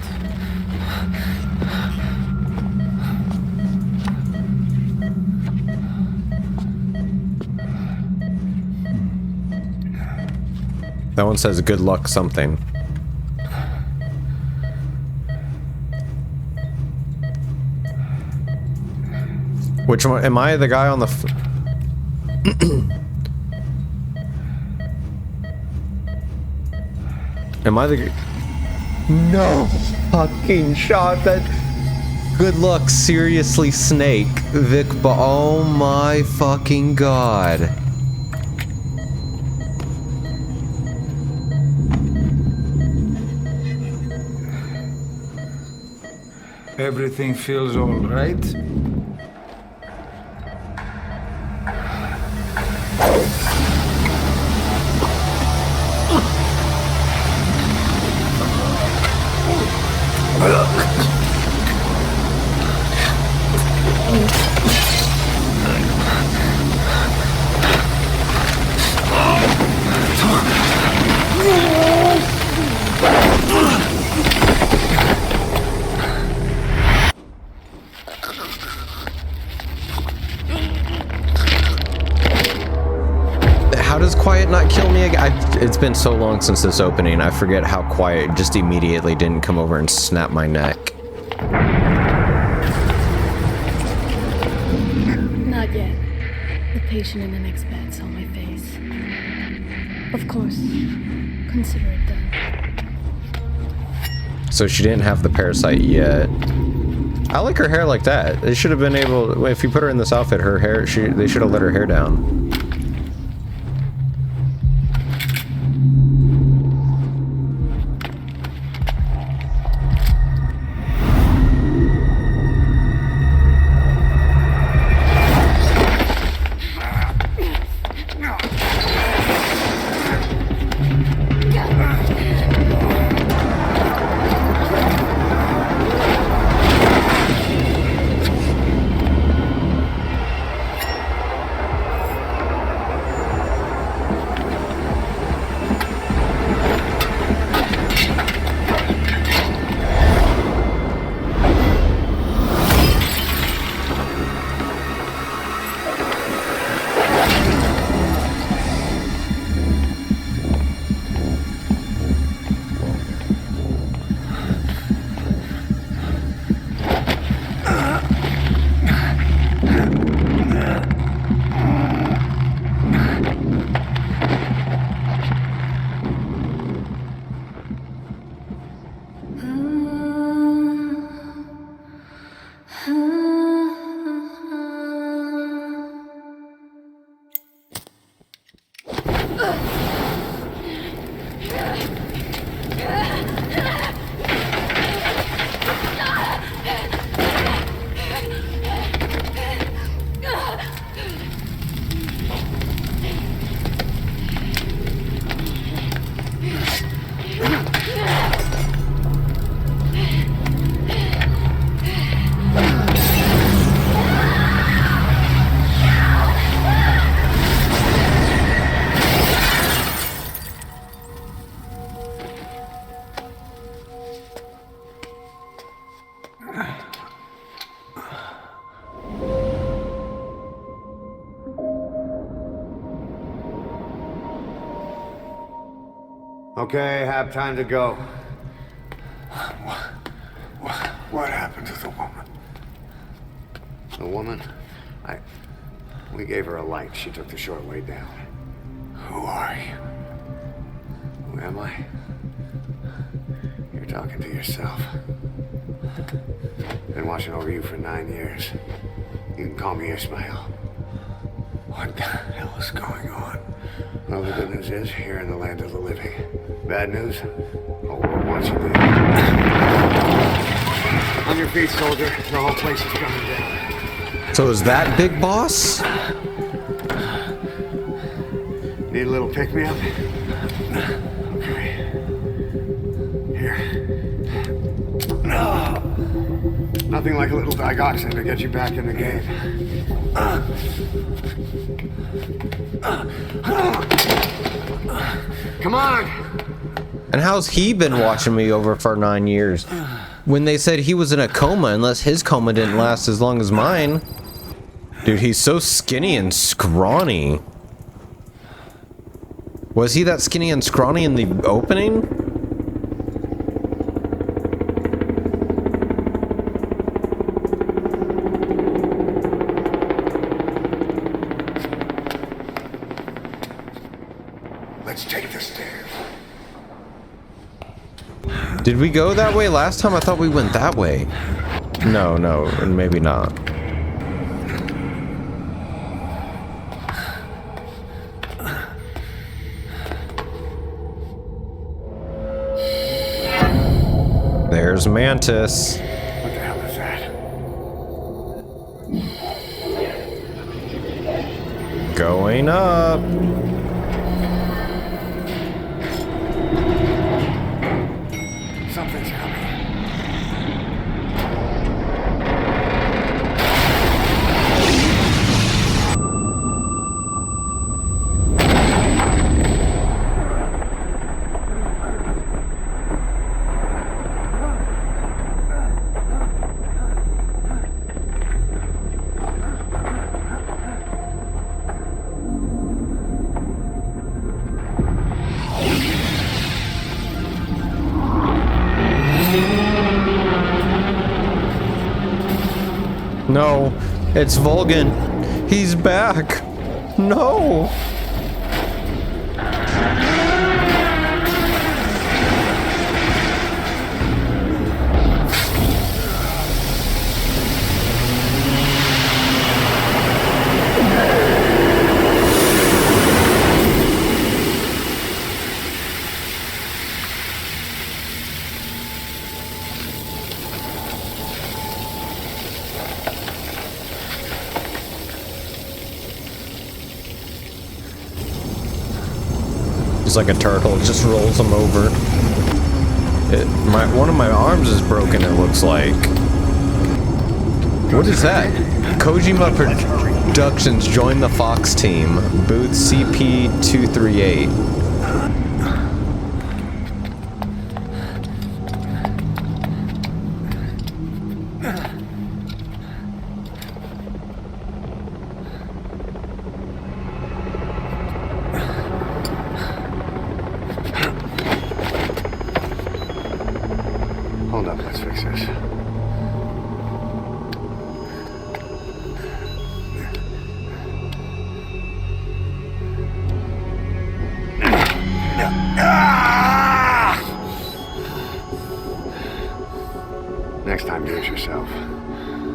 Speaker 1: That one says good luck something. Which one? Am I the guy on the... Am I the... No fucking shot. That... Good luck, seriously, Snake. Vic, oh my fucking god.
Speaker 14: Everything feels all right?
Speaker 1: How does Quiet not kill me again? It's been so long since this opening, I forget how Quiet just immediately didn't come over and snap my neck.
Speaker 12: Not yet. The patient in the next bed saw my face. Of course. Consider it done.
Speaker 1: So she didn't have the parasite yet. I like her hair like that. They should have been able, if you put her in this outfit, her hair, they should have let her hair down.
Speaker 16: Okay, have time to go.
Speaker 3: What happened to the woman?
Speaker 16: The woman? We gave her a light. She took the short way down.
Speaker 3: Who are you?
Speaker 16: Who am I? You're talking to yourself. Been watching over you for 9 years. You can call me Ishmael.
Speaker 3: What the hell is going on?
Speaker 16: Well, the good news is, you're in the land of the living. Bad news? Oh, we'll watch you dead. On your feet, soldier. The whole place is coming down.
Speaker 1: So is that Big Boss?
Speaker 16: Need a little pick-me-up? Okay. Here. Nothing like a little digoxin to get you back in the game. Come on!
Speaker 1: And how's he been watching me over for 9 years? When they said he was in a coma, unless his coma didn't last as long as mine. Dude, he's so skinny and scrawny. Was he that skinny and scrawny in the opening?
Speaker 3: Let's take the stairs.
Speaker 1: Did we go that way last time? I thought we went that way. No, maybe not. There's Mantis.
Speaker 3: What the hell is that?
Speaker 1: Going up.
Speaker 3: Something's coming.
Speaker 1: No, it's Vulcan. He's back. No. He's like a turtle, it just rolls him over. One of my arms is broken, it looks like. What is that? Kojima Productions joined the Fox team. Booth CP238.
Speaker 16: Hold up, let's fix this. Next time, do it yourself.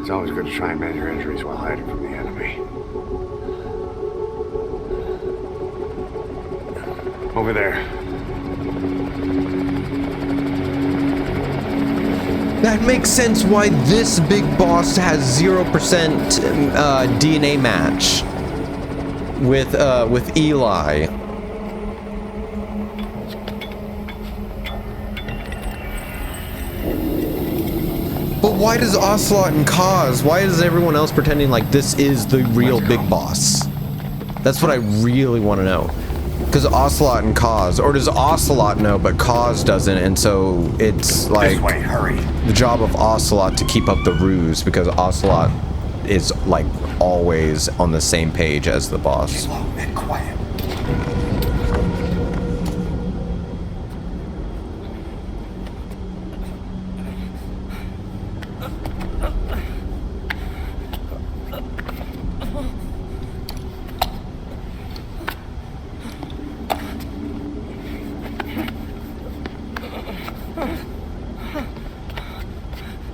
Speaker 16: It's always good to try and mend your injuries while hiding from the enemy. Over there.
Speaker 1: That makes sense why this big boss has 0% DNA match with Eli. But why does Ocelot and Kaz, why is everyone else pretending like this is the real big boss? That's what I really want to know. Because Ocelot and Kaz, or does Ocelot know but Kaz doesn't, and so it's like
Speaker 3: This way, hurry.
Speaker 1: the job of Ocelot to keep up the ruse, because Ocelot is like always on the same page as the boss.
Speaker 3: Slow and quiet.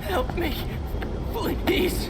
Speaker 6: Help me, please.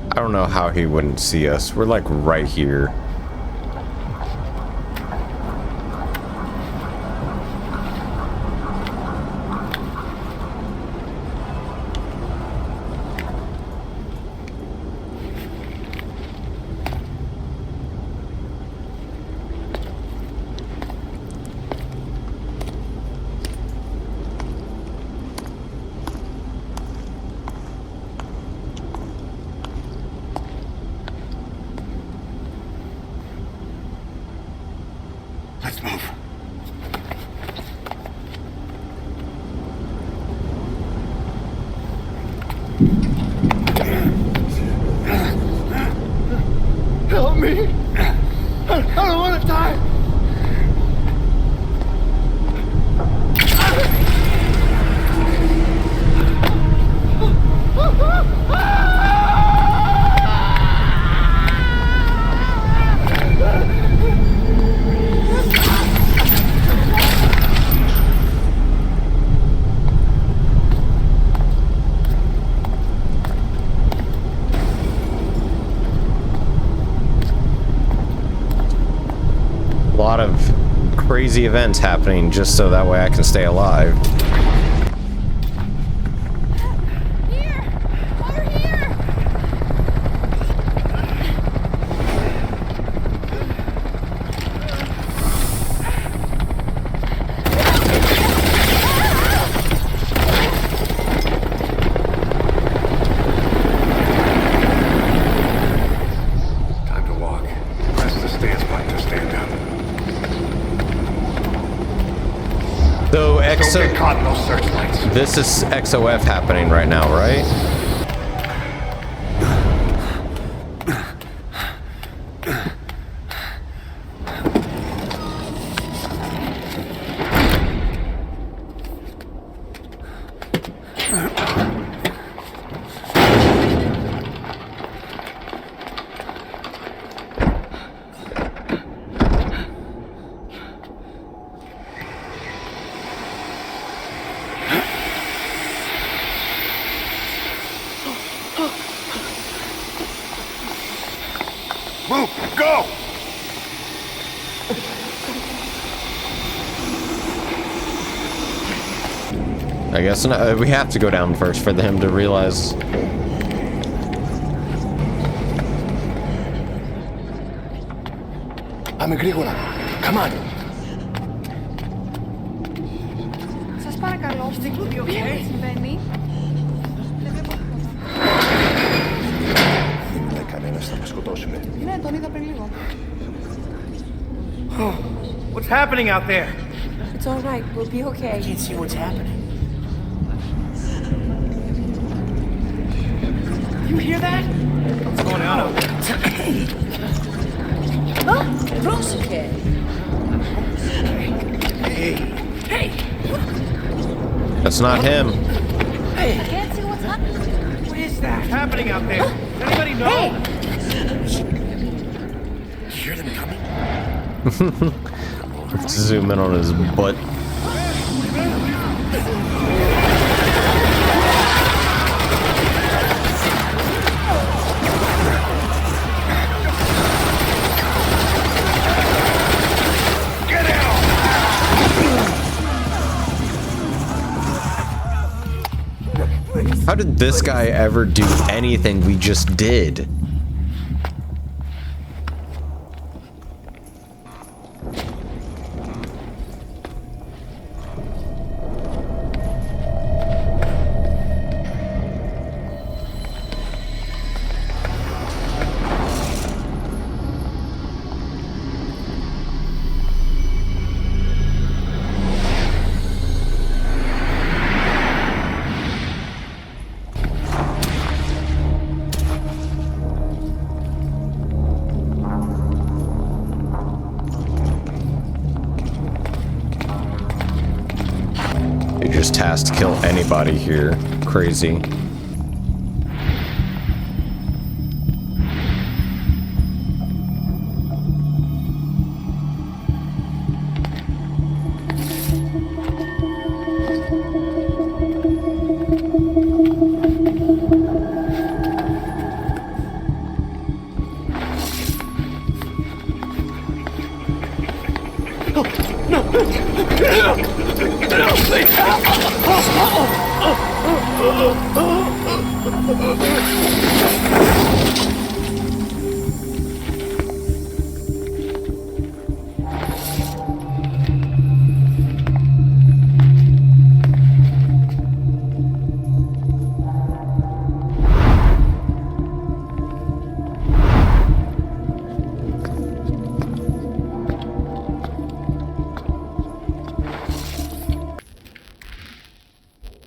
Speaker 1: I don't know how he wouldn't see us. We're like right here. crazy events happening just so that way I can stay alive. This is XOF happening right now, right?
Speaker 3: Move! Go!
Speaker 1: I guess not, we have to go down first for them to realize.
Speaker 3: Πάμε γρήγορα. Come on.
Speaker 17: Σας παρακαλώ, τι συμβαίνει?
Speaker 3: Κανένας θα μας σκοτώσουνε.
Speaker 17: Ναι, τον είδα πριν λίγο.
Speaker 15: What's happening out there?
Speaker 13: It's all right. We'll be okay. I can't see what's happening.
Speaker 15: You hear that? What's going on out there?
Speaker 13: Oh, Rosuke.
Speaker 15: Hey.
Speaker 13: Hey.
Speaker 1: That's not him.
Speaker 15: Hey.
Speaker 17: I can't see what's happening.
Speaker 15: What is that happening out there? Does anybody know?
Speaker 13: Hey.
Speaker 3: You hear them coming?
Speaker 1: Let's zoom in on his butt. How did this guy ever do anything we just did? You're just tasked to kill anybody here. Crazy.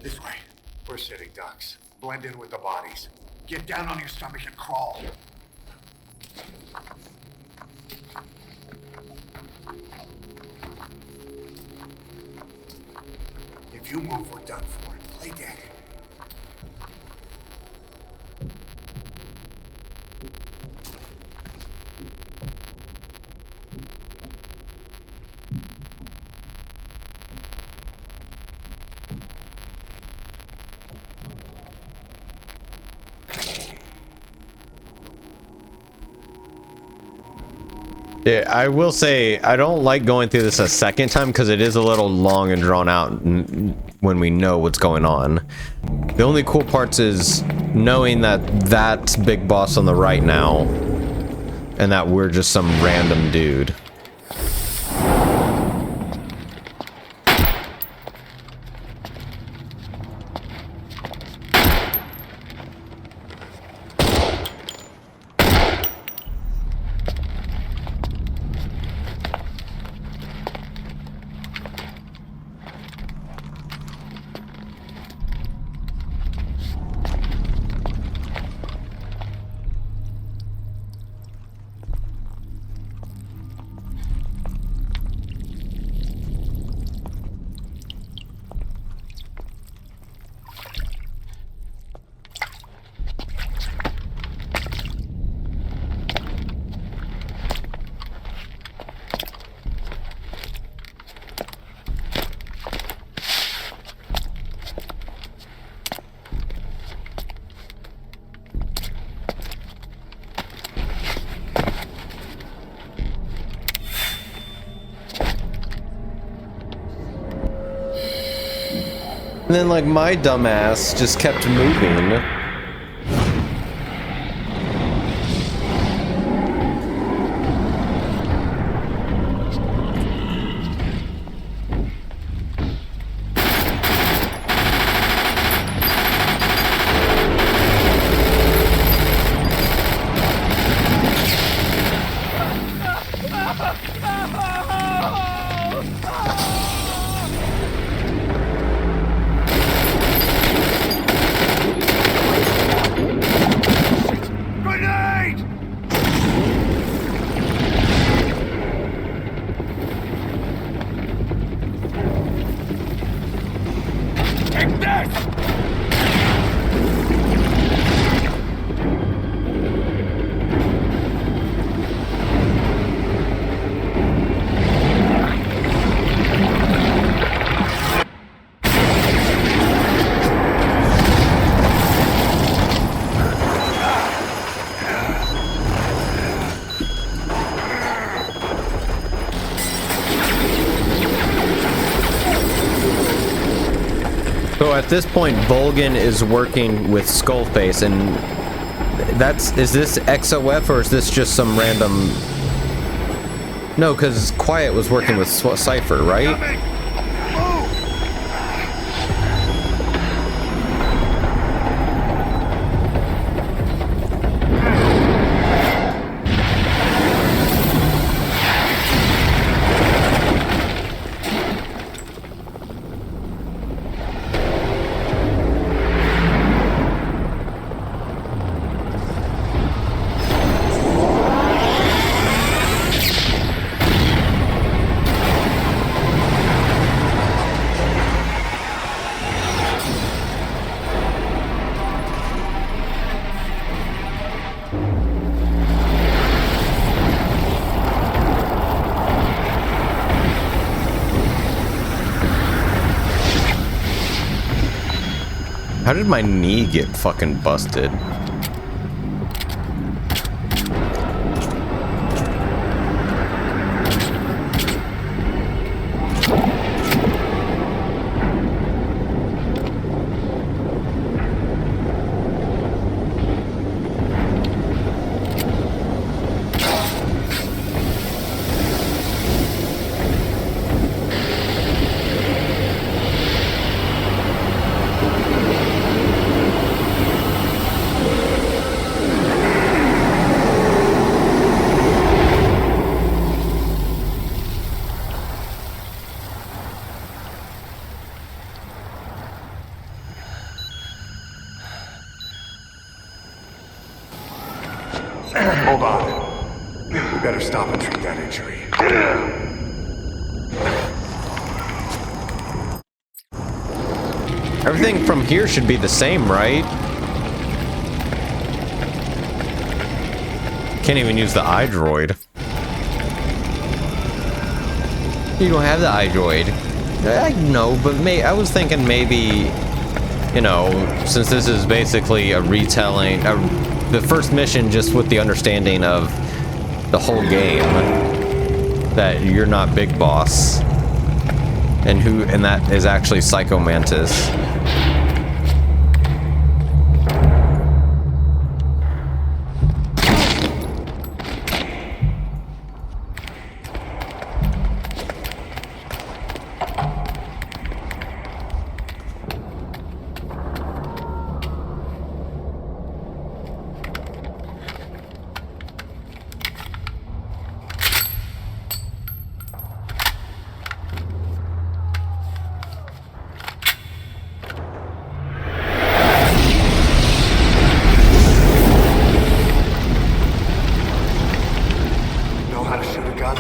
Speaker 3: This way. We're sitting ducks. Blend in with the bodies. Get down on your stomach and crawl. If you move, we're done for. Play dead.
Speaker 1: Yeah, I will say I don't like going through this a second time because it is a little long and drawn out when we know what's going on. The only cool parts is knowing that that's Big Boss on the right now and that we're just some random dude. And then, like, my dumbass just kept moving. So at this point, Volgin is working with Skullface, and is this XOF or is this just some random? No, because Quiet was working with Cypher, right? How did my knee get fucking busted?
Speaker 3: Hold on. We better stop and treat that injury.
Speaker 1: Everything from here should be the same, right? Can't even use the iDroid. You don't have the iDroid. I know, but I was thinking maybe, you know, since this is basically a retelling, the first mission just with the understanding of the whole game that you're not Big Boss, and that is actually Psycho Mantis.
Speaker 4: Know how to shoot a gun?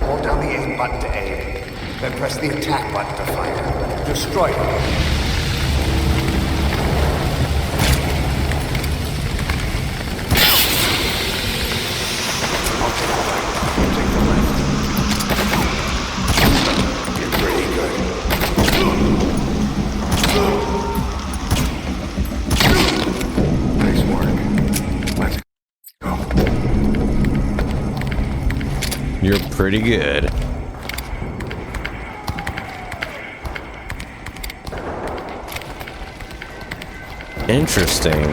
Speaker 4: Hold down the aim button to aim, then press the attack button to fire. Destroy it.
Speaker 1: You're pretty good. Interesting.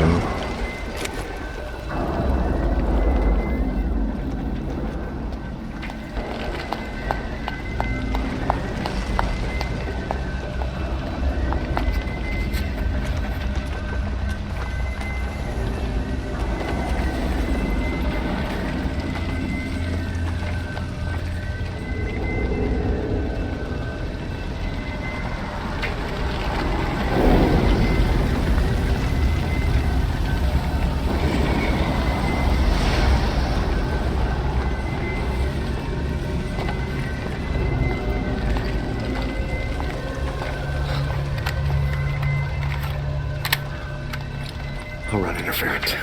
Speaker 4: I'll run interference.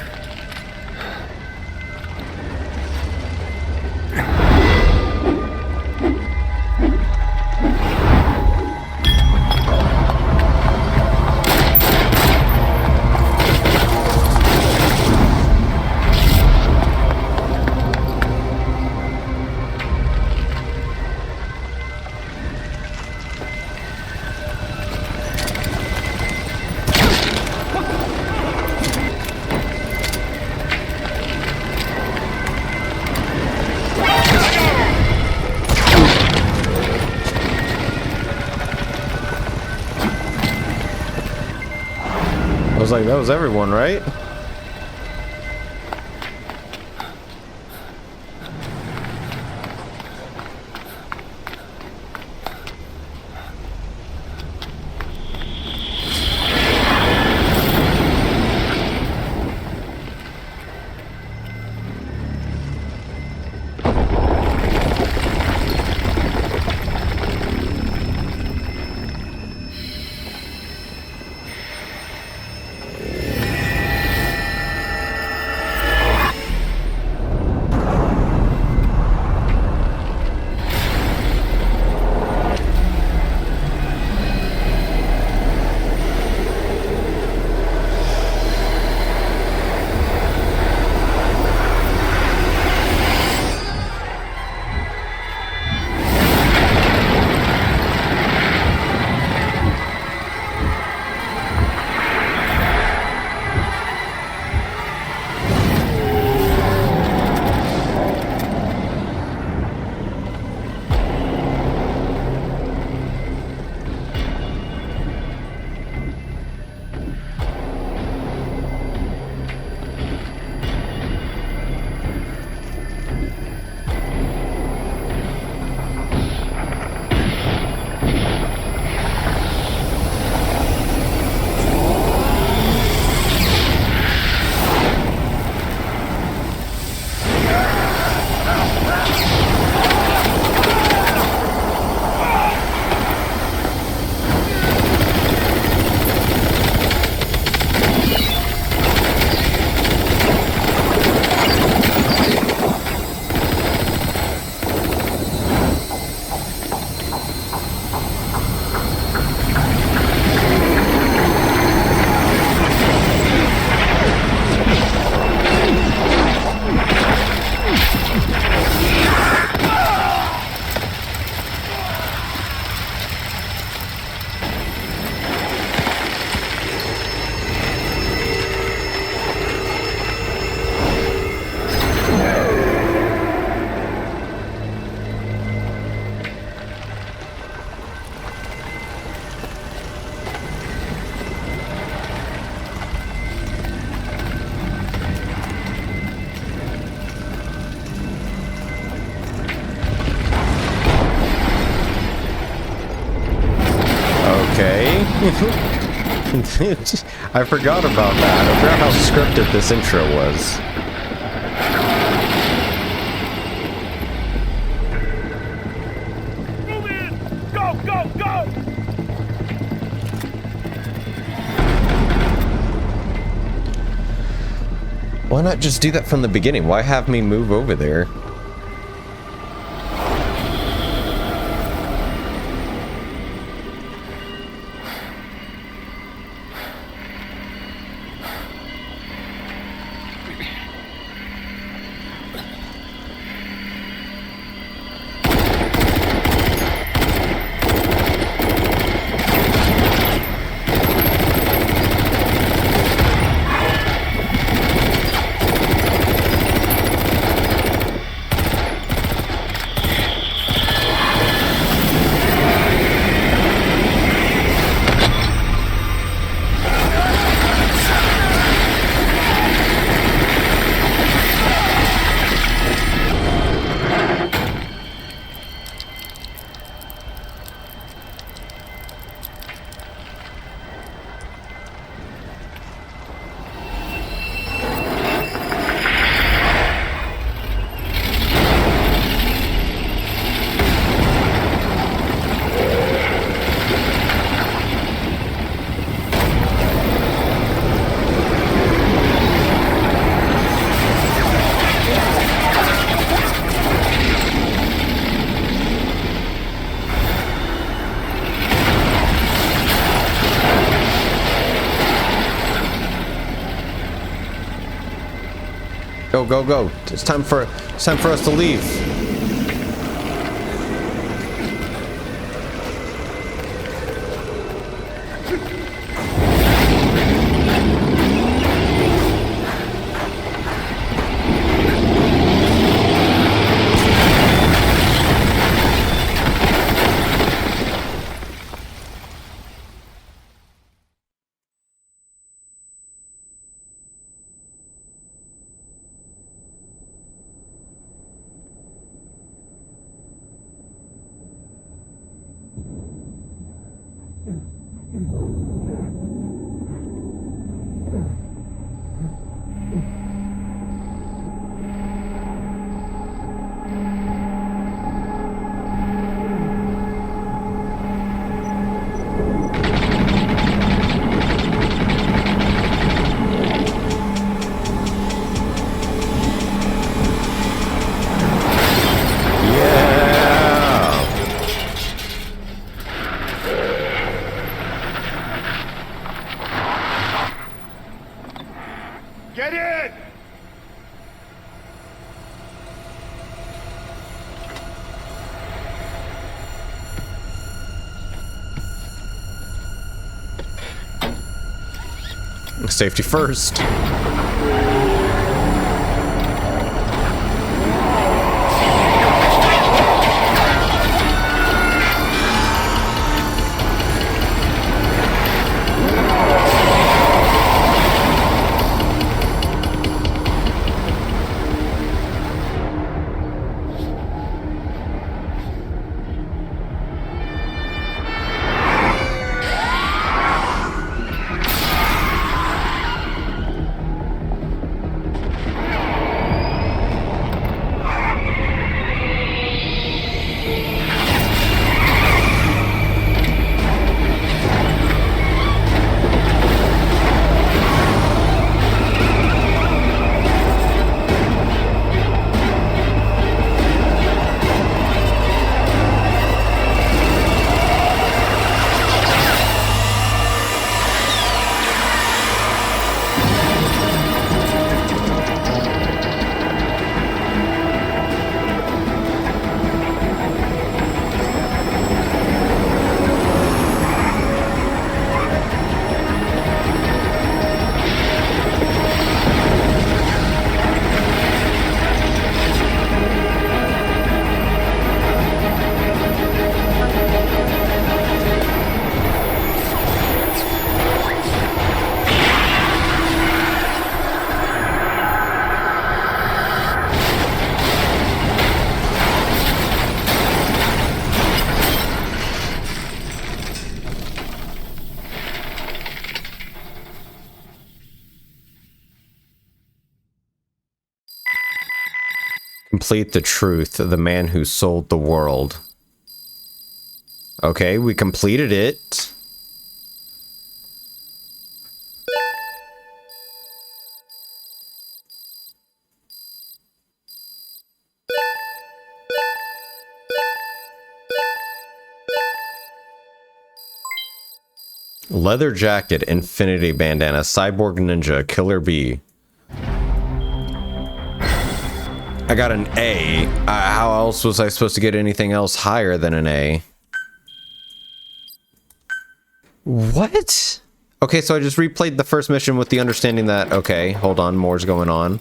Speaker 1: I was like, that was everyone, right? I forgot about that. I forgot how scripted this intro was.
Speaker 3: Move in! Go, go, go!
Speaker 1: Why not just do that from the beginning? Why have me move over there? Go, go, go. It's time for us to leave.
Speaker 3: Get in!
Speaker 1: Safety first. Complete the truth of the man who sold the world. Okay, we completed it. Leather jacket, infinity bandana, cyborg ninja, killer bee. I got an A. How else was I supposed to get anything else higher than an A? What? Okay, so I just replayed the first mission with the understanding that, okay, hold on, more's going on.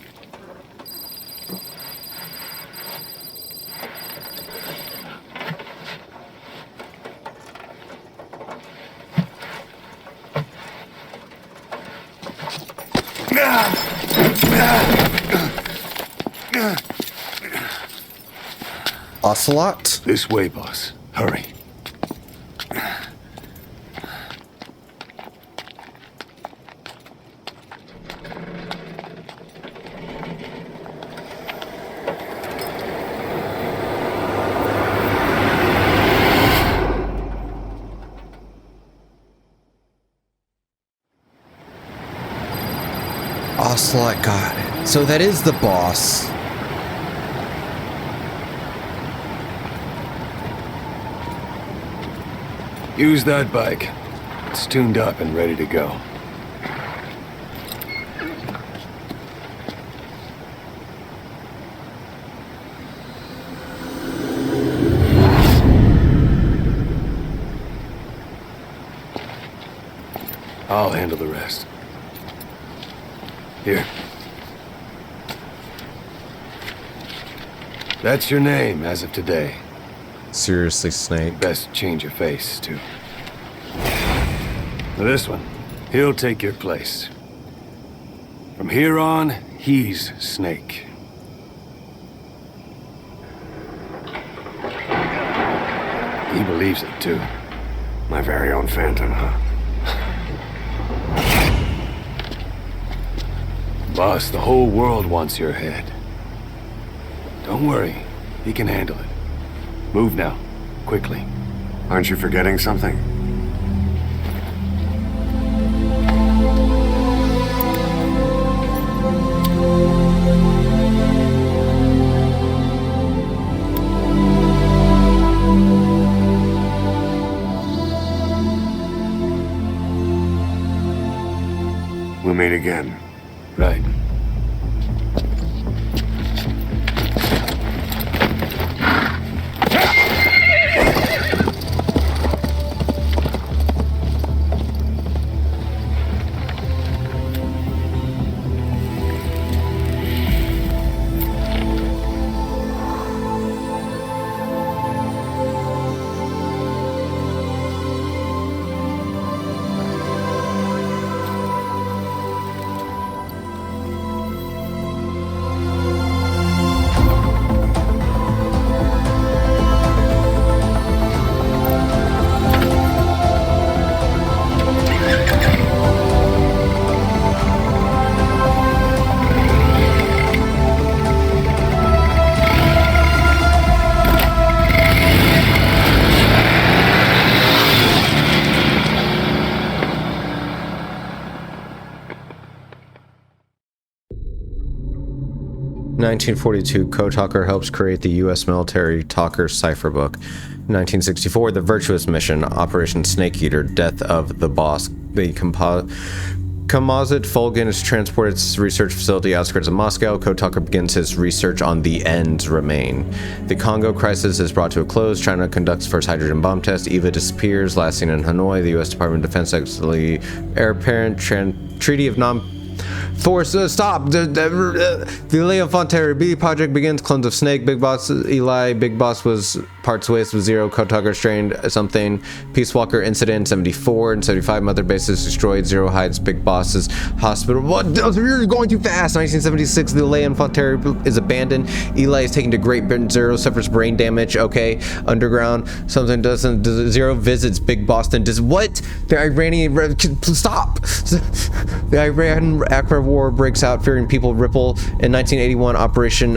Speaker 1: Ocelot?
Speaker 10: This way, boss. Hurry.
Speaker 1: Ocelot, got it. So that is the boss.
Speaker 10: Use that bike. It's tuned up and ready to go. I'll handle the rest. Here. That's your name as of today.
Speaker 1: Seriously, Snake.
Speaker 10: Best change your face, too. Now this one, he'll take your place. From here on, he's Snake. He believes it, too.
Speaker 16: My very own Phantom, huh?
Speaker 10: Boss, the whole world wants your head. Don't worry, he can handle it. Move now, quickly.
Speaker 16: Aren't you forgetting something? We'll meet again.
Speaker 10: Right.
Speaker 1: In 1942, Code Talker helps create the U.S. military Talker cipher book. 1964, the Virtuous Mission, Operation Snake Eater, Death of the Boss. The composite Fulgen is transported to its research facility outskirts of Moscow. Code Talker begins his research on The Ends Remain. The Congo crisis is brought to a close. China conducts first hydrogen bomb test. Eva disappears. Last seen in Hanoi. The U.S. Department of Defense actually heir apparent Treaty of Force, stop! The Leon Fonterra B project begins. Clones of Snake, Big Boss, Eli, Big Boss was parts waste with Zero, Code Talker strained something. Peace Walker incident, 74 and 75, Mother bases destroyed. Zero hides Big Boss's hospital. What? You're going too fast. 1976, the Leon Fonterra is abandoned. Eli is taken to Great Britain. Zero suffers brain damage. Okay, underground, something doesn't. Zero visits Big Boston. Does what? The Iranian. Stop! The Iran Akbar War breaks out, fearing people ripple. In 1981, Operation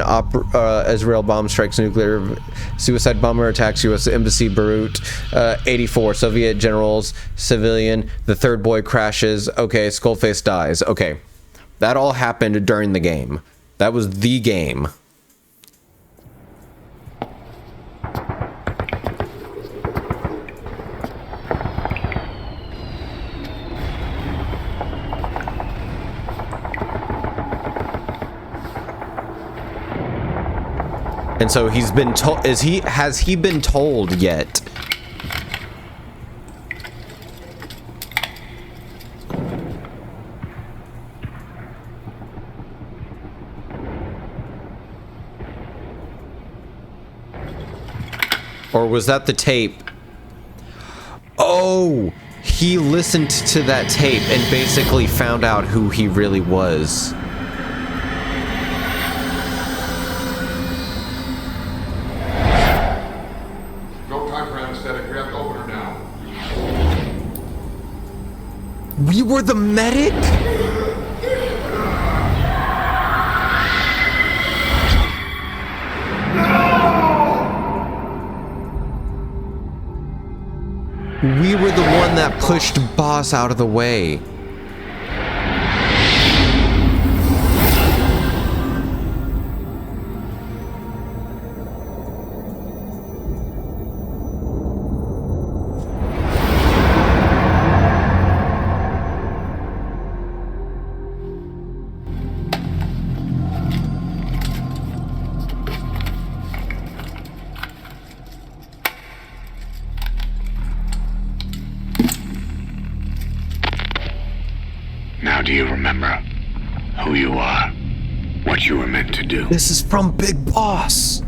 Speaker 1: Israel bomb strikes nuclear. Suicide bomber attacks U.S. Embassy Beirut. 84, Soviet generals, civilian. The third boy crashes. Okay, Skullface dies. Okay. That all happened during the game. That was the game. And so he's been told, has he been told yet? Or was that the tape? Oh, he listened to that tape and basically found out who he really was. We were the medic? We were the one that pushed Boss out of the way.
Speaker 4: Now do you remember who you are? What you were meant to do?
Speaker 1: This is from Big Boss.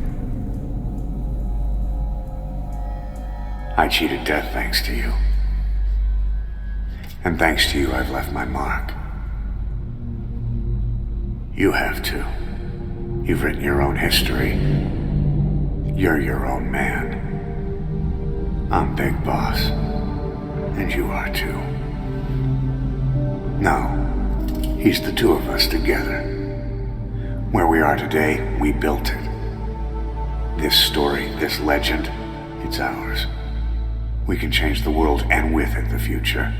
Speaker 16: I cheated death thanks to you. And thanks to you, I've left my mark. You have too. You've written your own history. You're your own man. I'm Big Boss. And you are too. No, he's the two of us together. Where we are today, we built it. This story, this legend, it's ours. We can change the world and with it the future.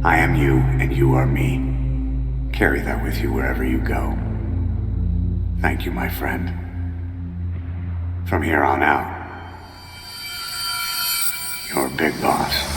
Speaker 16: I am you and you are me. Carry that with you wherever you go. Thank you, my friend. From here on out, you're Big Boss.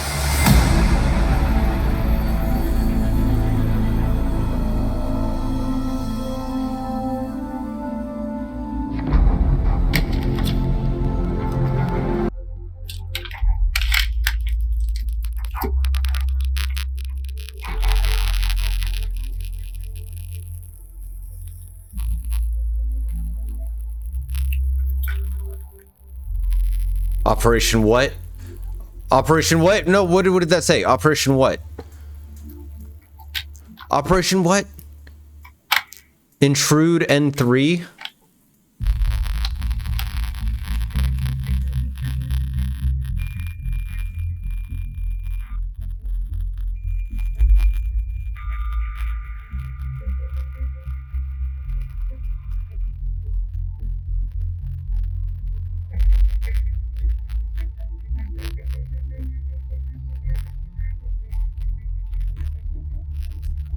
Speaker 1: Operation what? Operation what? No, what did that say? Operation what? Operation what? Intrude N3?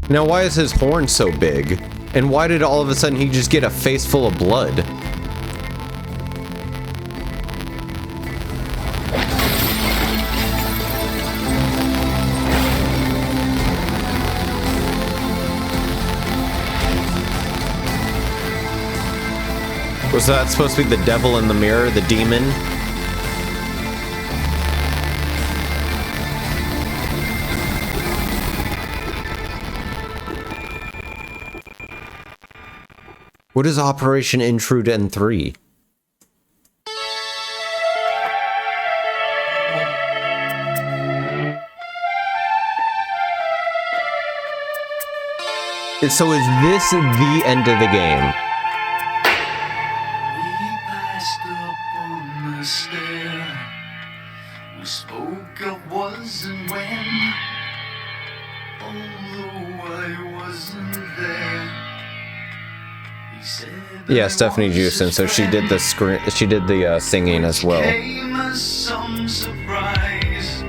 Speaker 1: Now, why is his horn so big? And why did all of a sudden he just get a face full of blood? Was that supposed to be the devil in the mirror, the demon? What is Operation Intrude N3? So is this the end of the game?
Speaker 3: We spoke of was and when, although I wasn't
Speaker 1: Yeah, Stephanie Jewson. So she did the singing as well.
Speaker 3: Came as some surprise.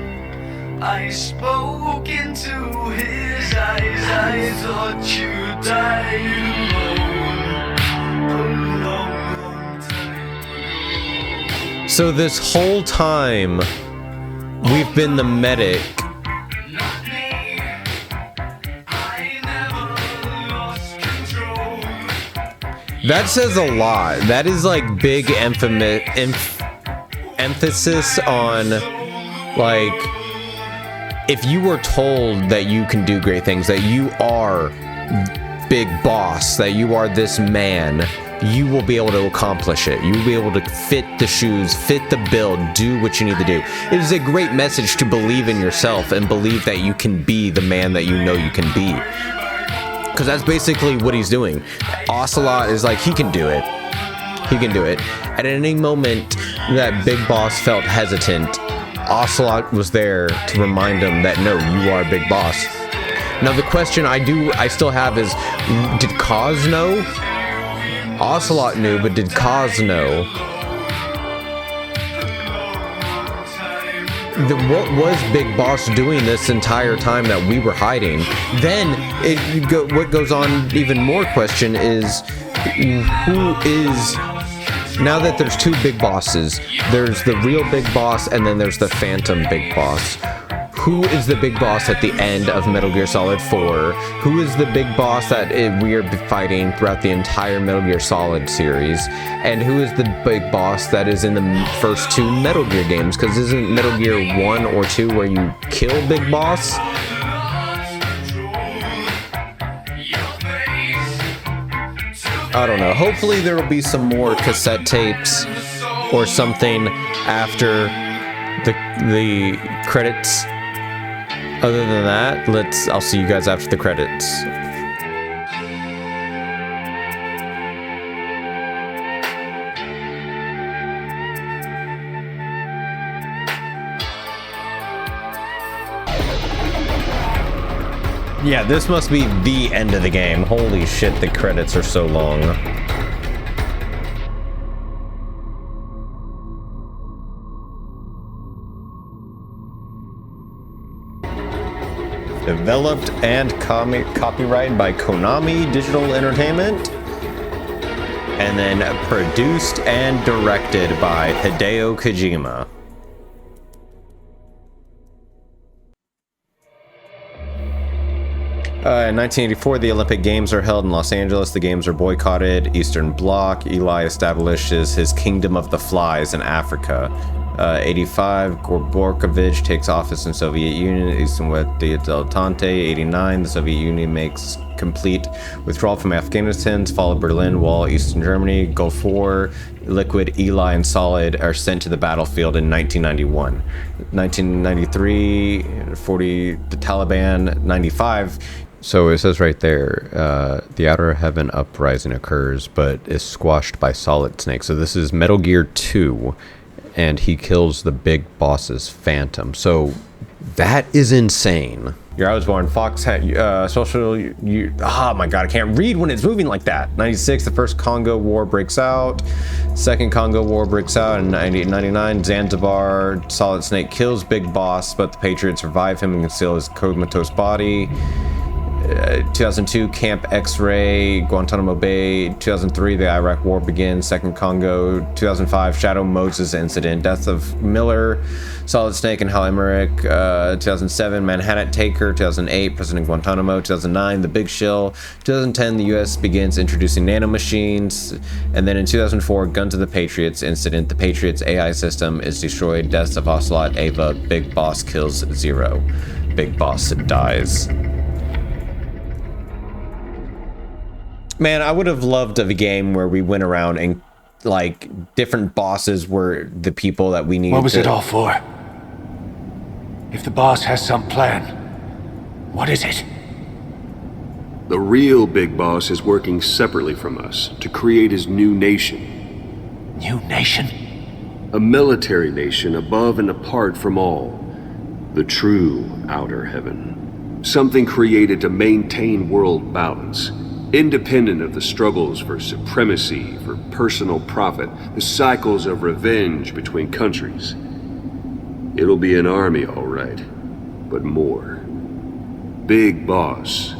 Speaker 3: I spoke into his eyes. I thought you died alone.
Speaker 1: So this whole time, we've been the medic. That says a lot. That is like big emphasis on, like, if you were told that you can do great things, that you are big boss, that you are this man, you will be able to accomplish it. You will be able to fit the shoes, fit the bill, do what you need to do. It is a great message to believe in yourself and believe that you can be the man that you know you can be. Because that's basically what he's doing. Ocelot is like, he can do it. He can do it. At any moment that Big Boss felt hesitant, Ocelot was there to remind him that, no, you are Big Boss. Now the question I still have is, did Kaz know? Ocelot knew, but did Kaz know? What was Big Boss doing this entire time that we were hiding? Then what goes on even more question is, who is, now that there's two Big Bosses, there's the real Big Boss and then there's the Phantom Big Boss. Who is the Big Boss at the end of Metal Gear Solid 4? Who is the Big Boss that we are fighting throughout the entire Metal Gear Solid series? And who is the Big Boss that is in the first two Metal Gear games? Because isn't Metal Gear 1 or 2 where you kill Big Boss? I don't know. Hopefully there will be some more cassette tapes or something after the credits. Other than that, I'll see you guys after the credits. Yeah, this must be the end of the game. Holy shit, the credits are so long. Developed and copyrighted by Konami Digital Entertainment. And then produced and directed by Hideo Kojima. In 1984, the Olympic Games are held in Los Angeles. The games are boycotted. Eastern Bloc. Eli establishes his Kingdom of the Flies in Africa. 85, Gorbachev takes office in Soviet Union. Eastern West Dilettante. 89, the Soviet Union makes complete withdrawal from Afghanistan. Followed Berlin Wall. Eastern Germany. Gulf War. Liquid, Eli, and Solid are sent to the battlefield in 1991. 1993, the Taliban. 95. So it says right there, the Outer Heaven uprising occurs, but is squashed by Solid Snake. So this is Metal Gear 2, and he kills the big boss's Phantom. So that is insane. Year I was born, Fox had oh my god, I can't read when it's moving like that. 96, the first Congo War breaks out. Second Congo War breaks out in 99. Zanzibar, Solid Snake kills Big Boss, but the Patriots revive him and conceal his comatose body. 2002, Camp X-Ray, Guantanamo Bay. 2003, the Iraq War begins. Second Congo. 2005, Shadow Moses incident. Death of Miller, Solid Snake, and Hal Emmerich. 2007, Manhattan Taker. 2008, President Guantanamo. 2009, The Big Shill. 2010, the U.S. begins introducing nanomachines. And then in 2004, Gun to the Patriots incident. The Patriots AI system is destroyed. Deaths of Ocelot, Ava. Big Boss kills Zero. Big Boss dies. Man, I would have loved a game where we went around and, like, different bosses were the people that we needed.
Speaker 10: What was it all for? If the boss has some plan, what is it?
Speaker 8: The real Big Boss is working separately from us to create his new nation.
Speaker 10: New nation?
Speaker 8: A military nation above and apart from all. The true Outer Heaven. Something created to maintain world balance. independent of the struggles for supremacy, for personal profit, the cycles of revenge between countries. It'll be an army, all right, but more. Big Boss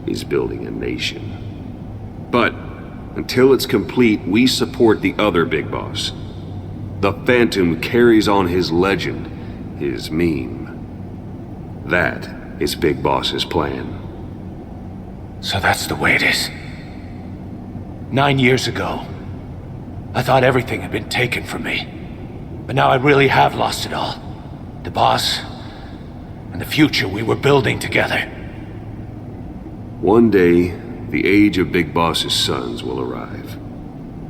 Speaker 8: is building a nation. But until it's complete, we support the other Big Boss. The Phantom carries on his legend, his meme. That is Big Boss's plan.
Speaker 10: So that's the way it is. 9 years ago, I thought everything had been taken from me. But now I really have lost it all. The boss, and the future we were building together.
Speaker 8: One day, the age of Big Boss's sons will arrive.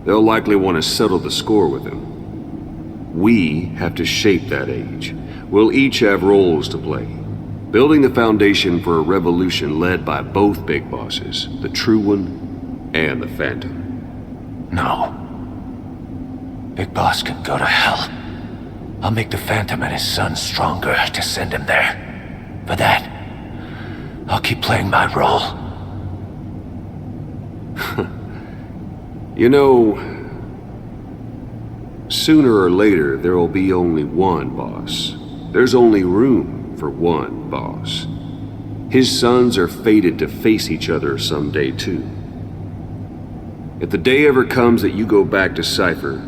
Speaker 8: They'll likely want to settle the score with him. We have to shape that age. We'll each have roles to play, building the foundation for a revolution led by both Big Bosses, the True One and the Phantom.
Speaker 10: No. Big Boss can go to hell. I'll make the Phantom and his son stronger to send him there. For that, I'll keep playing my role.
Speaker 8: You know, sooner or later there will be only one boss. There's only room for one boss. His sons are fated to face each other someday too. If the day ever comes that you go back to Cypher,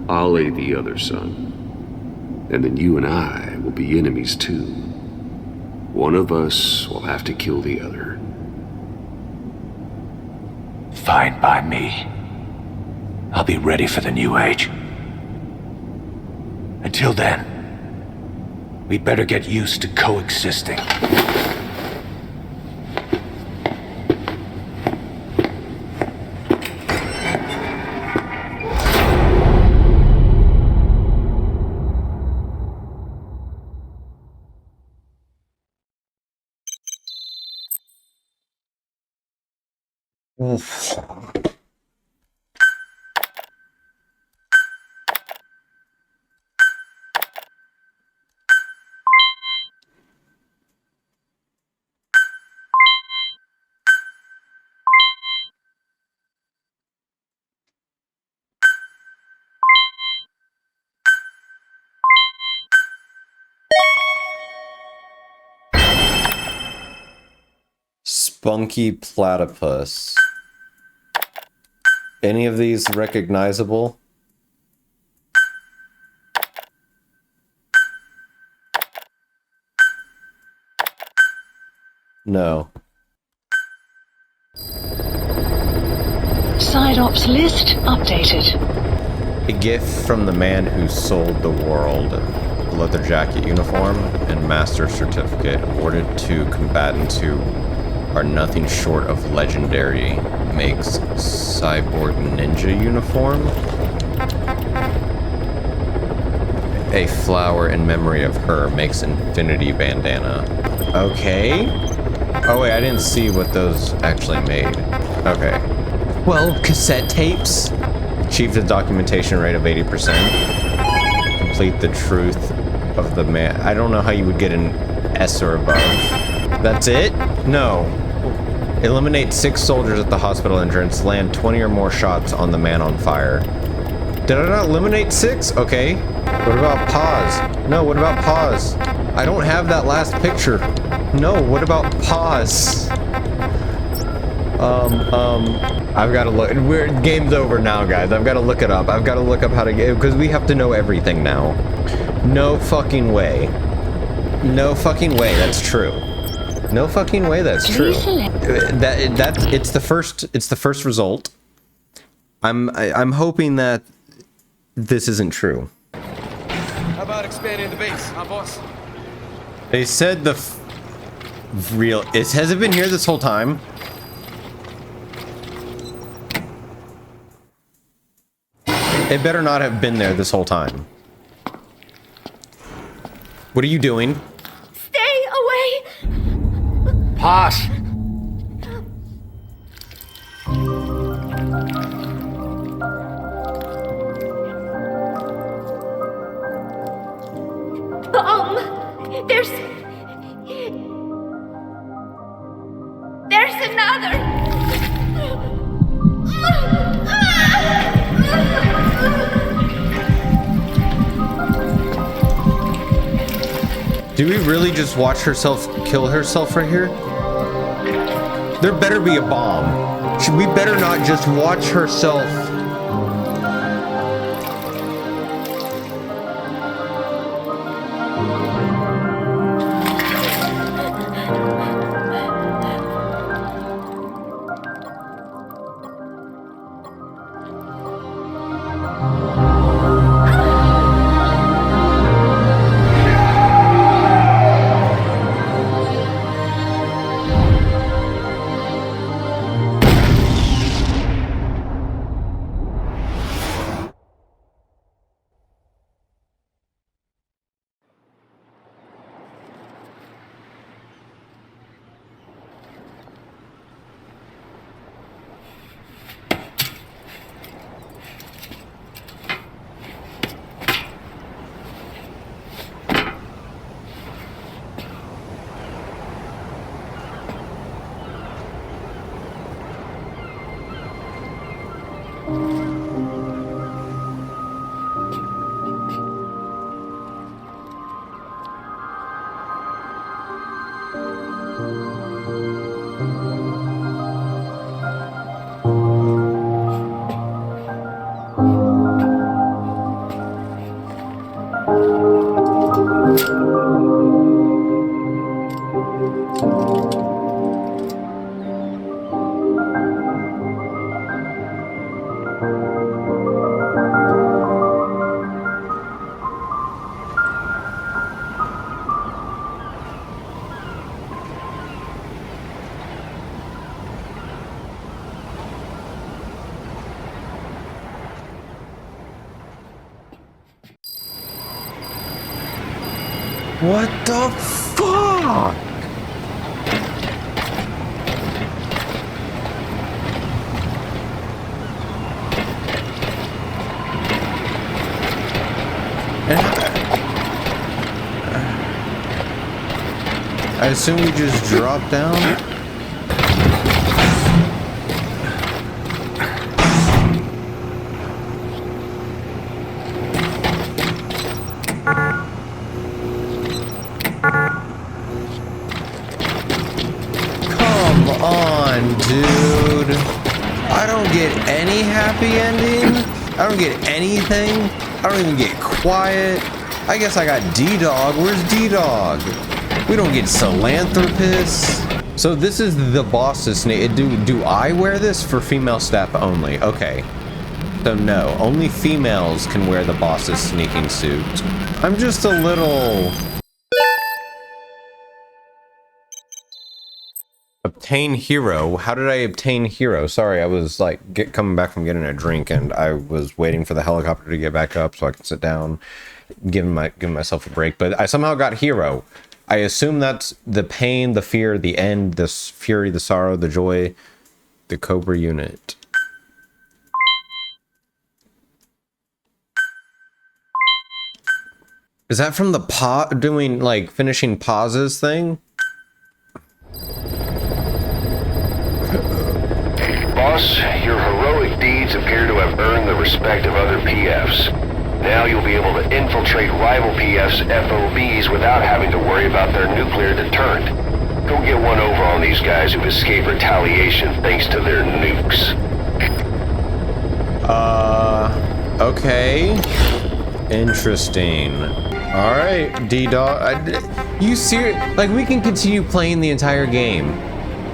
Speaker 8: I'll aid the other son. And then you and I will be enemies too. One of us will have to kill the other.
Speaker 10: Fine by me. I'll be ready for the new age. Until then, we'd better get used to coexisting.
Speaker 1: Oof. Spunky platypus. Any of these recognizable? No.
Speaker 18: Side ops list updated.
Speaker 1: A gift from the man who sold the world. A leather jacket uniform and master certificate awarded to combatants who are nothing short of legendary. Makes cyborg ninja uniform. A flower in memory of her makes infinity bandana. Okay. Oh wait, I didn't see what those actually made. Okay. Well, cassette tapes. Achieved a documentation rate of 80%. Complete the truth of the man. I don't know how you would get an S or above. That's it? No. Eliminate 6 soldiers at the hospital entrance. Land 20 or more shots on the man on fire. Did I not eliminate 6? Okay. What about pause? No, what about pause? I don't have that last picture. No, what about pause? I've got to look. Game's over now, guys. I've got to look it up. I've got to look up how to get, because we have to know everything now. No fucking way. No fucking way that's true. No fucking way that's true. It's the first result. I'm hoping that this isn't true.
Speaker 9: How about expanding the base, huh, boss?
Speaker 1: They said the real. Has it been here this whole time? It better not have been there this whole time. What are you doing?
Speaker 6: Stay away!
Speaker 10: Pass!
Speaker 6: There's another!
Speaker 1: Do we really just watch herself kill herself right here? There better be a bomb. We better not just watch herself. What the fuck? I assume we just drop down? Come on, dude. I don't get any happy ending. I don't get anything. I don't even get quiet. I guess I got D-Dog. Where's D-Dog? We don't get Philanthropist. So this is the boss's snake. Do I wear this for female staff only? Okay. So no, only females can wear the boss's sneaking suit. I'm just a little... Obtain hero. How did I obtain hero? Sorry, I was like coming back from getting a drink and I was waiting for the helicopter to get back up so I could sit down, giving myself a break. But I somehow got hero. I assume that's the pain, the fear, the end, the fury, the sorrow, the joy, the Cobra unit. Is that from the doing like finishing pauses thing?
Speaker 8: Boss, your heroic deeds appear to have earned the respect of other PFs. Now you'll be able to infiltrate rival PF's FOBs without having to worry about their nuclear deterrent. Go get one over on these guys who've escaped retaliation thanks to their nukes.
Speaker 1: Okay. Interesting. Alright, D-Dog. You serious? Like, we can continue playing the entire game.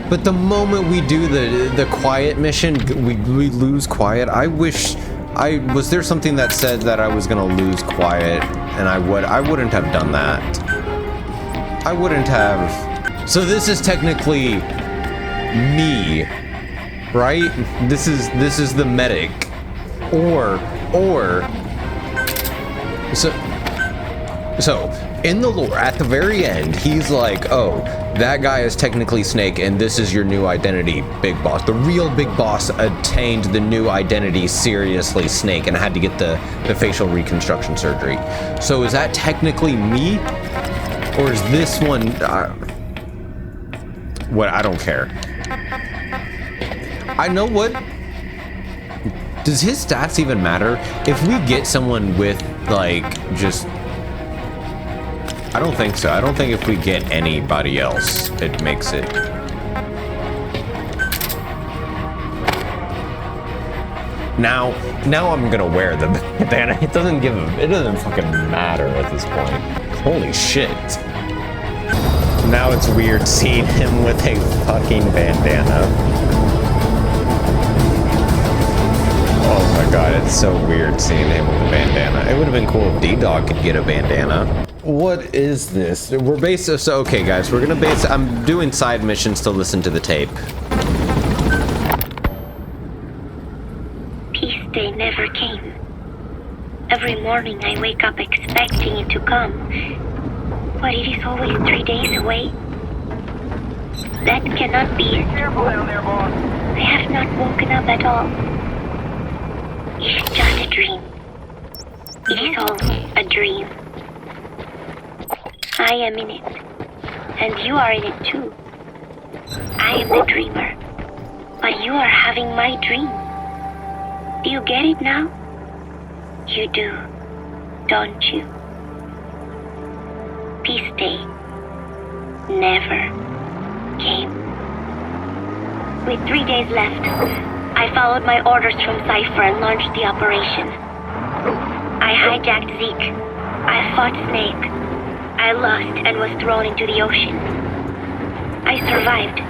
Speaker 1: But the moment we do the quiet mission, we lose quiet. I wish... was there something that said that I was gonna lose quiet, and I wouldn't have done that. I wouldn't have. So this is technically me, right? This is the medic, or so in the lore at the very end, he's like, oh, that guy is technically Snake, and this is your new identity, Big Boss. The real Big Boss attained the new identity, seriously Snake, and had to get the facial reconstruction surgery. So is that technically me? Or is this one... what? I don't care. I know what... Does his stats even matter? If we get someone with, like, just... I don't think so. I don't think if we get anybody else, it makes it. Now I'm gonna wear the bandana. It doesn't fucking matter at this point. Holy shit. Now it's weird seeing him with a fucking bandana. Oh my god, it's so weird seeing him with a bandana. It would have been cool if D-Dog could get a bandana. What is this? We're so okay guys, I'm doing side missions to listen to the tape.
Speaker 5: Peace Day never came. Every morning I wake up expecting it to come, but it is always 3 days away. That cannot be. Be careful down there, boss. I have not woken up at all. It is just a dream. It is all a dream. I am in it, and you are in it too. I am the dreamer, but you are having my dream. Do you get it now? You do, don't you? Peace Day never came. With 3 days left, I followed my orders from Cypher and launched the operation. I hijacked Zeke. I fought Snake. I lost and was thrown into the ocean. I survived,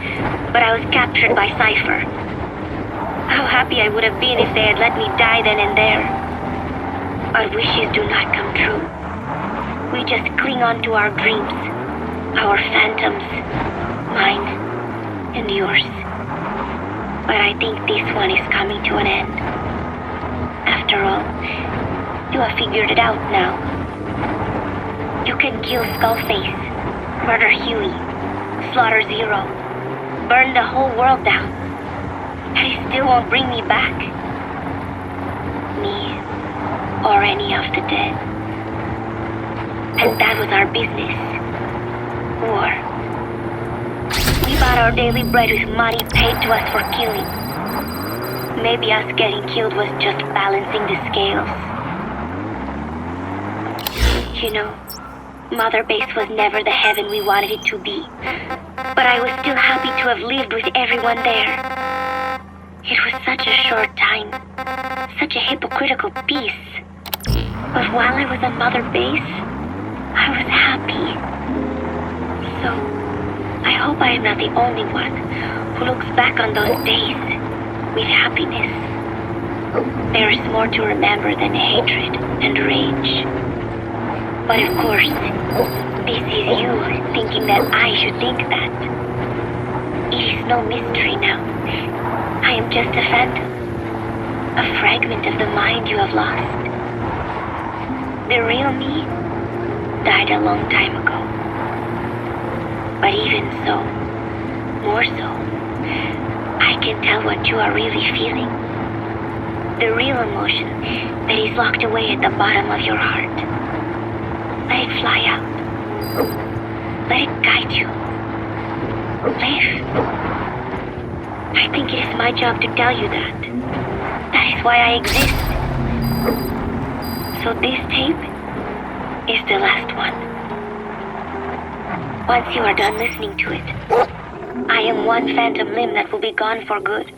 Speaker 5: but I was captured by Cypher. How happy I would have been if they had let me die then and there. Our wishes do not come true. We just cling on to our dreams, our phantoms, mine and yours. But I think this one is coming to an end. After all, you have figured it out now. You can kill Skullface, murder Huey, slaughter Zero, burn the whole world down, and it still won't bring me back. Me, or any of the dead. And that was our business. War. We bought our daily bread with money paid to us for killing. Maybe us getting killed was just balancing the scales. You know, Mother Base was never the heaven we wanted it to be. But I was still happy to have lived with everyone there. It was such a short time. Such a hypocritical peace. But while I was on Mother Base, I was happy. So, I hope I am not the only one who looks back on those days with happiness. There is more to remember than hatred and rage. But of course, this is you thinking that I should think that. It is no mystery now. I am just a phantom. A fragment of the mind you have lost. The real me died a long time ago. But even so, more so, I can tell what you are really feeling. The real emotion that is locked away at the bottom of your heart. Let it fly out. Let it guide you. Live. I think it is my job to tell you that. That is why I exist. So this tape is the last one. Once you are done listening to it, I am one phantom limb that will be gone for good.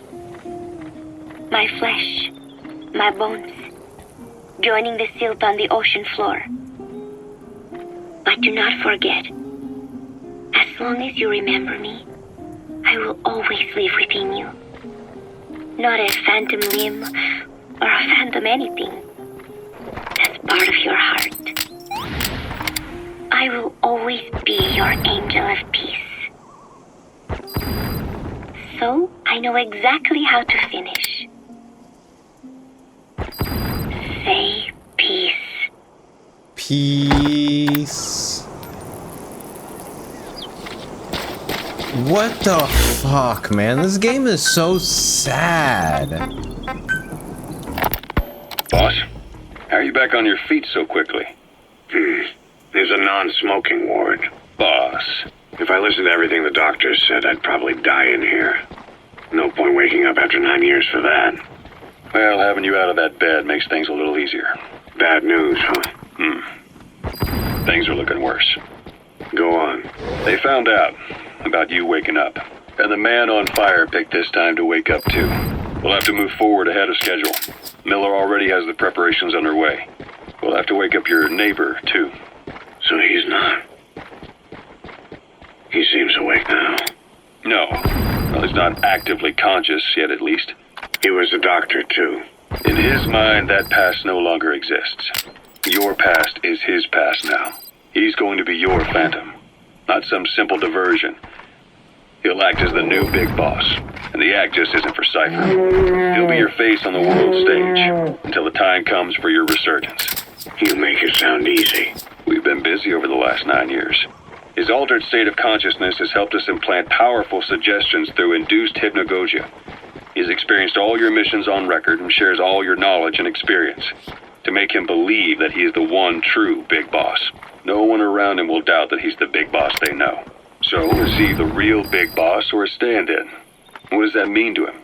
Speaker 5: My flesh, my bones, joining the silt on the ocean floor. But do not forget, as long as you remember me, I will always live within you. Not a phantom limb or a phantom anything. As part of your heart. I will always be your angel of peace. So I know exactly how to finish. Say peace.
Speaker 1: Peace. What the fuck, man? This game is so sad.
Speaker 8: Boss, how are you back on your feet so quickly?
Speaker 16: There's a non-smoking ward.
Speaker 8: Boss.
Speaker 16: If I listened to everything the doctors said, I'd probably die in here. No point waking up after 9 years for that.
Speaker 8: Well, having you out of that bed makes things a little easier.
Speaker 16: Bad news, huh?
Speaker 8: Things are looking worse. Go on. They found out about you waking up. And the man on fire picked this time to wake up too. We'll have to move forward ahead of schedule. Miller already has the preparations underway. We'll have to wake up your neighbor too.
Speaker 16: So he's not. He seems awake now.
Speaker 8: No. Well, he's not actively conscious yet, at least.
Speaker 16: He was a doctor too.
Speaker 8: In his mind, that past no longer exists. Your past is his past now. He's going to be your phantom, not some simple diversion. He'll act as the new big boss, and the act just isn't for Cypher. He'll be your face on the world stage until the time comes for your resurgence.
Speaker 16: You make it sound easy.
Speaker 8: We've been busy over the last 9 years. His altered state of consciousness has helped us implant powerful suggestions through induced hypnagogia. He's experienced all your missions on record and shares all your knowledge and experience to make him believe that he is the one true big boss. No one around him will doubt that he's the big boss they know. So, is he the real big boss or a stand-in? What does that mean to him?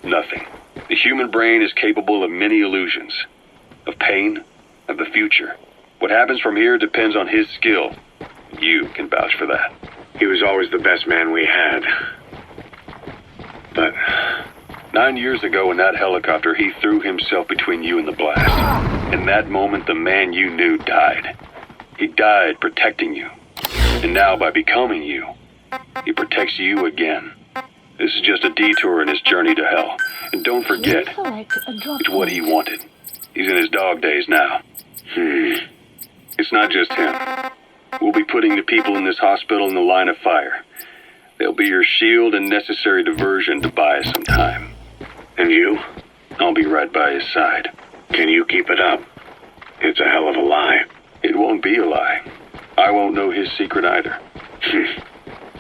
Speaker 8: Nothing. The human brain is capable of many illusions. Of pain, of the future. What happens from here depends on his skill. You can vouch for that.
Speaker 16: He was always the best man we had. But
Speaker 8: 9 years ago in that helicopter, he threw himself between you and the blast. In that moment, the man you knew died. He died protecting you. And now, by becoming you, he protects you again. This is just a detour in his journey to hell. And don't forget, it's what he wanted. He's in his dog days now. It's not just him. We'll be putting the people in this hospital in the line of fire. They'll be your shield and necessary diversion to buy us some time.
Speaker 16: And you?
Speaker 8: I'll be right by his side.
Speaker 16: Can you keep it up? It's a hell of a lie.
Speaker 8: It won't be a lie. I won't know his secret either.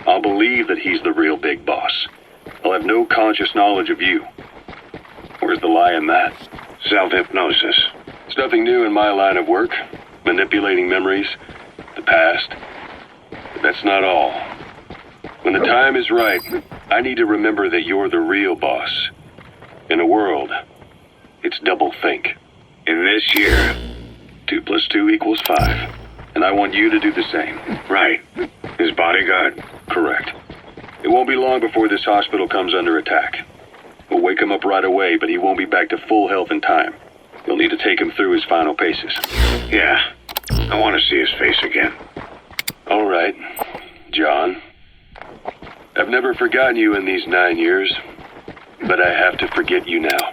Speaker 8: I'll believe that he's the real big boss. I'll have no conscious knowledge of you. Where's the lie in that?
Speaker 16: Self-hypnosis.
Speaker 8: It's nothing new in my line of work. Manipulating memories, the past. But that's not all. When the time is right, I need to remember that you're the real boss. In a world, it's double think.
Speaker 16: In this year,
Speaker 8: 2 + 2 = 5. And I want you to do the same.
Speaker 16: Right. His bodyguard?
Speaker 8: Correct. It won't be long before this hospital comes under attack. We'll wake him up right away, but he won't be back to full health in time. You'll need to take him through his final paces.
Speaker 16: Yeah. I want to see his face again.
Speaker 8: All right, John. I've never forgotten you in these 9 years, but I have to forget you now.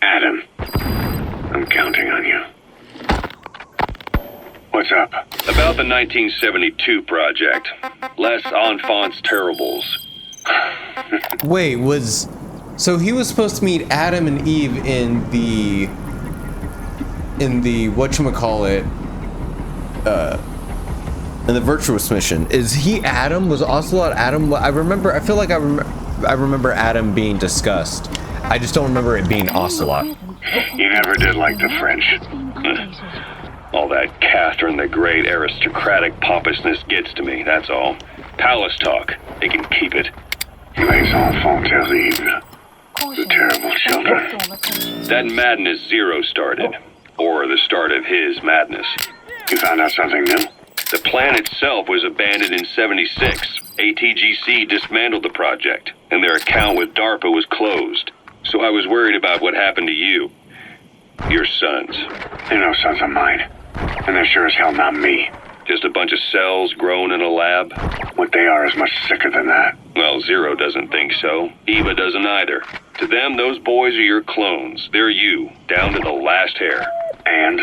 Speaker 16: Adam, I'm counting on you. What's up?
Speaker 8: About the 1972 project. Les Enfants Terribles.
Speaker 1: Wait, so he was supposed to meet Adam and Eve in the whatchamacallit, in the Virtuous mission. Is he Adam? Was Ocelot Adam? I feel like I remember Adam being discussed. I just don't remember it being Ocelot.
Speaker 16: You never did like the French.
Speaker 8: All that Catherine the Great aristocratic pompousness gets to me, that's all. Palace talk. They can keep it.
Speaker 16: Les enfants terribles. The terrible children.
Speaker 8: That madness Zero started. Or the start of his madness.
Speaker 16: You found out something new?
Speaker 8: The plan itself was abandoned in '76. ATGC dismantled the project, and their account with DARPA was closed. So I was worried about what happened to you. Your sons.
Speaker 16: They're no sons of mine. And they're sure as hell not me.
Speaker 8: Just a bunch of cells grown in a lab?
Speaker 16: What they are is much sicker than that.
Speaker 8: Well, Zero doesn't think so. Eva doesn't either. To them, those boys are your clones. They're you, down to the last hair.
Speaker 16: And?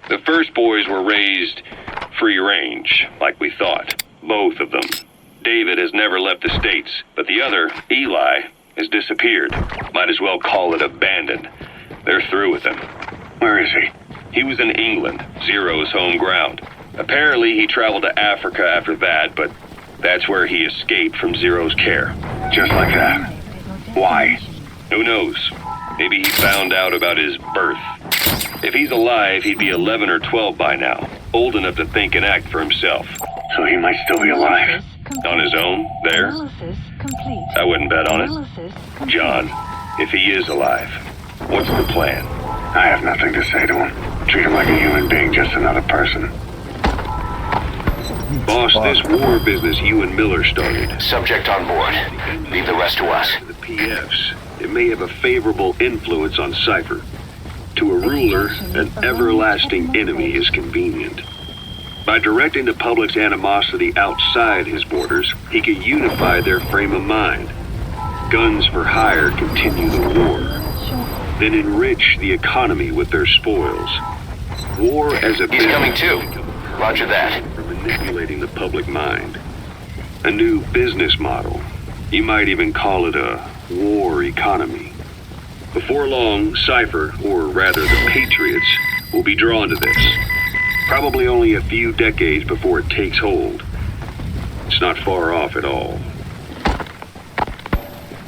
Speaker 8: The first boys were raised free range, like we thought. Both of them. David has never left the States, but the other, Eli, has disappeared. Might as well call it abandoned. They're through with him.
Speaker 16: Where is he?
Speaker 8: He was in England, Zero's home ground. Apparently he traveled to Africa after that, but that's where he escaped from Zero's care.
Speaker 16: Just like that? Why?
Speaker 8: Who knows? Maybe he found out about his birth. If he's alive, he'd be 11 or 12 by now. Old enough to think and act for himself.
Speaker 16: So he might still be alive.
Speaker 8: On his own? There? I wouldn't bet on it. John, if he is alive, what's the plan?
Speaker 16: I have nothing to say to him. Treat him like a human being, just another person.
Speaker 8: Boss, this war business you and Miller started.
Speaker 7: Subject on board. Leave the rest to us.
Speaker 8: The PFs. It may have a favorable influence on Cypher. To a ruler, an everlasting enemy is convenient. By directing the public's animosity outside his borders, he can unify their frame of mind. Guns for hire continue the war. Then enrich the economy with their spoils. War as a
Speaker 7: He's coming too. Roger that.
Speaker 8: For manipulating the public mind. A new business model. You might even call it a war economy. Before long, Cypher, or rather the Patriots, will be drawn to this. Probably only a few decades before it takes hold. It's not far off at all.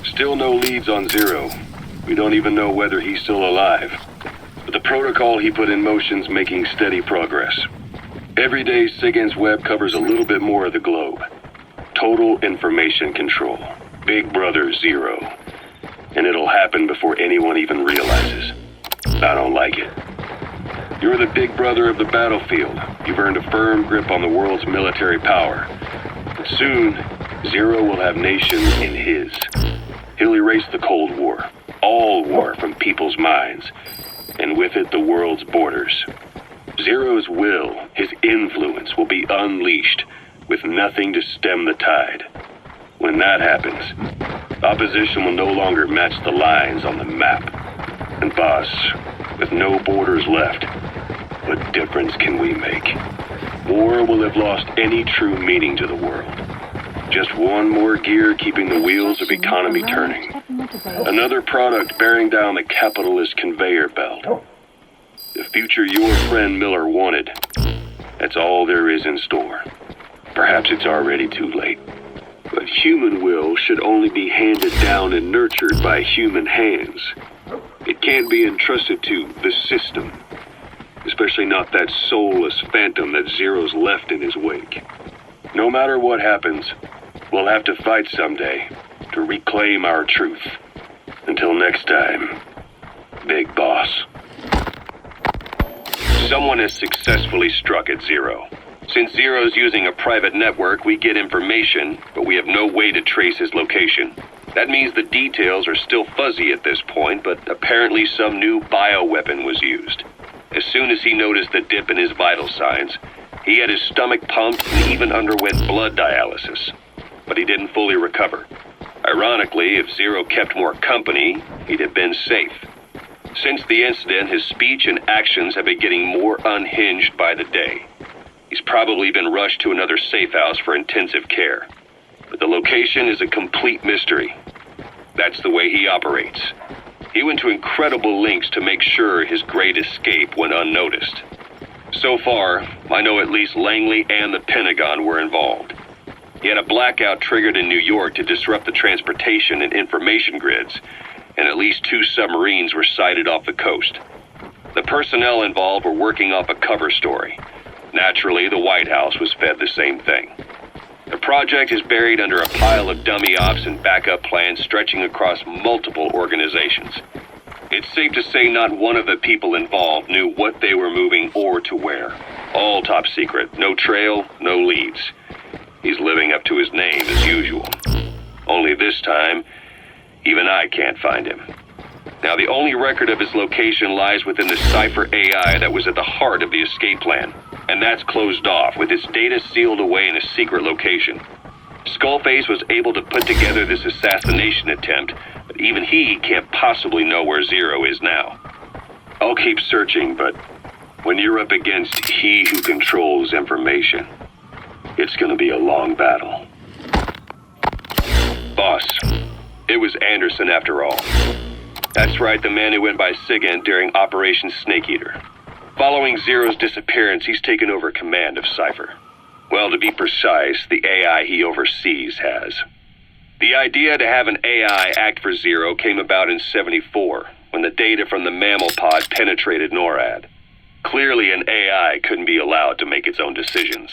Speaker 8: Still no leads on Zero. We don't even know whether he's still alive. But the protocol he put in motion's making steady progress. Every day, SIGINT's web covers a little bit more of the globe. Total information control. Big Brother Zero. And it'll happen before anyone even realizes. I don't like it. You're the big brother of the battlefield. You've earned a firm grip on the world's military power. But soon, Zero will have nations in his. He'll erase the Cold War. All war from people's minds. And with it, the world's borders. Zero's will, his influence, will be unleashed, with nothing to stem the tide. When that happens, opposition will no longer match the lines on the map. And boss, with no borders left, what difference can we make? War will have lost any true meaning to the world. Just one more gear keeping the wheels of economy turning. Another product bearing down the capitalist conveyor belt. The future your friend Miller wanted. That's all there is in store. Perhaps it's already too late. But human will should only be handed down and nurtured by human hands. It can't be entrusted to the system. Especially not that soulless phantom that Zero's left in his wake. No matter what happens, we'll have to fight someday to reclaim our truth. Until next time, Big Boss. Someone has successfully struck at Zero. Since Zero's using a private network, we get information, but we have no way to trace his location. That means the details are still fuzzy at this point, but apparently some new bioweapon was used. As soon as he noticed the dip in his vital signs, he had his stomach pumped and even underwent blood dialysis. But he didn't fully recover. Ironically, if Zero kept more company, he'd have been safe. Since the incident, his speech and actions have been getting more unhinged by the day. He's probably been rushed to another safe house for intensive care. But the location is a complete mystery. That's the way he operates. He went to incredible lengths to make sure his great escape went unnoticed. So far, I know at least Langley and the Pentagon were involved. He had a blackout triggered in New York to disrupt the transportation and information grids, and at least 2 submarines were sighted off the coast. The personnel involved were working off a cover story. Naturally, the White House was fed the same thing. The project is buried under a pile of dummy ops and backup plans stretching across multiple organizations. It's safe to say not one of the people involved knew what they were moving or to where. All top secret, no trail, no leads. He's living up to his name as usual. Only this time, even I can't find him. Now, the only record of his location lies within the Cypher AI that was at the heart of the escape plan. And that's closed off, with its data sealed away in a secret location. Skullface was able to put together this assassination attempt, but even he can't possibly know where Zero is now. I'll keep searching, but when you're up against he who controls information, it's gonna be a long battle. Boss, it was Anderson after all. That's right, the man who went by SIGINT during Operation Snake Eater. Following Zero's disappearance, he's taken over command of Cypher. Well, to be precise, the AI he oversees has. The idea to have an AI act for Zero came about in '74, when the data from the mammal pod penetrated NORAD. Clearly, an AI couldn't be allowed to make its own decisions.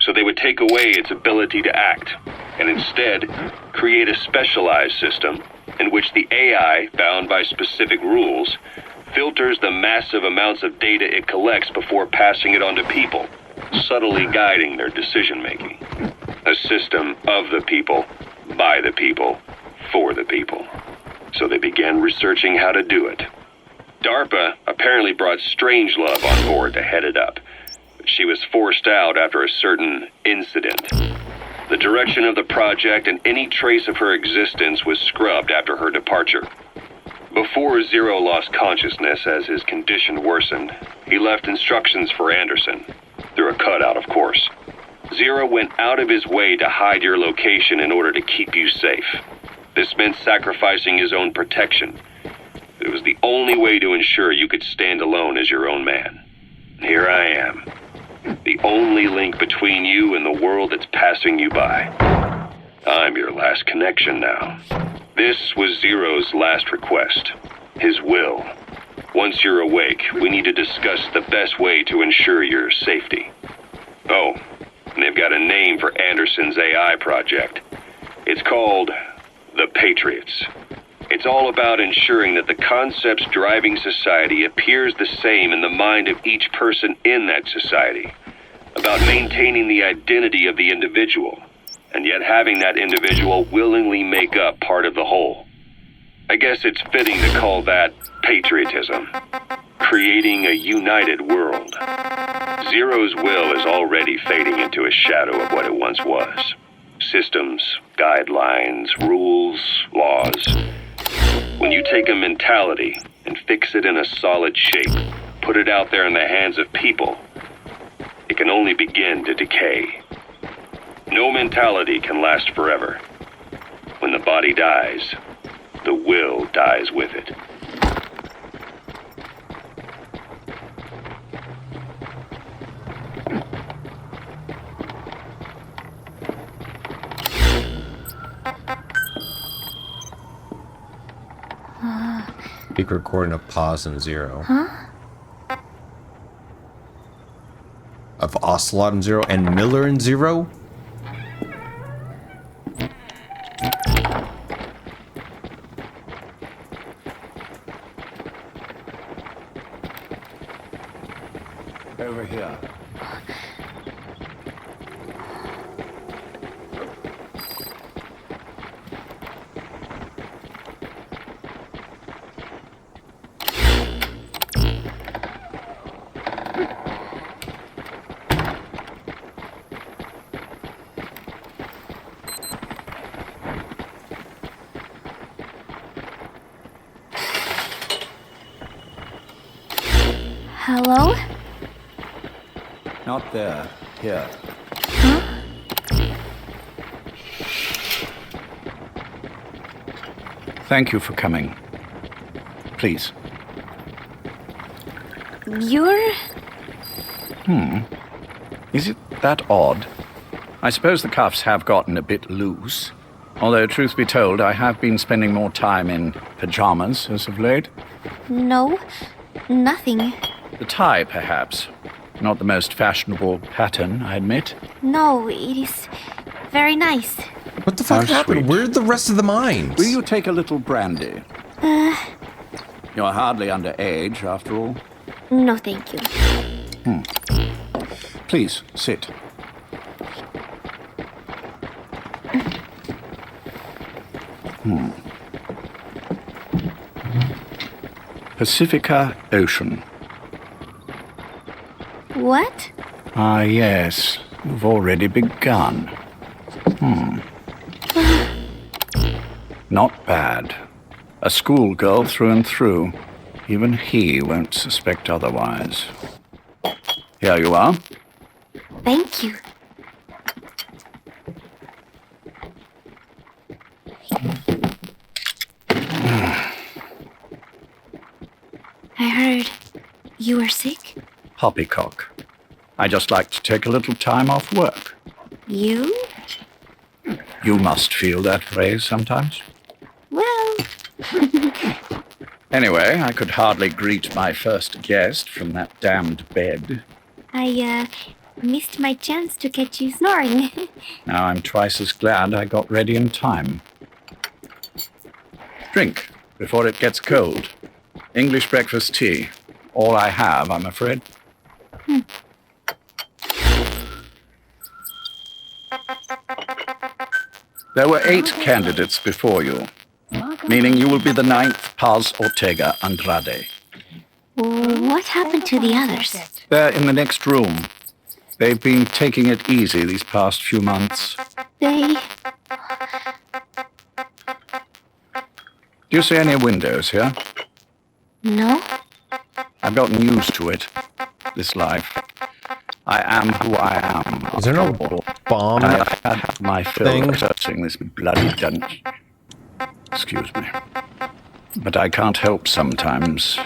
Speaker 8: So they would take away its ability to act, and instead create a specialized system in which the AI, bound by specific rules, filters the massive amounts of data it collects before passing it on to people. subtly guiding their decision-making. A system of the people, by the people, for the people. So they began researching how to do it. DARPA apparently brought Strangelove on board to head it up. She was forced out after a certain incident. The direction of the project and any trace of her existence was scrubbed after her departure. Before Zero lost consciousness as his condition worsened, he left instructions for Anderson. Through a cutout, of course. Zero went out of his way to hide your location in order to keep you safe. This meant sacrificing his own protection. It was the only way to ensure you could stand alone as your own man. And here I am. The only link between you and the world that's passing you by. I'm your last connection now. This was Zero's last request. His will. Once you're awake, we need to discuss the best way to ensure your safety. Oh, and they've got a name for Anderson's AI project. It's called the Patriots. It's all about ensuring that the concepts driving society appears the same in the mind of each person in that society. About maintaining the identity of the individual, and yet having that individual willingly make up part of the whole. I guess it's fitting to call that patriotism. Creating a united world. Zero's will is already fading into a shadow of what it once was. Systems, guidelines, rules, laws. When you take a mentality and fix it in a solid shape, put it out there in the hands of people, it can only begin to decay. No mentality can last forever. When the body dies, the will dies with it.
Speaker 1: Big recording of Pause and Zero.
Speaker 12: Huh?
Speaker 1: Of Ocelot and Zero and Miller and Zero?
Speaker 14: Over here.
Speaker 12: Hello?
Speaker 14: Not there. Here.
Speaker 12: Huh?
Speaker 19: Thank you for coming. Please.
Speaker 12: You're...
Speaker 19: Is it that odd? I suppose the cuffs have gotten a bit loose. Although, truth be told, I have been spending more time in pajamas as of late.
Speaker 12: No, nothing.
Speaker 19: The tie, perhaps. Not the most fashionable pattern, I admit.
Speaker 12: No, it is very nice.
Speaker 1: What the fuck happened?
Speaker 19: Sweet.
Speaker 1: Where're the rest of the mines?
Speaker 19: Will you take a little brandy? You're hardly underage, after all.
Speaker 12: No, thank you.
Speaker 19: Please, sit. Pacifica Ocean.
Speaker 12: What?
Speaker 19: Ah, yes. You've already begun. Not bad. A schoolgirl through and through. Even he won't suspect otherwise. Here you are.
Speaker 12: Thank you. I heard you were sick?
Speaker 19: Poppycock. I just like to take a little time off work.
Speaker 12: You?
Speaker 19: You must feel that phrase sometimes.
Speaker 12: Well...
Speaker 19: Anyway, I could hardly greet my first guest from that damned bed.
Speaker 12: I, missed my chance to catch you snoring.
Speaker 19: Now I'm twice as glad I got ready in time. Drink, before it gets cold. English breakfast tea. All I have, I'm afraid. There were 8 candidates before you, meaning you will be the 9th Paz Ortega Andrade.
Speaker 5: What happened to the others?
Speaker 19: They're in the next room. They've been taking it easy these past few months.
Speaker 5: They...
Speaker 19: Do you see any windows here?
Speaker 5: No?
Speaker 19: I've gotten used to it, this life. I am who I am.
Speaker 1: Is there no bomb
Speaker 19: I had my fill
Speaker 1: thing?
Speaker 19: of searching this bloody dungeon. Excuse me. But I can't help sometimes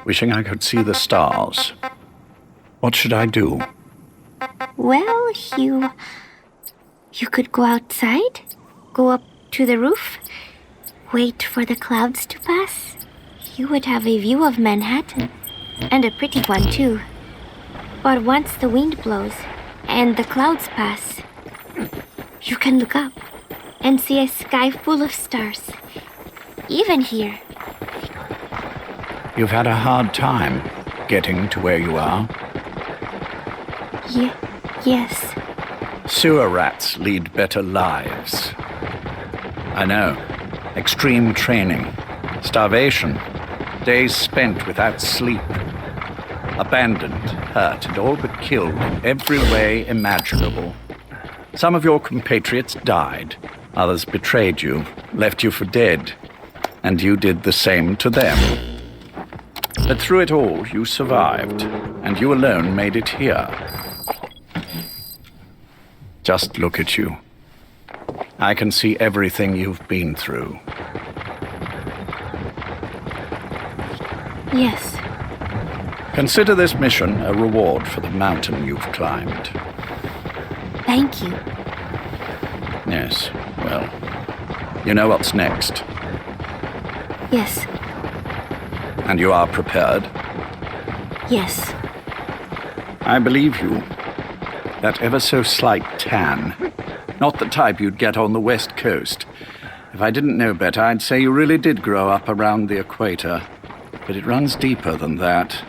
Speaker 19: wishing I could see the stars. What should I do?
Speaker 5: Well, you could go outside, go up to the roof, wait for the clouds to pass. You would have a view of Manhattan, and a pretty one too. But once the wind blows and the clouds pass, you can look up and see a sky full of stars, even here.
Speaker 19: You've had a hard time getting to where you are.
Speaker 5: Yes.
Speaker 19: Sewer rats lead better lives. I know. Extreme training, starvation, days spent without sleep. Abandoned, hurt, and all but killed in every way imaginable. Some of your compatriots died. Others betrayed you, left you for dead. And you did the same to them. But through it all, you survived, and you alone made it here. Just look at you. I can see everything you've been through.
Speaker 5: Yes.
Speaker 19: Consider this mission a reward for the mountain you've climbed.
Speaker 5: Thank you.
Speaker 19: Yes, well, you know what's next.
Speaker 5: Yes.
Speaker 19: And you are prepared?
Speaker 5: Yes.
Speaker 19: I believe you. That ever so slight tan. Not the type you'd get on the West Coast. If I didn't know better, I'd say you really did grow up around the equator. But it runs deeper than that.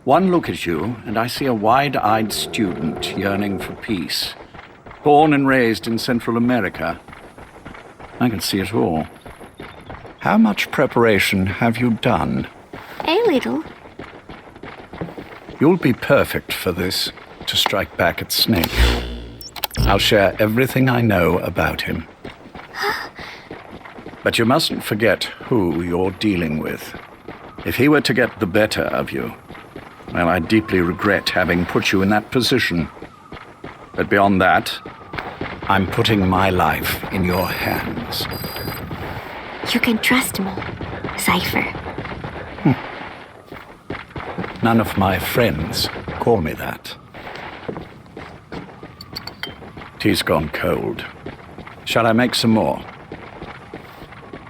Speaker 19: One look at you, and I see a wide-eyed student yearning for peace. Born and raised in Central America. I can see it all. How much preparation have you done?
Speaker 5: A little.
Speaker 19: You'll be perfect for this, to strike back at Snake. I'll share everything I know about him. But you mustn't forget who you're dealing with. If he were to get the better of you, well, I deeply regret having put you in that position. But beyond that, I'm putting my life in your hands.
Speaker 5: You can trust me, Cypher.
Speaker 19: None of my friends call me that. Tea's gone cold. Shall I make some more?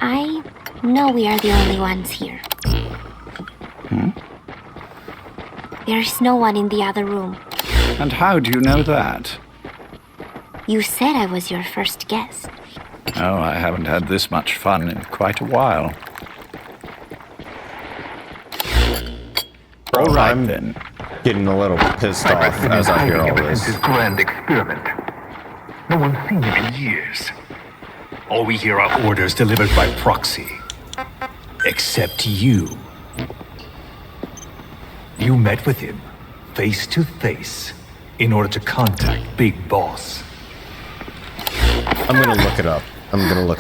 Speaker 5: I know we are the only ones here. There's no one in the other room.
Speaker 19: And how do you know that?
Speaker 5: You said I was your first guest.
Speaker 19: Oh, I haven't had this much fun in quite a while. All right, then.
Speaker 1: Getting a little pissed off as I hear all this.
Speaker 3: This grand experiment. No one's seen it in years. All we hear are orders delivered by proxy. Except you. You met with him, face to face, in order to contact Big Boss.
Speaker 1: I'm gonna look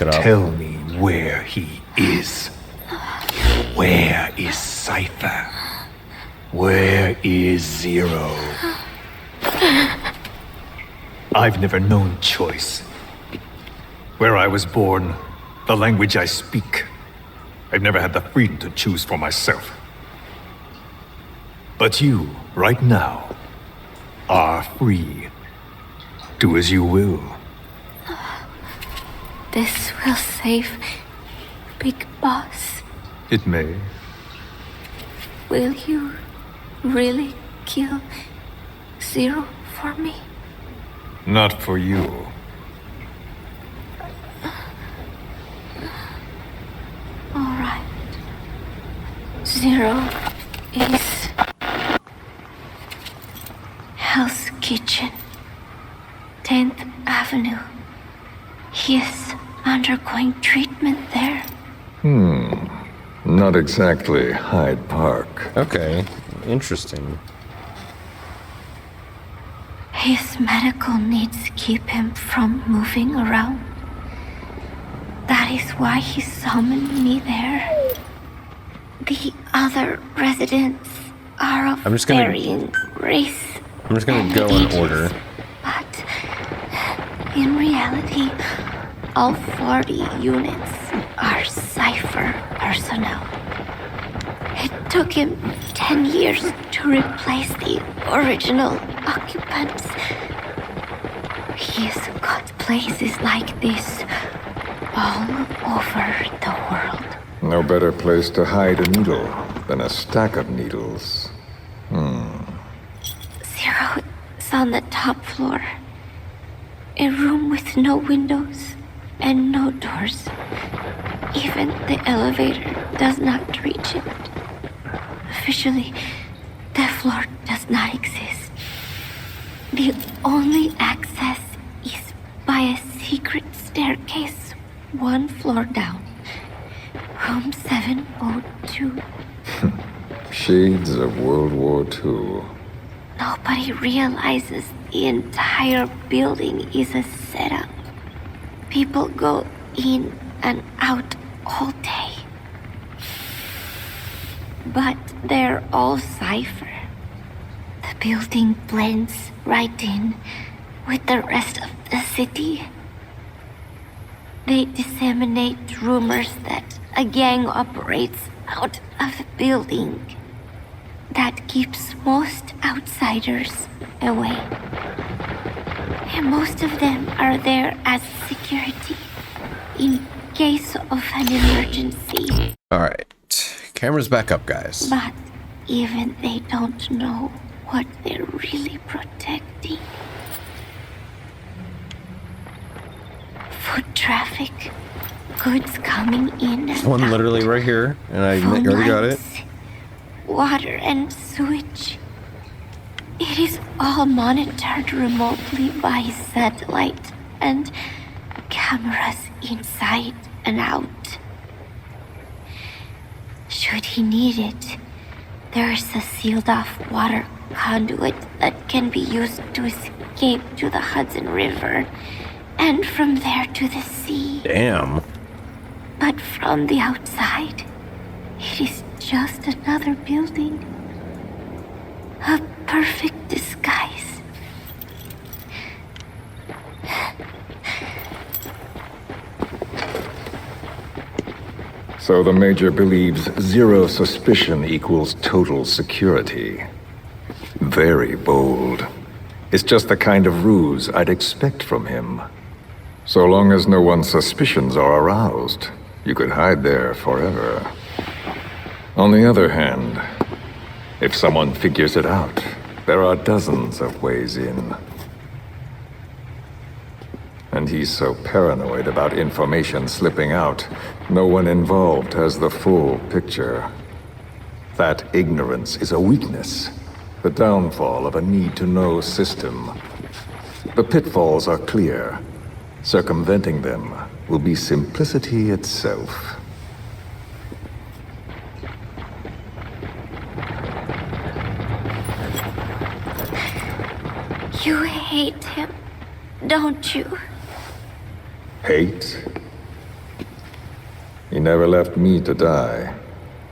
Speaker 1: it up.
Speaker 3: Tell me where he is. Where is Cypher? Where is Zero? I've never known choice. Where I was born, the language I speak, I've never had the freedom to choose for myself. But you, right now, are free. Do as you will.
Speaker 5: This will save Big Boss.
Speaker 3: It may.
Speaker 5: Will you really kill Zero for me?
Speaker 3: Not for you.
Speaker 5: All right. Zero is Hell's Kitchen, 10th Avenue. undergoing treatment there.
Speaker 20: Not exactly Hyde Park.
Speaker 1: Okay, interesting.
Speaker 5: His medical needs keep him from moving around. That is why he summoned me there. The other residents are of varying race.
Speaker 1: I'm just gonna go in order.
Speaker 5: But in reality, all 40 units are Cypher personnel. It took him 10 years to replace the original occupants. He's got places like this all over the world.
Speaker 20: No better place to hide a needle than a stack of needles.
Speaker 5: Zero is on the top floor. A room with no windows and no doors. Even the elevator does not reach it. Officially, the floor does not exist. The only access is by a secret staircase 1 floor down. Room 702.
Speaker 20: Shades of World War II.
Speaker 5: Nobody realizes the entire building is a setup. People go in and out all day. But they're all Cypher. The building blends right in with the rest of the city. They disseminate rumors that a gang operates out of the building that keeps most outsiders away. And most of them are there as security in case of an emergency.
Speaker 1: Alright. Camera's back up, guys.
Speaker 5: But even they don't know what they're really protecting. Foot traffic, goods coming in and
Speaker 1: One
Speaker 5: out,
Speaker 1: literally right here, and I
Speaker 5: phone
Speaker 1: already got it.
Speaker 5: lines, water and sewage. It is all monitored remotely by satellite and cameras inside and out. Should he need it, there's a sealed-off water conduit that can be used to escape to the Hudson River, and from there to the sea.
Speaker 1: Damn.
Speaker 5: But from the outside, it is just another building. A perfect disguise.
Speaker 20: So the Major believes zero suspicion equals total security. Very bold. It's just the kind of ruse I'd expect from him. So long as no one's suspicions are aroused, you could hide there forever. On the other hand, if someone figures it out, there are dozens of ways in. And he's so paranoid about information slipping out, no one involved has the full picture. That ignorance is a weakness, the downfall of a need-to-know system. The pitfalls are clear. Circumventing them will be simplicity itself.
Speaker 5: You hate him, don't you?
Speaker 20: Hate? He never left me to die.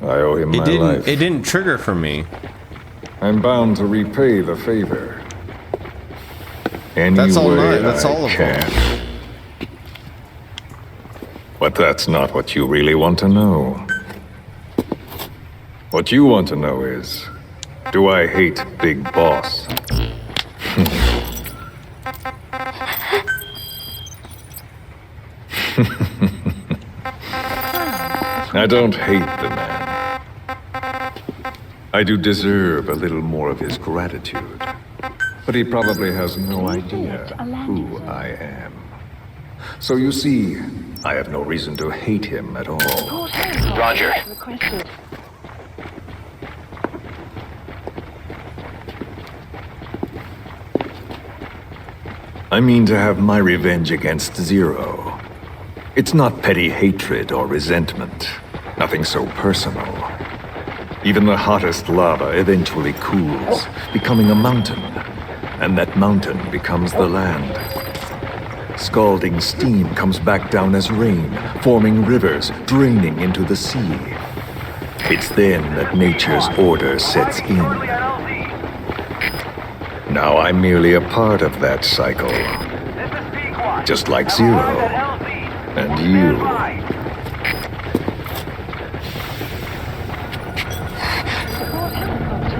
Speaker 20: I owe him my life.
Speaker 1: It didn't trigger for me.
Speaker 20: I'm bound to repay the favor. Any
Speaker 1: That's all
Speaker 20: way
Speaker 1: right. That's
Speaker 20: I
Speaker 1: all of
Speaker 20: can.
Speaker 1: them.
Speaker 20: But that's not what you really want to know. What you want to know is, do I hate Big Boss? I don't hate the man. I do deserve a little more of his gratitude. But he probably has no idea who I am. So you see, I have no reason to hate him at all.
Speaker 7: Roger.
Speaker 20: I mean to have my revenge against Zero. It's not petty hatred or resentment. Nothing so personal. Even the hottest lava eventually cools, becoming a mountain. And that mountain becomes the land. Scalding steam comes back down as rain, forming rivers, draining into the sea. It's then that nature's order sets in. Now I'm merely a part of that cycle. Just like Zero. And you.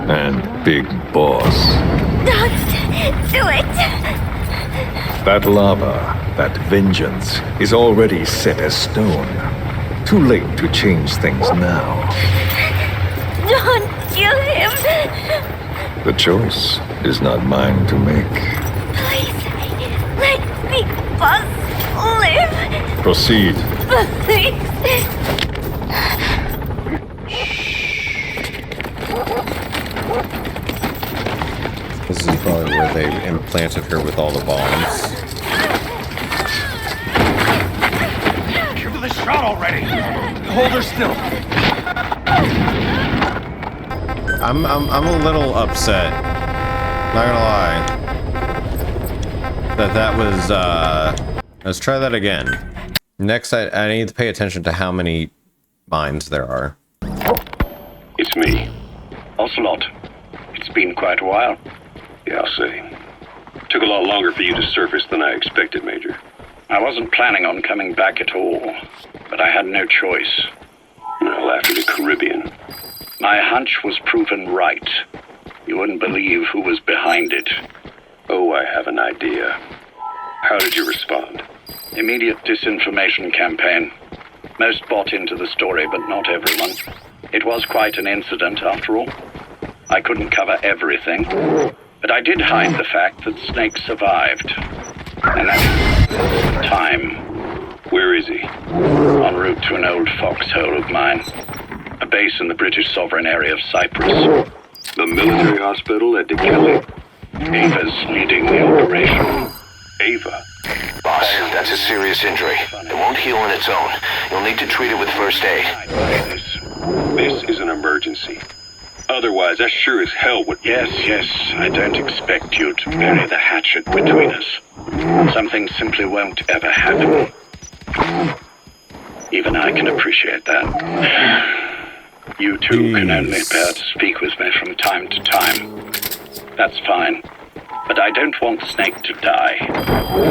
Speaker 20: And Big Boss.
Speaker 5: Don't do it!
Speaker 20: That lava, that vengeance, is already set as stone. Too late to change things now.
Speaker 5: Don't kill him!
Speaker 20: The choice is not mine to make.
Speaker 5: Please, let Big Boss live!
Speaker 20: Proceed.
Speaker 5: Please!
Speaker 1: This is probably where they implanted her with all the bombs.
Speaker 3: Give her the shot already! Hold her still!
Speaker 1: I'm a little upset. Not gonna lie. That was, let's try that again. Next, I need to pay attention to how many mines there are.
Speaker 8: It's me. Ocelot. It's been quite a while. Yeah, I'll say. Took a lot longer for you to surface than I expected, Major. I wasn't planning on coming back at all, but I had no choice. Well, after the Caribbean. My hunch was proven right. You wouldn't believe who was behind it. Oh, I have an idea. How did you respond? Immediate disinformation campaign. Most bought into the story, but not everyone. It was quite an incident, after all. I couldn't cover everything, but I did hide the fact that Snake survived. And at time. Where is he? En route to an old foxhole of mine. A base in the British sovereign area of Cyprus. The military hospital at Dekele? Ava's leading the operation. Ava?
Speaker 7: Boss, that's a serious injury. It won't heal on its own. You'll need to treat it with first aid.
Speaker 8: This is an emergency. Otherwise, I sure as hell would... Yes, I don't expect you to bury the hatchet between us. Something simply won't ever happen. Even I can appreciate that. You two can only bear to speak with me from time to time. That's fine. But I don't want Snake to die.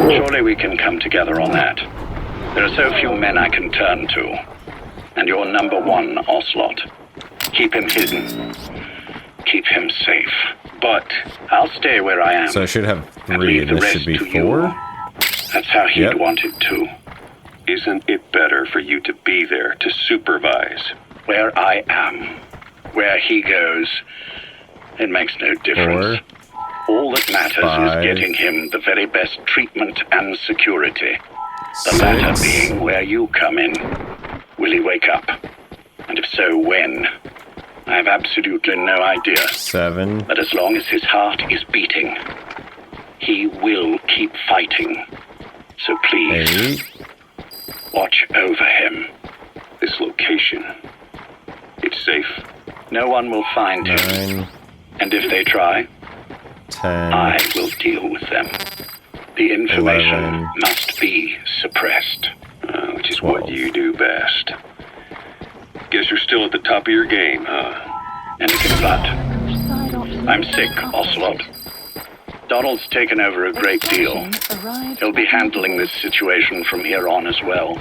Speaker 8: Surely we can come together on that. There are so few men I can turn to. And you're number one, Ocelot. Keep him hidden. Keep him safe. But I'll stay where I am.
Speaker 1: So I should have 3, and this should be 4?
Speaker 8: That's how he'd want it too. Isn't it better for you to be there to supervise? Where I am. Where he goes. It makes no difference.
Speaker 1: 4,
Speaker 8: All that matters
Speaker 1: 5,
Speaker 8: is getting him the very best treatment and security. The
Speaker 1: 6,
Speaker 8: latter being where you come in. Will he wake up? And if so, when? I have absolutely no idea.
Speaker 1: 7.
Speaker 8: But as long as his heart is beating, he will keep fighting. So please,
Speaker 1: 8.
Speaker 8: watch over him. This location, it's safe. No one will find
Speaker 1: 9,
Speaker 8: him. And if they try,
Speaker 1: 10.
Speaker 8: I will deal with them. The information
Speaker 1: 11,
Speaker 8: must be suppressed. Which is
Speaker 1: 12.
Speaker 8: what you do best. Guess you're still at the top of your game, huh? Anything but. I'm sick, Ocelot. Donald's taken over a great deal. He'll be handling this situation from here on as well.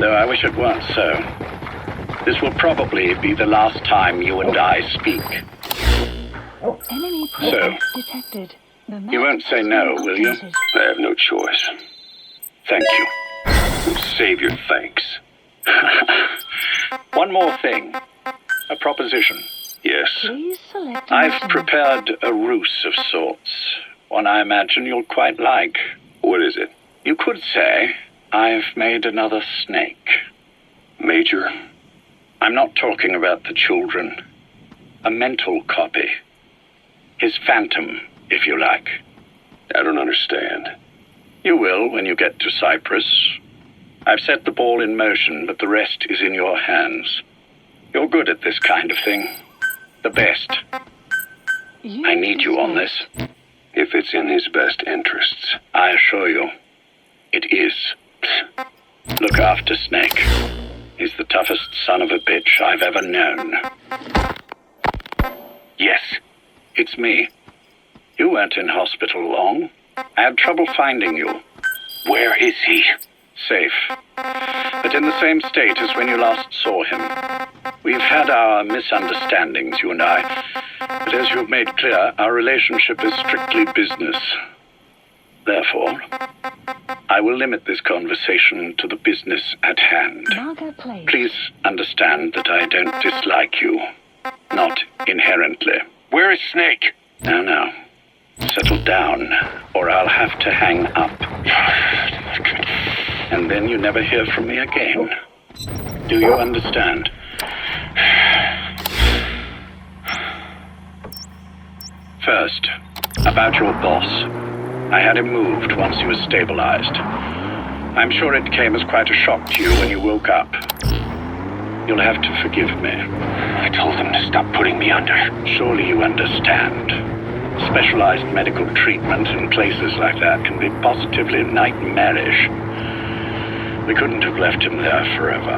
Speaker 8: Though I wish it weren't so. This will probably be the last time you and I speak.
Speaker 12: Enemy
Speaker 8: So,
Speaker 12: presence detected.
Speaker 8: you won't say no, will you? I have no choice. Thank you. Save your thanks. One more thing. A proposition. Yes.
Speaker 12: Please select
Speaker 8: I've prepared a ruse of sorts. One I imagine you'll quite like. What is it? You could say I've made another Snake. Major? I'm not talking about the children. A mental copy. His phantom, if you like. I don't understand. You will when you get to Cyprus.
Speaker 19: I've set the ball in motion, but the rest is in your hands. You're good at this kind of thing. The best. I need you on this.
Speaker 8: If it's in his best interests.
Speaker 19: I assure you, it is. Look after Snake. He's the toughest son of a bitch I've ever known. Yes, it's me. You weren't in hospital long. I had trouble finding you.
Speaker 7: Where is he?
Speaker 19: Safe. But in the same state as when you last saw him. We've had our misunderstandings, you and I. But as you've made clear, our relationship is strictly business. Therefore, I will limit this conversation to the business at hand. Please understand that I don't dislike you. Not inherently.
Speaker 7: Where is Snake?
Speaker 19: Now. Settle down, or I'll have to hang up. And then you never hear from me again. Do you understand? First, about your boss. I had him moved once he was stabilized. I'm sure it came as quite a shock to you when you woke up. You'll have to forgive me.
Speaker 7: I told him to stop putting me under.
Speaker 19: Surely you understand. Specialized medical treatment in places like that can be positively nightmarish. We couldn't have left him there forever.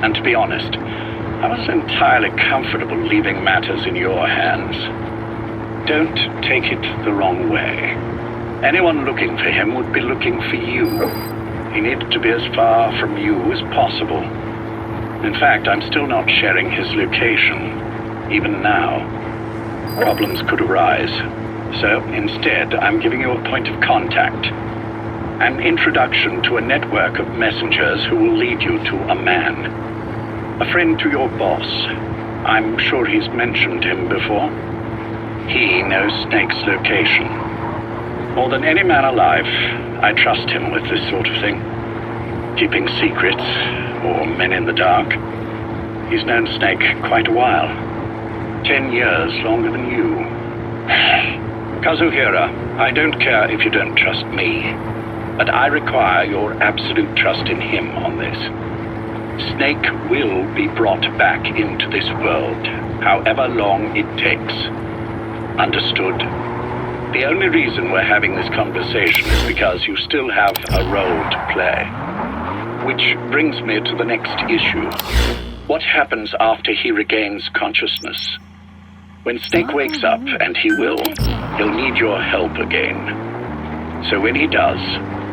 Speaker 19: And to be honest, I was entirely comfortable leaving matters in your hands. Don't take it the wrong way. Anyone looking for him would be looking for you. He needed to be as far from you as possible. In fact, I'm still not sharing his location, even now. Problems could arise. So instead, I'm giving you a point of contact. An introduction to a network of messengers who will lead you to a man. A friend to your boss. I'm sure he's mentioned him before. He knows Snake's location. More than any man alive, I trust him with this sort of thing. Keeping secrets, or men in the dark. He's known Snake quite a while. 10 years longer than you. Kazuhira, I don't care if you don't trust me, but I require your absolute trust in him on this. Snake will be brought back into this world, however long it takes. Understood? The only reason we're having this conversation is because you still have a role to play. Which brings me to the next issue. What happens after he regains consciousness? When Snake wakes up, and he will, he'll need your help again. So when he does,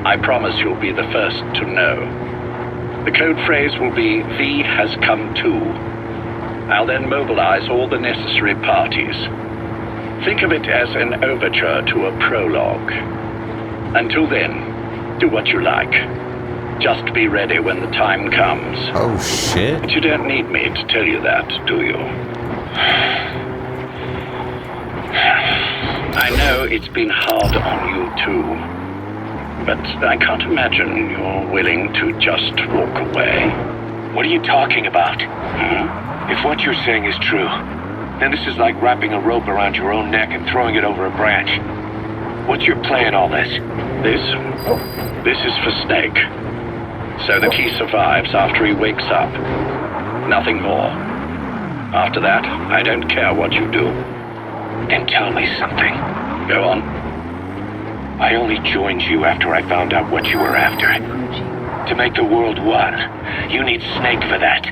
Speaker 19: I promise you'll be the first to know. The code phrase will be, V has come to. I'll then mobilize all the necessary parties. Think of it as an overture to a prologue. Until then, do what you like. Just be ready when the time comes.
Speaker 1: Oh, shit.
Speaker 19: But you don't need me to tell you that, do you? I know it's been hard on you too, but I can't imagine you're willing to just walk away.
Speaker 7: What are you talking about? If what you're saying is true, then this is like wrapping a rope around your own neck and throwing it over a branch. What's your play in all this?
Speaker 19: This is for Snake, so that he survives after he wakes up. Nothing more. After that, I don't care what you do.
Speaker 7: Then tell me something.
Speaker 19: Go on.
Speaker 7: I only joined you after I found out what you were after. To make the world one, you need Snake for that.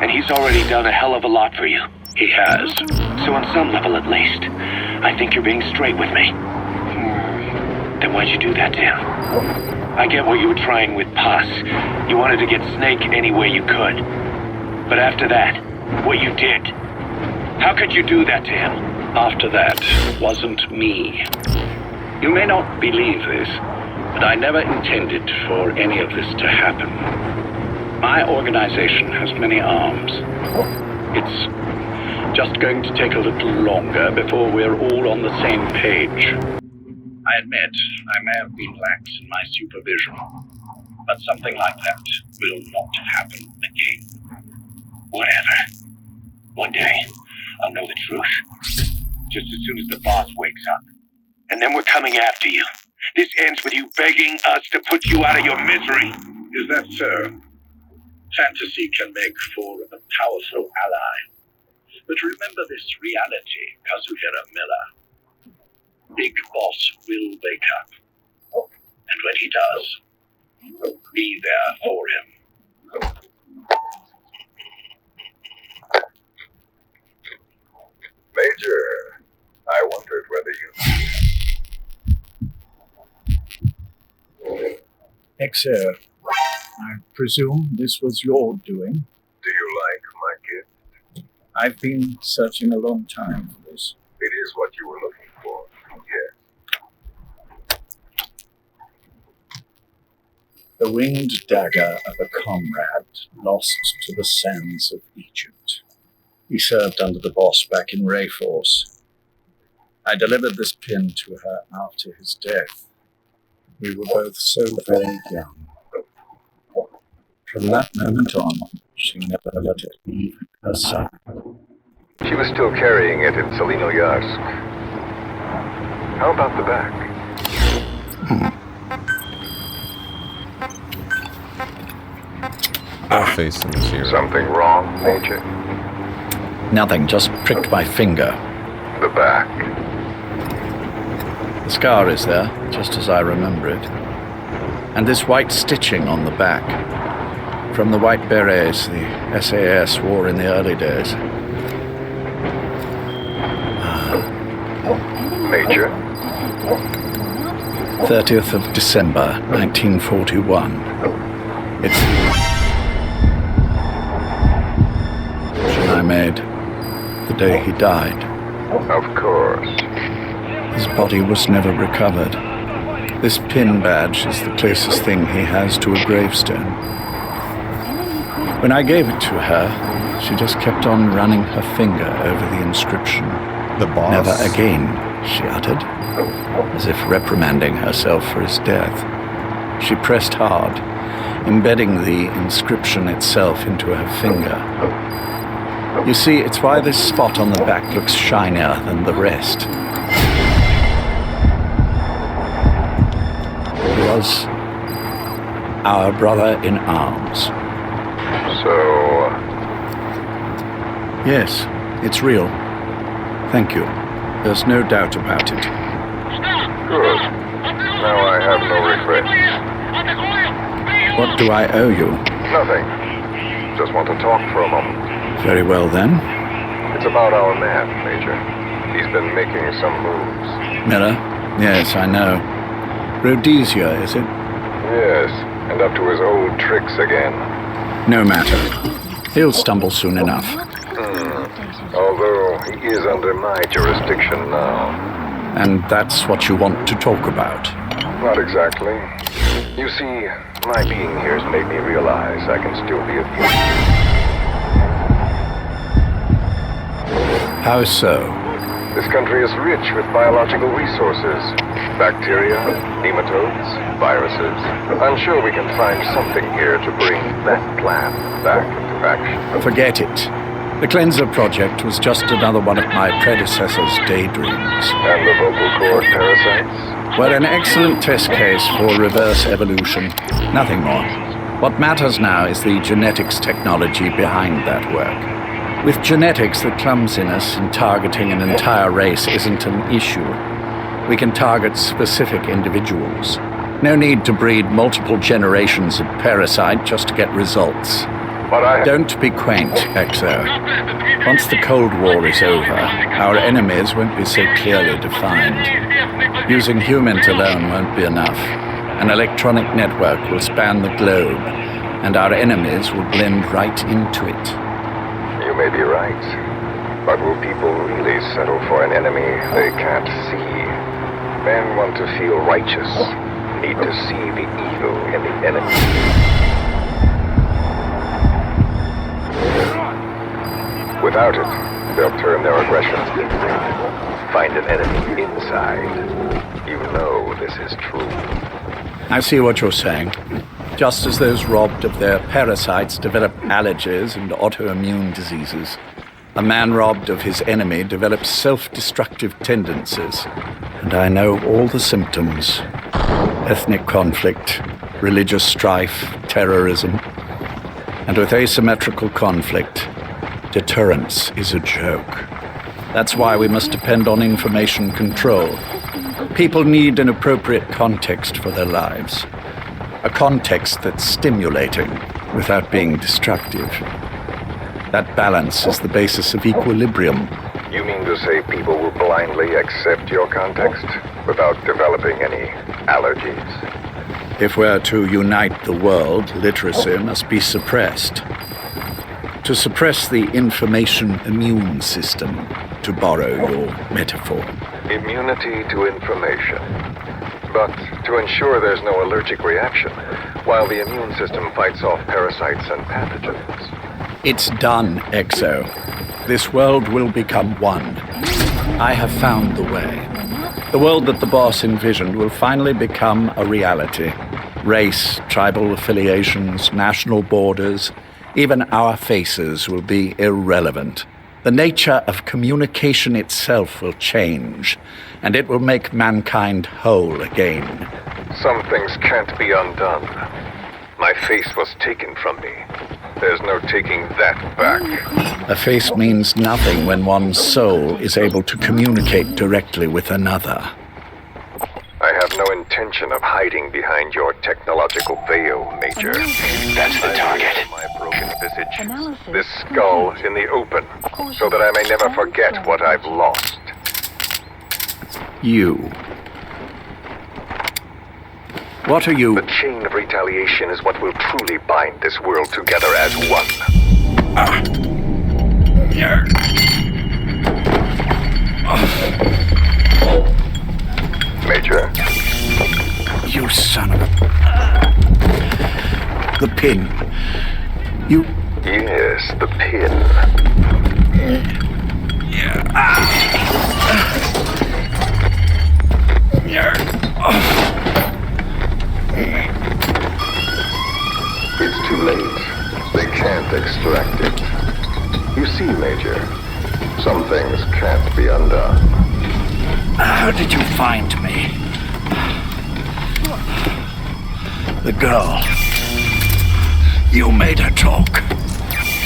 Speaker 7: And he's already done a hell of a lot for you.
Speaker 19: He has.
Speaker 7: So on some level at least, I think you're being straight with me. Then why'd you do that to him? I get what you were trying with Paz. You wanted to get Snake any way you could. But after that, what you did, how could you do that to him?
Speaker 19: After that wasn't me. You may not believe this, but I never intended for any of this to happen. My organization has many arms. It's just going to take a little longer before we're all on the same page. I admit I may have been lax in my supervision, but something like that will not happen again.
Speaker 7: Whatever. One day, I'll know the truth. Just as soon as the boss wakes up. And then we're coming after you. This ends with you begging us to put you out of your misery.
Speaker 19: Is that so? Fantasy can make for a powerful ally. But remember this reality, Kazuhira Miller. Big Boss will wake up. And when he does, be there for him.
Speaker 20: Major, I wondered whether you...
Speaker 21: Exer, I presume this was your doing?
Speaker 20: Do you like my gift?
Speaker 21: I've been searching a long time for this.
Speaker 20: It is what you were looking for, yes.
Speaker 21: The winged dagger of a comrade lost to the sands of Egypt. He served under the boss back in Rayforce. I delivered this pin to her after his death. We were both so very young. From that moment on, she never let it leave her side.
Speaker 20: She was still carrying it in Selino-Yarsk. How about the back?
Speaker 1: Face in this here.
Speaker 20: Something wrong, Major?
Speaker 19: Nothing, just pricked my finger.
Speaker 20: The back.
Speaker 19: The scar is there, just as I remember it. And this white stitching on the back. From the white berets the SAS wore in the early days.
Speaker 20: Major?
Speaker 19: 30th of December, 1941. It's... I made the day he died.
Speaker 20: Of course.
Speaker 19: His body was never recovered. This pin badge is the closest thing he has to a gravestone. When I gave it to her, she just kept on running her finger over the inscription.
Speaker 1: The boss?
Speaker 19: Never again, she uttered, as if reprimanding herself for his death. She pressed hard, embedding the inscription itself into her finger. You see, it's why this spot on the back looks shinier than the rest. He was our brother in arms.
Speaker 20: So...
Speaker 19: Yes, it's real. Thank you. There's no doubt about it.
Speaker 20: Good. Now I have no regrets.
Speaker 19: What do I owe you?
Speaker 20: Nothing. Just want to talk for a moment.
Speaker 19: Very well, then.
Speaker 20: It's about our man, Major. He's been making some moves.
Speaker 19: Miller? Yes, I know. Rhodesia, is it?
Speaker 20: Yes, and up to his old tricks again.
Speaker 19: No matter. He'll stumble soon enough.
Speaker 20: Although he is under my jurisdiction now.
Speaker 19: And that's what you want to talk about?
Speaker 20: Not exactly. You see, my being here has made me realize I can still be of use.
Speaker 19: How so?
Speaker 20: This country is rich with biological resources. Bacteria, nematodes, viruses. I'm sure we can find something here to bring that plan back into action.
Speaker 19: Forget it. The Cleanser Project was just another one of my predecessor's daydreams.
Speaker 20: And the vocal cord parasites?
Speaker 19: Well, an excellent test case for reverse evolution. Nothing more. What matters now is the genetics technology behind that work. With genetics, the clumsiness in targeting an entire race isn't an issue. We can target specific individuals. No need to breed multiple generations of parasite just to get results. Don't be quaint, Exo. Once the Cold War is over, our enemies won't be so clearly defined. Using humans alone won't be enough. An electronic network will span the globe, and our enemies will blend right into it.
Speaker 20: You may be right. But will people really settle for an enemy they can't see? Men want to feel righteous, need to see the evil in the enemy. Without it, they'll turn their aggressions inside. Find an enemy inside. You know this is true.
Speaker 19: I see what you're saying. Just as those robbed of their parasites develop allergies and autoimmune diseases, a man robbed of his enemy develops self-destructive tendencies. And I know all the symptoms. Ethnic conflict, religious strife, terrorism. And with asymmetrical conflict, deterrence is a joke. That's why we must depend on information control. People need an appropriate context for their lives. A context that's stimulating without being destructive. That balance is the basis of equilibrium.
Speaker 20: You mean to say people will blindly accept your context without developing any allergies?
Speaker 19: If we're to unite the world, literacy must be suppressed. To suppress the information immune system, to borrow your metaphor.
Speaker 20: Immunity to information. But to ensure there's no allergic reaction, while the immune system fights off parasites and pathogens.
Speaker 19: It's done, Exo. This world will become one. I have found the way. The world that the boss envisioned will finally become a reality. Race, tribal affiliations, national borders, even our faces will be irrelevant. The nature of communication itself will change, and it will make mankind whole again.
Speaker 20: Some things can't be undone. My face was taken from me. There's no taking that back.
Speaker 19: A face means nothing when one's soul is able to communicate directly with another.
Speaker 20: I have no intention of hiding behind your technological veil, Major.
Speaker 7: That's the target.
Speaker 20: My broken visage. This skull in the open, so that I may never forget what I've lost.
Speaker 19: You. What are you?
Speaker 20: The chain of retaliation is what will truly bind this world together as one. Major.
Speaker 19: You son of a... The pin. You...
Speaker 20: Yes, the pin. It's too late. They can't extract it. You see, Major, some things can't be undone.
Speaker 19: How did you find me? The girl. You made her talk.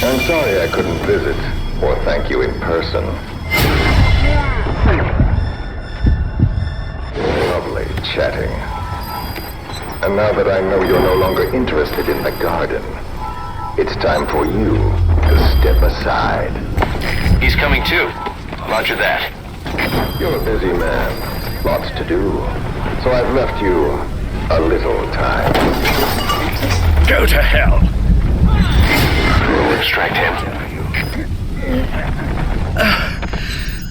Speaker 20: I'm sorry I couldn't visit or thank you in person. Lovely chatting. And now that I know you're no longer interested in the garden, it's time for you to step aside.
Speaker 7: He's coming too. Roger that.
Speaker 20: You're a busy man. Lots to do. So I've left you a little time.
Speaker 19: Go to hell.
Speaker 7: We'll extract him.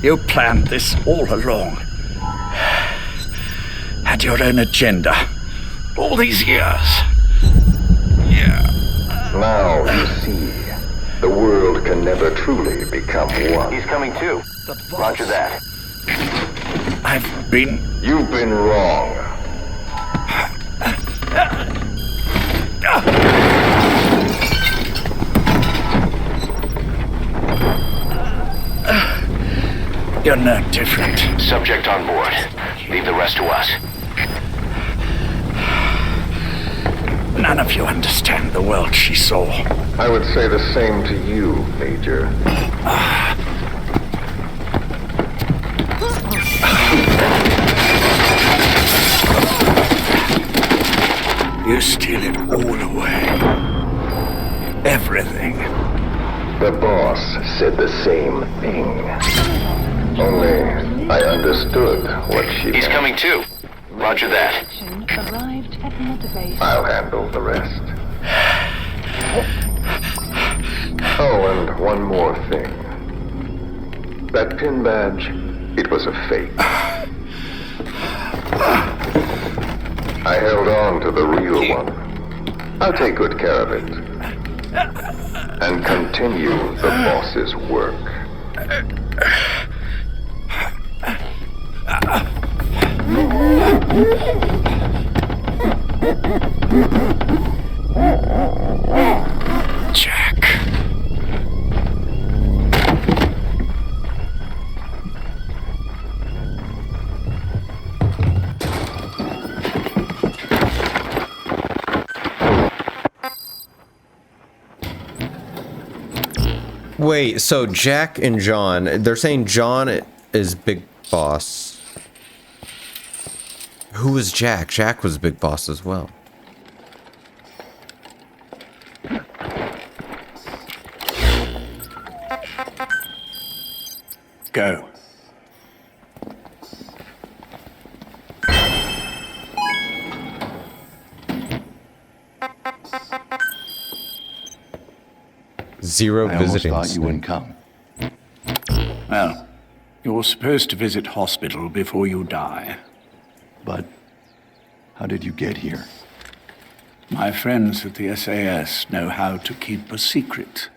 Speaker 19: You planned this all along. Had your own agenda. All these years.
Speaker 20: Now you see, the world can never truly become one.
Speaker 7: He's coming too. Roger that.
Speaker 19: I've been...
Speaker 20: You've been wrong.
Speaker 19: You're no different.
Speaker 7: Subject on board. Leave the rest to us.
Speaker 19: None of you understand the world she saw.
Speaker 20: I would say the same to you, Major.
Speaker 19: You steal it all away. Everything.
Speaker 20: The boss said the same thing. Only I understood what she
Speaker 7: He's
Speaker 20: meant.
Speaker 7: coming too. Roger that.
Speaker 18: Arrived at Motorbase.
Speaker 20: I'll handle the rest. Oh, and one more thing. That pin badge, it was a fake. I held on to the real one. I'll take good care of it. And continue the boss's work.
Speaker 19: Jack.
Speaker 1: Wait, so Jack and John, they're saying John is Big Boss. Who was Jack? Jack was Big Boss as well.
Speaker 21: Go.
Speaker 1: Zero
Speaker 2: I almost
Speaker 1: visiting.
Speaker 2: thought you wouldn't come.
Speaker 21: Well, you're supposed to visit hospital before you die.
Speaker 2: But how did you get here?
Speaker 21: My friends at the SAS know how to keep a secret.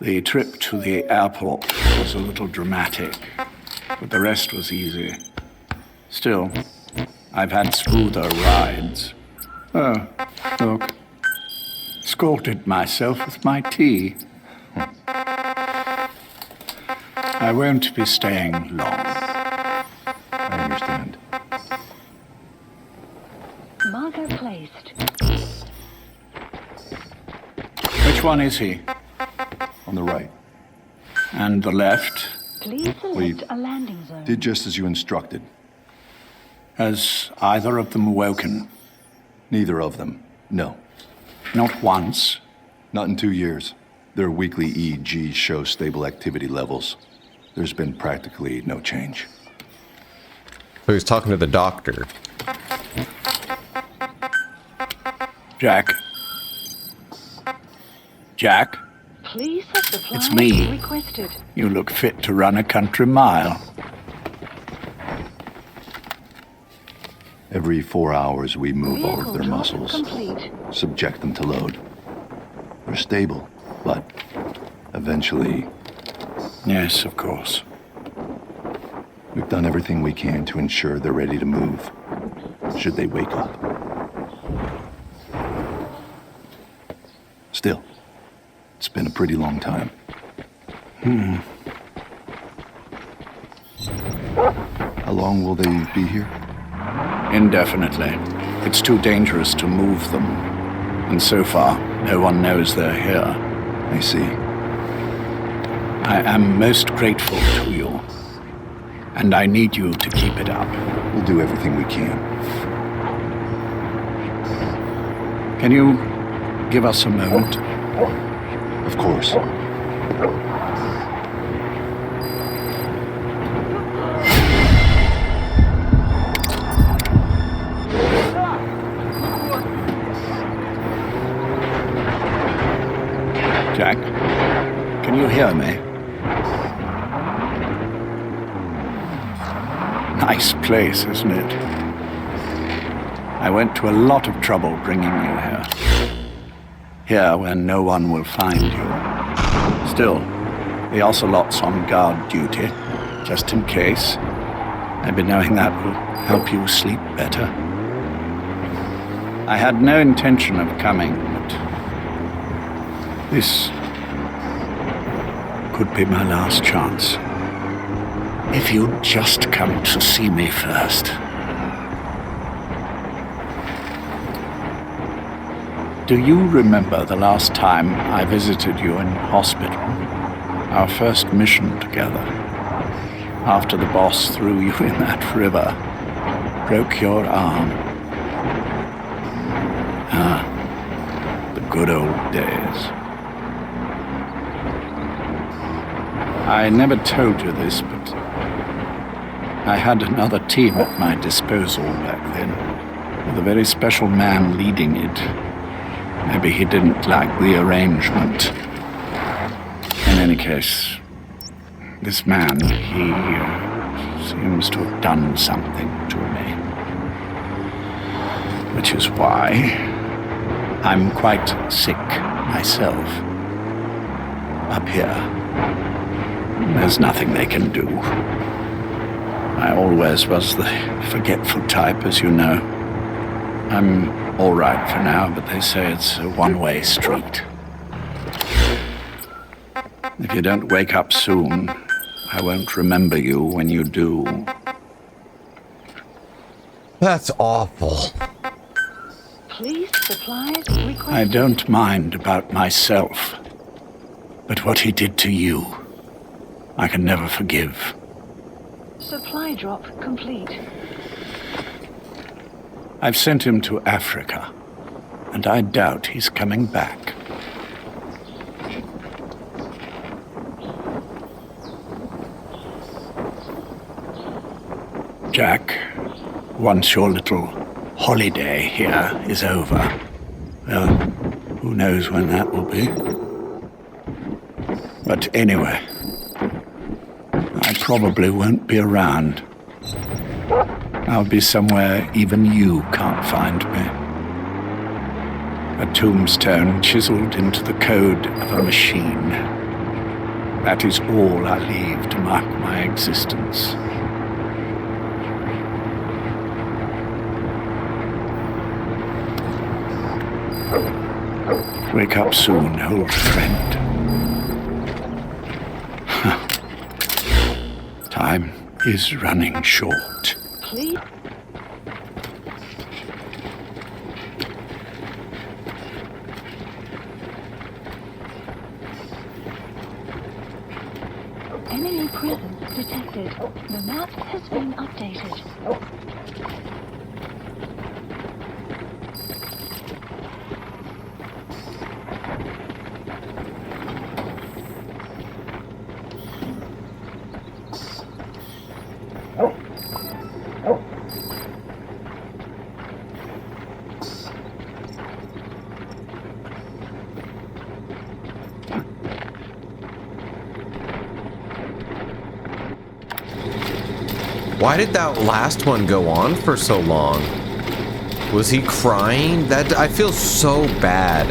Speaker 21: The trip to the airport was a little dramatic, but the rest was easy. Still, I've had smoother rides. Oh, look. Scalded myself with my tea. I won't be staying long.
Speaker 2: I understand.
Speaker 18: Marker placed.
Speaker 21: Which one is he?
Speaker 2: On the right.
Speaker 21: And the left?
Speaker 18: Please select a landing zone.
Speaker 2: Did just as you instructed.
Speaker 21: Has either of them woken?
Speaker 2: Neither of them. No.
Speaker 21: Not once?
Speaker 2: Not in 2 years. Their weekly EEGs show stable activity levels. There's been practically no change.
Speaker 1: So he's talking to the doctor.
Speaker 21: Jack? Jack?
Speaker 18: Please have supplies
Speaker 21: It's me.
Speaker 18: requested.
Speaker 21: You look fit to run a country mile.
Speaker 2: Every 4 hours we move over
Speaker 18: Vehicle
Speaker 2: their
Speaker 18: drop
Speaker 2: muscles,
Speaker 18: complete.
Speaker 2: subject them to load. They're stable, but eventually...
Speaker 21: Yes, of course.
Speaker 2: We've done everything we can to ensure they're ready to move, should they wake up. Still, it's been a pretty long time. How long will they be here?
Speaker 21: Indefinitely. It's too dangerous to move them. And so far, no one knows they're here.
Speaker 2: I see.
Speaker 21: I am most grateful to you. And I need you to keep it up.
Speaker 2: We'll do everything we can.
Speaker 21: Can you give us a moment?
Speaker 2: Of course.
Speaker 21: Jack, can you hear me? Nice place, isn't it? I went to a lot of trouble bringing you here. Here where no one will find you. Still, the ocelot's on guard duty, just in case. Maybe knowing that will help you sleep better. I had no intention of coming, but this could be my last chance. If you'd just come to see me first. Do you remember the last time I visited you in hospital? Our first mission together. After the boss threw you in that river, broke your arm. Ah, the good old days. I never told you this, but I had another team at my disposal back then, with a very special man leading it. Maybe he didn't like the arrangement. In any case, this man, he seems to have done something to me. Which is why I'm quite sick myself. Up here, there's nothing they can do. I always was the forgetful type, as you know. I'm all right for now, but they say it's a one-way street. If you don't wake up soon, I won't remember you when you do.
Speaker 1: That's awful.
Speaker 18: Please supplies requested.
Speaker 21: I don't mind about myself. But what he did to you, I can never forgive.
Speaker 18: Supply drop complete.
Speaker 21: I've sent him to Africa, and I doubt he's coming back. Jack, once your little holiday here is over, well, who knows when that will be. But anyway, I probably won't be around. I'll be somewhere even you can't find me. A tombstone chiseled into the code of a machine. That is all I leave to mark my existence. Wake up soon, old friend. Time is running short.
Speaker 18: Please. Enemy presence detected. The map has been updated.
Speaker 1: Why did that last one go on for so long? Was he crying? That I feel so bad.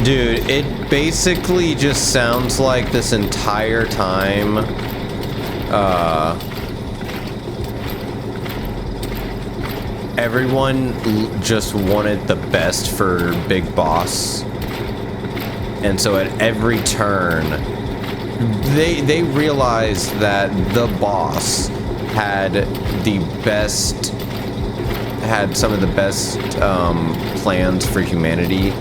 Speaker 1: Dude, it basically just sounds like this entire time everyone just wanted the best for Big Boss. And so at every turn they realized that the boss had some of the best plans for humanity,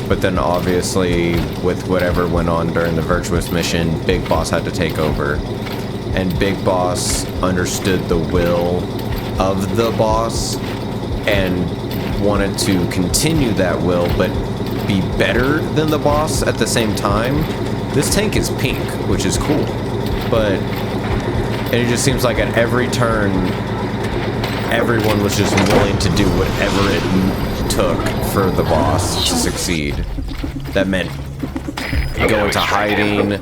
Speaker 1: but then obviously with whatever went on during the Virtuous mission, Big Boss had to take over, and Big Boss understood the will of the boss and wanted to continue that will but be better than the boss at the same time. This tank is pink, which is cool, but it just seems like at every turn, everyone was just willing to do whatever it took for the boss to succeed. That meant go into hiding,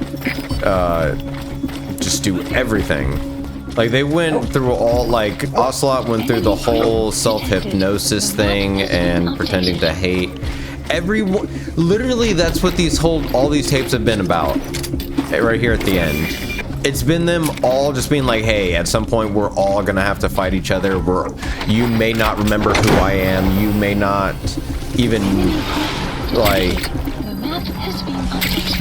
Speaker 1: just do everything. Like, they went through all, like, Ocelot went through the whole self-hypnosis thing and pretending to hate everyone. Literally, that's what all these tapes have been about. Right here at the end. It's been them all just being like, hey, at some point we're all gonna have to fight each other. You may not remember who I am. You may not even, like,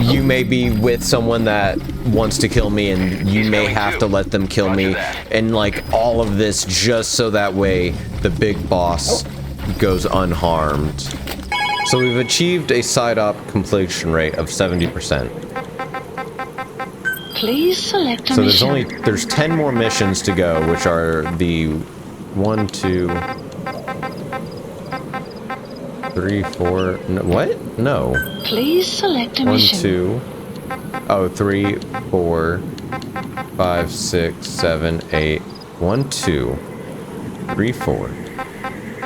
Speaker 1: you may be with someone that wants to kill me and you may have to let them kill me. And, like, all of this just so that way the big boss goes unharmed. So we've achieved a side-op completion rate of 70%.
Speaker 18: Please select a mission.
Speaker 1: There's 10 more missions to go, which are the 1, 2, 3, 4. No, what? No.
Speaker 18: Please select a mission.
Speaker 1: 3, 4, 5, 6, 7, 8. 1, 2, 3, 4,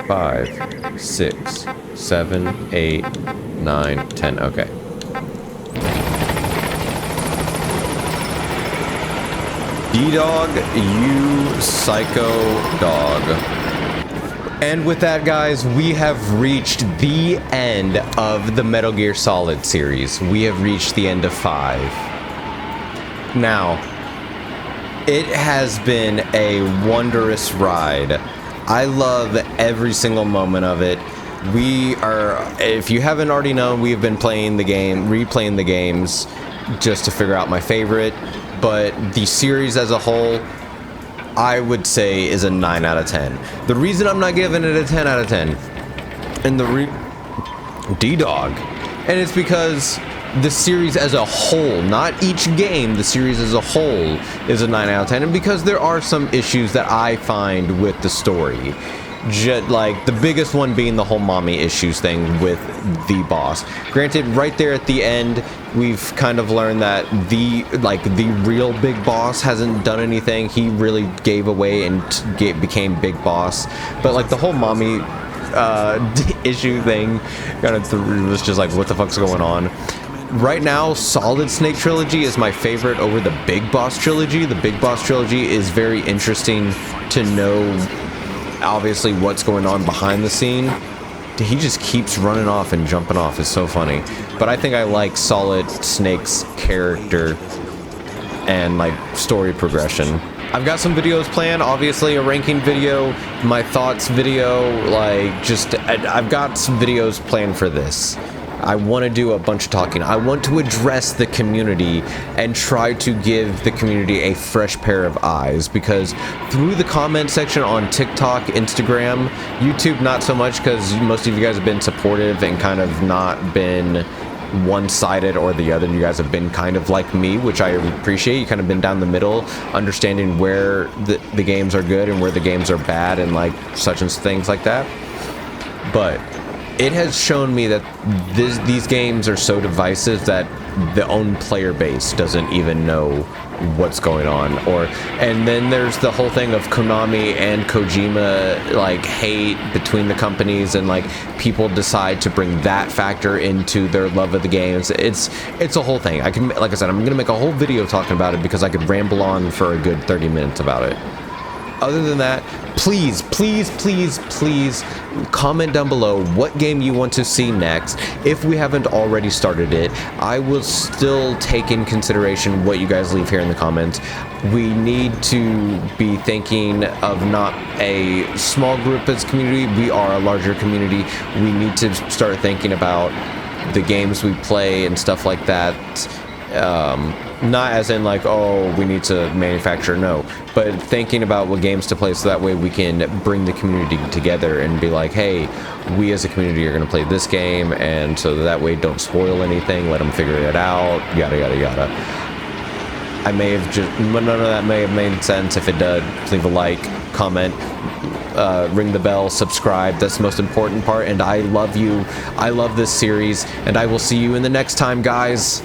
Speaker 1: 5, 6, 7, 8, 9, 10. Okay. D-Dog, you psycho dog. And with that, guys, we have reached the end of the Metal Gear Solid series. We have reached the end of 5. Now, it has been a wondrous ride. I love every single moment of it. If you haven't already known, we've been replaying the games just to figure out my favorite. But the series as a whole, I would say, is a 9 out of 10. The reason I'm not giving it a 10 out of 10, and D-Dog, And it's because the series as a whole, not each game, the series as a whole is a 9 out of 10. And because there are some issues that I find with the story. Like the biggest one being the whole mommy issues thing with the boss. Granted, right there at the end, we've kind of learned that the real big boss hasn't done anything. He really gave away and became big boss. But like the whole mommy issue thing kind of was just like, what the fuck's going on? Right now, Solid Snake Trilogy is my favorite over the Big Boss Trilogy. The Big Boss Trilogy is very interesting to know, obviously, what's going on behind the scene. He just keeps running off and jumping off. It's so funny. But I think I like Solid Snake's character and like story progression. I've got some videos planned, obviously a ranking video, my thoughts video, like just I've got some videos planned for this. I want to do a bunch of talking. I want to address the community and try to give the community a fresh pair of eyes, because through the comment section on TikTok, Instagram, YouTube not so much, because most of you guys have been supportive and kind of not been one-sided or the other. You guys have been kind of like me, which I appreciate. You kind of been down the middle, understanding where the games are good and where the games are bad and like such and things like that. But it has shown me that these games are so divisive that the own player base doesn't even know what's going on. And then there's the whole thing of Konami and Kojima, like hate between the companies, and like people decide to bring that factor into their love of the games. It's a whole thing. Like I said, I'm gonna make a whole video talking about it, because I could ramble on for a good 30 minutes about it. Other than that, please comment down below what game you want to see next. If we haven't already started it, I will still take in consideration what you guys leave here in the comments. We need to be thinking of not a small group as a community. We are a larger community. We need to start thinking about the games we play and stuff like that. Not as in like, oh, we need to manufacture, no, but thinking about what games to play, so that way we can bring the community together and be like, hey, we as a community are going to play this game, and so that way don't spoil anything, let them figure it out, yada yada yada. I may have just, none of that may have made sense. If it did, leave a like, comment, ring the bell, subscribe. That's the most important part, and I love you. I love this series, and I will see you in the next time, guys.